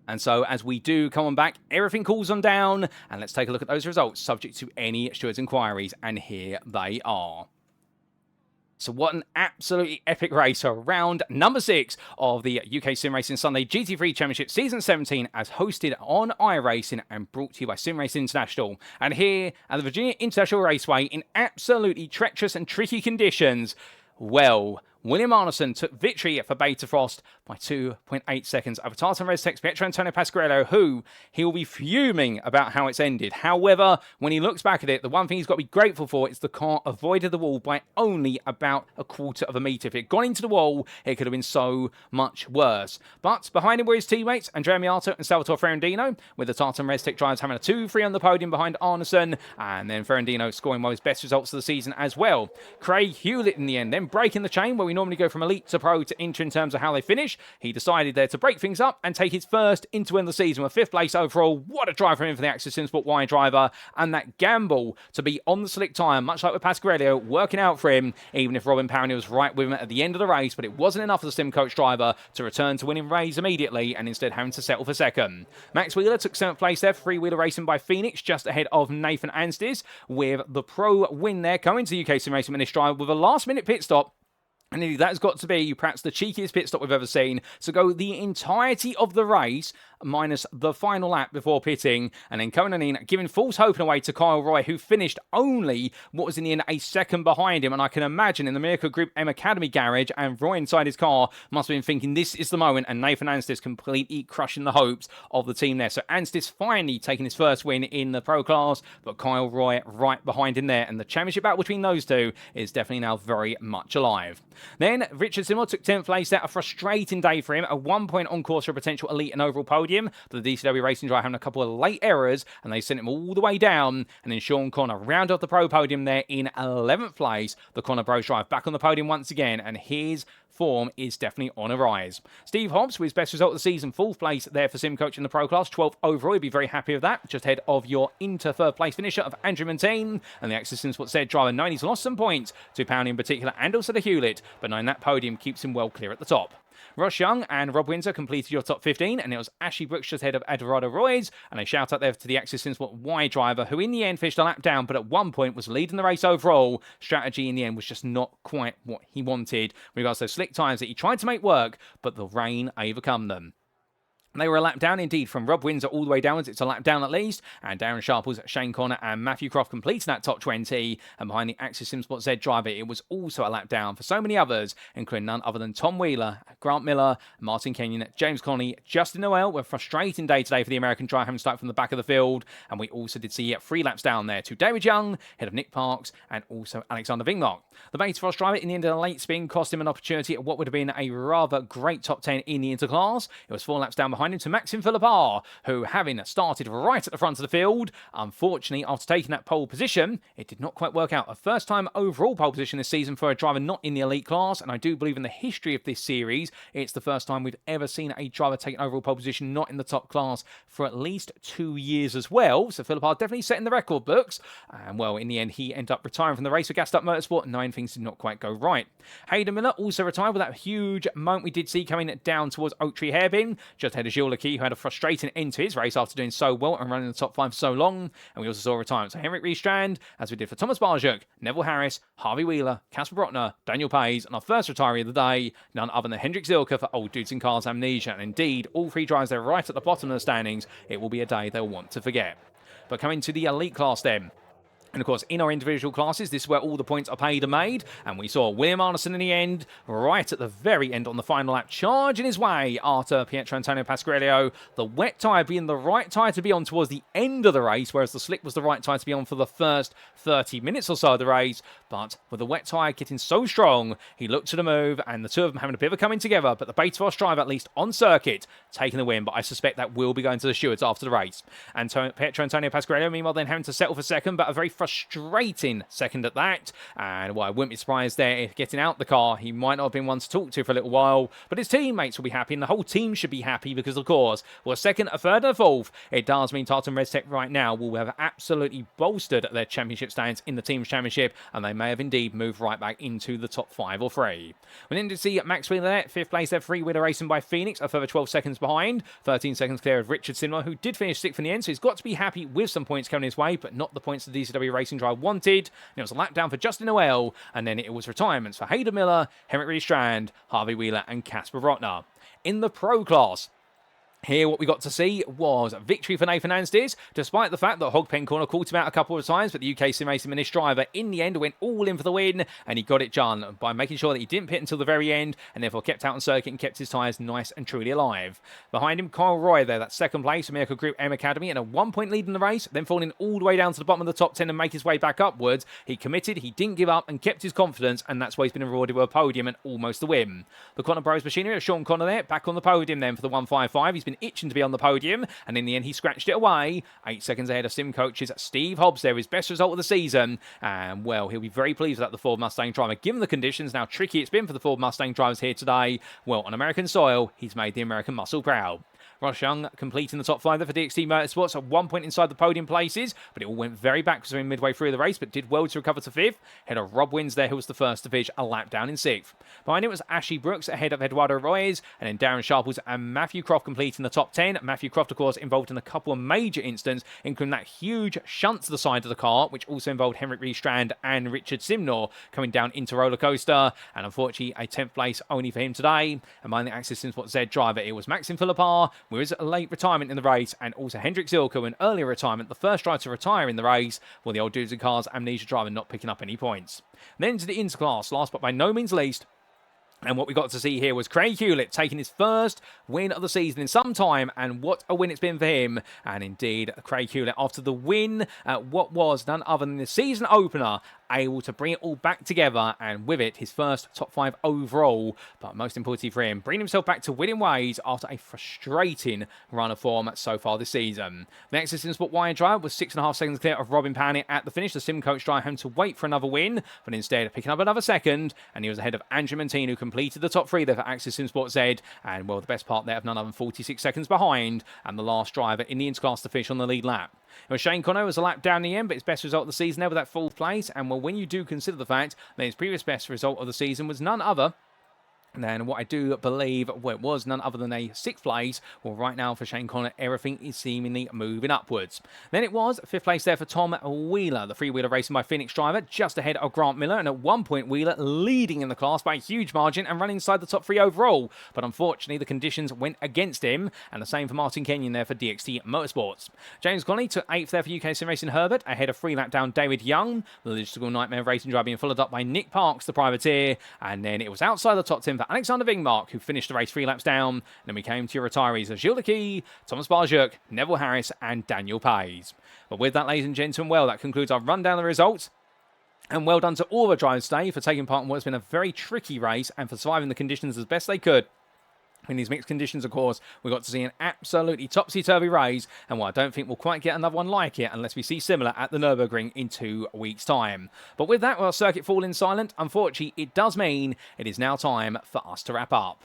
And so, as we do come on back, everything cools on down, and let's take a look at those results, subject to any stewards' inquiries, and here they are. So what an absolutely epic race. So round number 6 of the UKSimRacing Sunday GT3 Championship Season 17 as hosted on iRacing and brought to you by SimRacing International. And here at the Virginia International Raceway in absolutely treacherous and tricky conditions, well, William Arneson took victory for BetaFrost by 2.8 seconds over Tartan Restech's Pietro Antonio Pasquarello, who he will be fuming about how it's ended. However, when he looks back at it, the one thing he's got to be grateful for is the car avoided the wall by only about a quarter of a metre. If it had gone into the wall, it could have been so much worse. But behind him were his teammates, Andrea Miatto and Salvatore Ferrandino, with the Tartan Restech drivers having a 2-3 on the podium behind Arneson, and then Ferrandino scoring one of his best results of the season as well. Craig Hewlett in the end, then breaking the chain where we normally go from elite to pro to inter in terms of how they finish. He decided there to break things up and take his first into end of the season with 5th place overall. What a drive for him for the Access SimSport Y driver, and that gamble to be on the slick tyre, much like with Pasquarello, working out for him, even if Robin Powney was right with him at the end of the race, but it wasn't enough for the Sim Coach driver to return to winning race immediately and instead having to settle for 2nd. Max Wheeler took 7th place there, three-wheeler racing by Phoenix, just ahead of Nathan Anstis, with the pro win there coming to UKSimRacing in this drive with a last-minute pit stop. And that has got to be perhaps the cheekiest pit stop we've ever seen. So go the entirety of the race, minus the final lap before pitting, and then coming in, giving false hope in a way to Kyle Roy, who finished only what was in the end a 2nd behind him. And I can imagine in the Miracle Group M Academy garage, and Roy inside his car must have been thinking this is the moment, and Nathan Anstis completely crushing the hopes of the team there. So Anstis finally taking his first win in the pro class, but Kyle Roy right behind him there, and the championship battle between those two is definitely now very much alive. Then Richard Seymour took 10th place there, a frustrating day for him, a 1 point on course for a potential elite and overall podium, but the DCW Racing driver having a couple of late errors, and they sent him all the way down, and then Sean Connor round off the pro podium there in 11th place. The Connor Bros drive back on the podium once again, and his form is definitely on a rise. Steve Hobbs, with his best result of the season, 4th place there for Sim Coach in the pro class, 12th overall. He'd be very happy with that, just ahead of your inter 3rd place finisher of Andrew Montaigne, and the Access SimSport said driver 90's lost some points to Powney in particular, and also to Hewlett, but knowing that podium keeps him well clear at the top. Ross Young and Rob Windsor completed your top 15, and it was Ashley Brooks just ahead of Eduardo Royes, and a shout out there to the Access SimSport Y driver, who in the end finished a lap down, but at one point was leading the race overall. Strategy in the end was just not quite what he wanted with regards to those slick tyres that he tried to make work, but the rain overcome them. They were a lap down indeed from Rob Windsor all the way downwards. It's a lap down at least. And Darren Sharples, Shane Connor and Matthew Croft completing that top 20. And behind the Access SimSport Z driver, it was also a lap down for so many others, including none other than Tom Wheeler, Grant Miller, Martin Kenyon, James Connolly, Justin Noel. With a frustrating day today for the American driver, having started from the back of the field. And we also did see 3 laps down there to David Young, head of Nick Parks, and also Alexander Vingmark. The BetaFrost driver in the end of the late spin cost him an opportunity at what would have been a rather great top 10 in the interclass. It was 4 laps down behind behind him to Maxime Philippard, who, having started right at the front of the field, unfortunately, after taking that pole position, it did not quite work out. A first-time overall pole position this season for a driver not in the elite class, and I do believe in the history of this series, it's the first time we've ever seen a driver take an overall pole position not in the top class for at least 2 years as well. So Philippard definitely setting the record books, and well, in the end, he ended up retiring from the race for Gassed Up Motorsport. 9 things did not quite go right. Hayden Miller also retired with that huge moment we did see coming down towards Oak Tree Hairpin, just ahead of Gilles Lecky, who had a frustrating end to his race after doing so well and running in the top 5 for so long. And we also saw retirement. So Henrik Riestrand, as we did for Thomas Barjuk, Neville Harris, Harvey Wheeler, Casper Brotner, Daniel Pays, and our first retiree of the day, none other than Hendrik Zilka for Old Dudes in Cars Amnesia. And indeed, all 3 drivers there right at the bottom of the standings. It will be a day they'll want to forget. But coming to the elite class then. And of course, in our individual classes, this is where all the points are paid and made. And we saw William Arneson in the end, right at the very end on the final lap, charging his way after Pietro Antonio Pasquarello. The wet tyre being the right tyre to be on towards the end of the race, whereas the slick was the right tyre to be on for the first 30 minutes or so of the race. But with the wet tyre getting so strong, he looked to the move, and the two of them having a bit of a coming together. But the BetaFrost driver, at least on circuit, taking the win. But I suspect that will be going to the stewards after the race. And Pietro Antonio Pasquarello, meanwhile, then having to settle for second, but a very frustrating second at that. And well, I wouldn't be surprised there if getting out the car, he might not have been one to talk to for a little while, but his teammates will be happy, and the whole team should be happy because, of course, well, a second, a third, and a fourth, it does mean Tartan Redtech right now will have absolutely bolstered their championship stands in the team's championship, and they may have indeed moved right back into the top 5 or 3. We then did see Max Wheeler there, 5th place there, 3-wheeler racing by Phoenix, a further 12 seconds behind, 13 seconds clear of Richard Simler, who did finish 6th in the end, so he's got to be happy with some points coming his way, but not the points the DCW Racing driver wanted. And it was a lap down for Justin Noel, and then it was retirements for Hayden Miller, Henrik Riestrand, Harvey Wheeler, and Casper Brotner. In the pro class, here, what we got to see was a victory for Nathan Anstis, despite the fact that Hogpen Corner caught him out a couple of times, but the UKSimRacing Minish driver in the end went all in for the win, and he got it done by making sure that he didn't pit until the very end, and therefore kept out on circuit and kept his tyres nice and truly alive. Behind him, Kyle Roy there, that second place, America Group M Academy, and a 1-point lead in the race, then falling all the way down to the bottom of the top 10 and make his way back upwards. He committed, he didn't give up, and kept his confidence, and that's why he's been rewarded with a podium and almost a win. The Connor Bros machinery of Sean Connor there, back on the podium then for the 155. He's been itching to be on the podium, and in the end he scratched it away, 8 seconds ahead of sim coaches Steve Hobbs there, his best result of the season, and well, he'll be very pleased with that, the Ford Mustang driver, given the conditions, now tricky it's been for the Ford Mustang drivers here today. Well, on American soil, he's made the American muscle proud. Ross Young completing the top 5 there for DXT Motorsports at 1 point inside the podium places, but it all went very back because we were midway through the race, but did well to recover to 5th. Ahead of Rob Wins there, who was the first to finish a lap down in 6th. Behind it was Ashley Brooks ahead of Eduardo Reyes, and then Darren Sharples and Matthew Croft completing the top 10. Matthew Croft, of course, involved in a couple of major incidents, including that huge shunt to the side of the car, which also involved Henrik Riestrand and Richard Simnor coming down into roller coaster, and unfortunately a 10th place only for him today. And behind the Access Simsport Z driver, it was Maxime Philippard with his late retirement in the race, and also Hendrik Zilko, an earlier retirement, the first driver to retire in the race, while the Old Dudes in Cars Amnesia driver not picking up any points. Then to the interclass, last but by no means least, and what we got to see here was Craig Hewlett taking his first win of the season in some time, and what a win it's been for him. And indeed, Craig Hewlett, after the win at what was none other than the season opener, able to bring it all back together, and with it, his first top 5 overall. But most importantly for him, bringing himself back to winning ways after a frustrating run of form so far this season. The next Sport Wire driver was 6.5 seconds clear of Robin Panic at the finish. The sim coach driver home to wait for another win, but instead picking up another second, and he was ahead of Andrew Montini, who completed the top 3 there for Access Sport Z, and well, the best part there of none other than 46 seconds behind, and the last driver in the interclass to finish on the lead lap. It was Shane Connor, was a lap down in the end, but his best result of the season there with that 4th place, and well, when you do consider the fact that his previous best result of the season was none other then what I do believe, well, it was none other than a 6th place. Well, right now for Shane Connor, everything is seemingly moving upwards. Then it was 5th place there for Tom Wheeler, the 3-wheeler racing by Phoenix driver, just ahead of Grant Miller, and at 1 point Wheeler leading in the class by a huge margin and running inside the top 3 overall. But unfortunately, the conditions went against him, and the same for Martin Kenyon there for DXT Motorsports. James Connolly took 8th there for UKSimRacing Herbert, ahead of 3-lap down David Young, the logistical nightmare racing driver being followed up by Nick Parks, the privateer, and then it was outside the top 10 for Alexander Vingmark, who finished the race 3 laps down. And then we came to your retirees of Gilles Lecky, Thomas Barjuk, Neville Harris, and Daniel Pays. But with that, ladies and gentlemen, well, that concludes our rundown of the results. And well done to all the drivers today for taking part in what's been a very tricky race and for surviving the conditions as best they could. In these mixed conditions, of course, we got to see an absolutely topsy-turvy race, and I don't think we'll quite get another one like it unless we see similar at the Nürburgring in 2 weeks' time. But with that, with our circuit falling silent, unfortunately, it does mean it is now time for us to wrap up.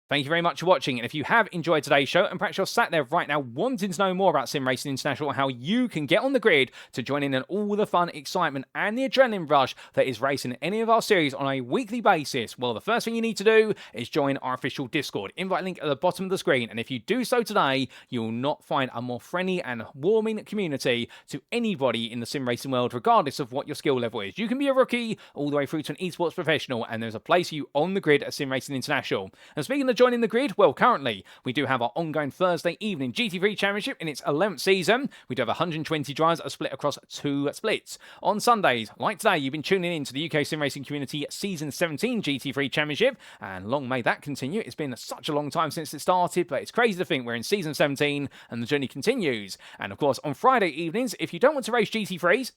Thank you very much for watching, and if you have enjoyed today's show, and perhaps you're sat there right now wanting to know more about SimRacing International and how you can get on the grid to join in all the fun, excitement, and the adrenaline rush that is racing any of our series on a weekly basis, well, the first thing you need to do is join our official Discord. Invite link at the bottom of the screen, and if you do so today, you will not find a more friendly and warming community to anybody in the sim racing world, regardless of what your skill level is. You can be a rookie all the way through to an esports professional, and there's a place for you on the grid at SimRacing International. And speaking of joining the grid, well, currently we do have our ongoing Thursday evening GT3 Championship in its 11th season. We do have 120 drivers that are split across 2 splits. On Sundays, like today, you've been tuning in to the UKSimRacing Community Season 17 GT3 Championship, and long may that continue. It's been such a long time since it started, but it's crazy to think we're in Season 17 and the journey continues. And of course, on Friday evenings, if you don't want to race GT3s,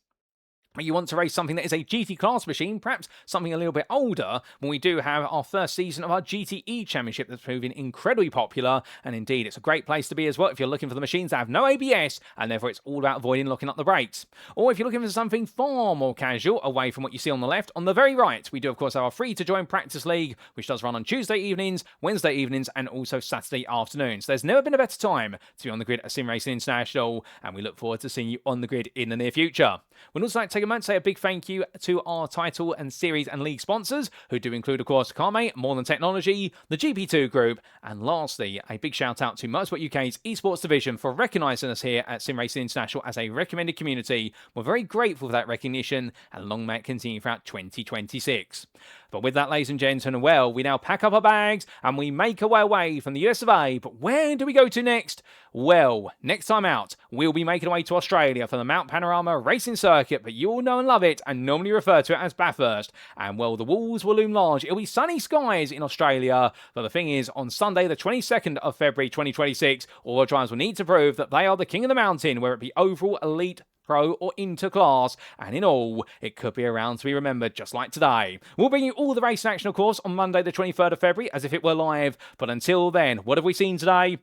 you want to race something that is a GT class machine, perhaps something a little bit older, when we do have our first season of our GTE Championship that's proving incredibly popular, and indeed it's a great place to be as well if you're looking for the machines that have no ABS, and therefore it's all about avoiding locking up the brakes. Or if you're looking for something far more casual, away from what you see on the left, on the very right, we do of course have our free-to-join practice league, which does run on Tuesday evenings, Wednesday evenings, and also Saturday afternoons. There's never been a better time to be on the grid at SimRacing International, and we look forward to seeing you on the grid in the near future. We'd also like to take a moment to say a big thank you to our title and series and league sponsors, who do include, of course, Carmate, More Than Technology, the GP2 Group, and lastly, a big shout out to Motorsport UK's esports division for recognising us here at SimRacing International as a recommended community. We're very grateful for that recognition, and long may it continue throughout 2026. But with that, ladies and gentlemen, well, we now pack up our bags and we make our way away from the US of A. But where do we go to next? Well, next time out, we'll be making our way to Australia for the Mount Panorama Racing Circuit, but you all know and love it and normally refer to it as Bathurst. And well, the walls will loom large. It'll be sunny skies in Australia. But the thing is, on Sunday, the 22nd of February 2026, all the drivers will need to prove that they are the king of the mountain, whether it be overall, elite, pro or interclass, and in all, it could be around to be remembered just like today. We'll bring you all the racing action, of course, on Monday the 23rd of February, as if it were live, but until then, what have we seen today?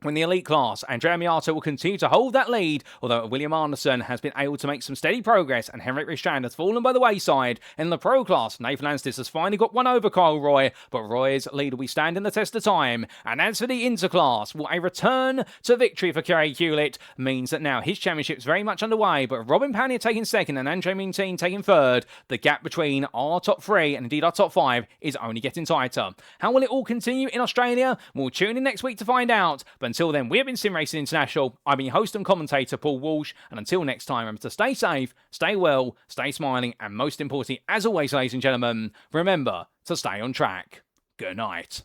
In the elite class, Andrea Miatto will continue to hold that lead, although William Anderson has been able to make some steady progress and Henrik Ristrand has fallen by the wayside. In the pro class, Nathan Anstis has finally got one over Kyle Roy, but Roy's lead will be standing the test of time. And as for the interclass, well, a return to victory for Kerry Hewlett means that now his championship is very much underway, but Robin Pannier taking second and Andre Mintine taking third. The gap between our top 3 and indeed our top 5 is only getting tighter. How will it all continue in Australia? We'll tune in next week to find out. But until then, we have been SimRacing International. I've been your host and commentator, Paul Walsh, and until next time, remember to stay safe, stay well, stay smiling, and most importantly, as always, ladies and gentlemen, remember to stay on track. Good night.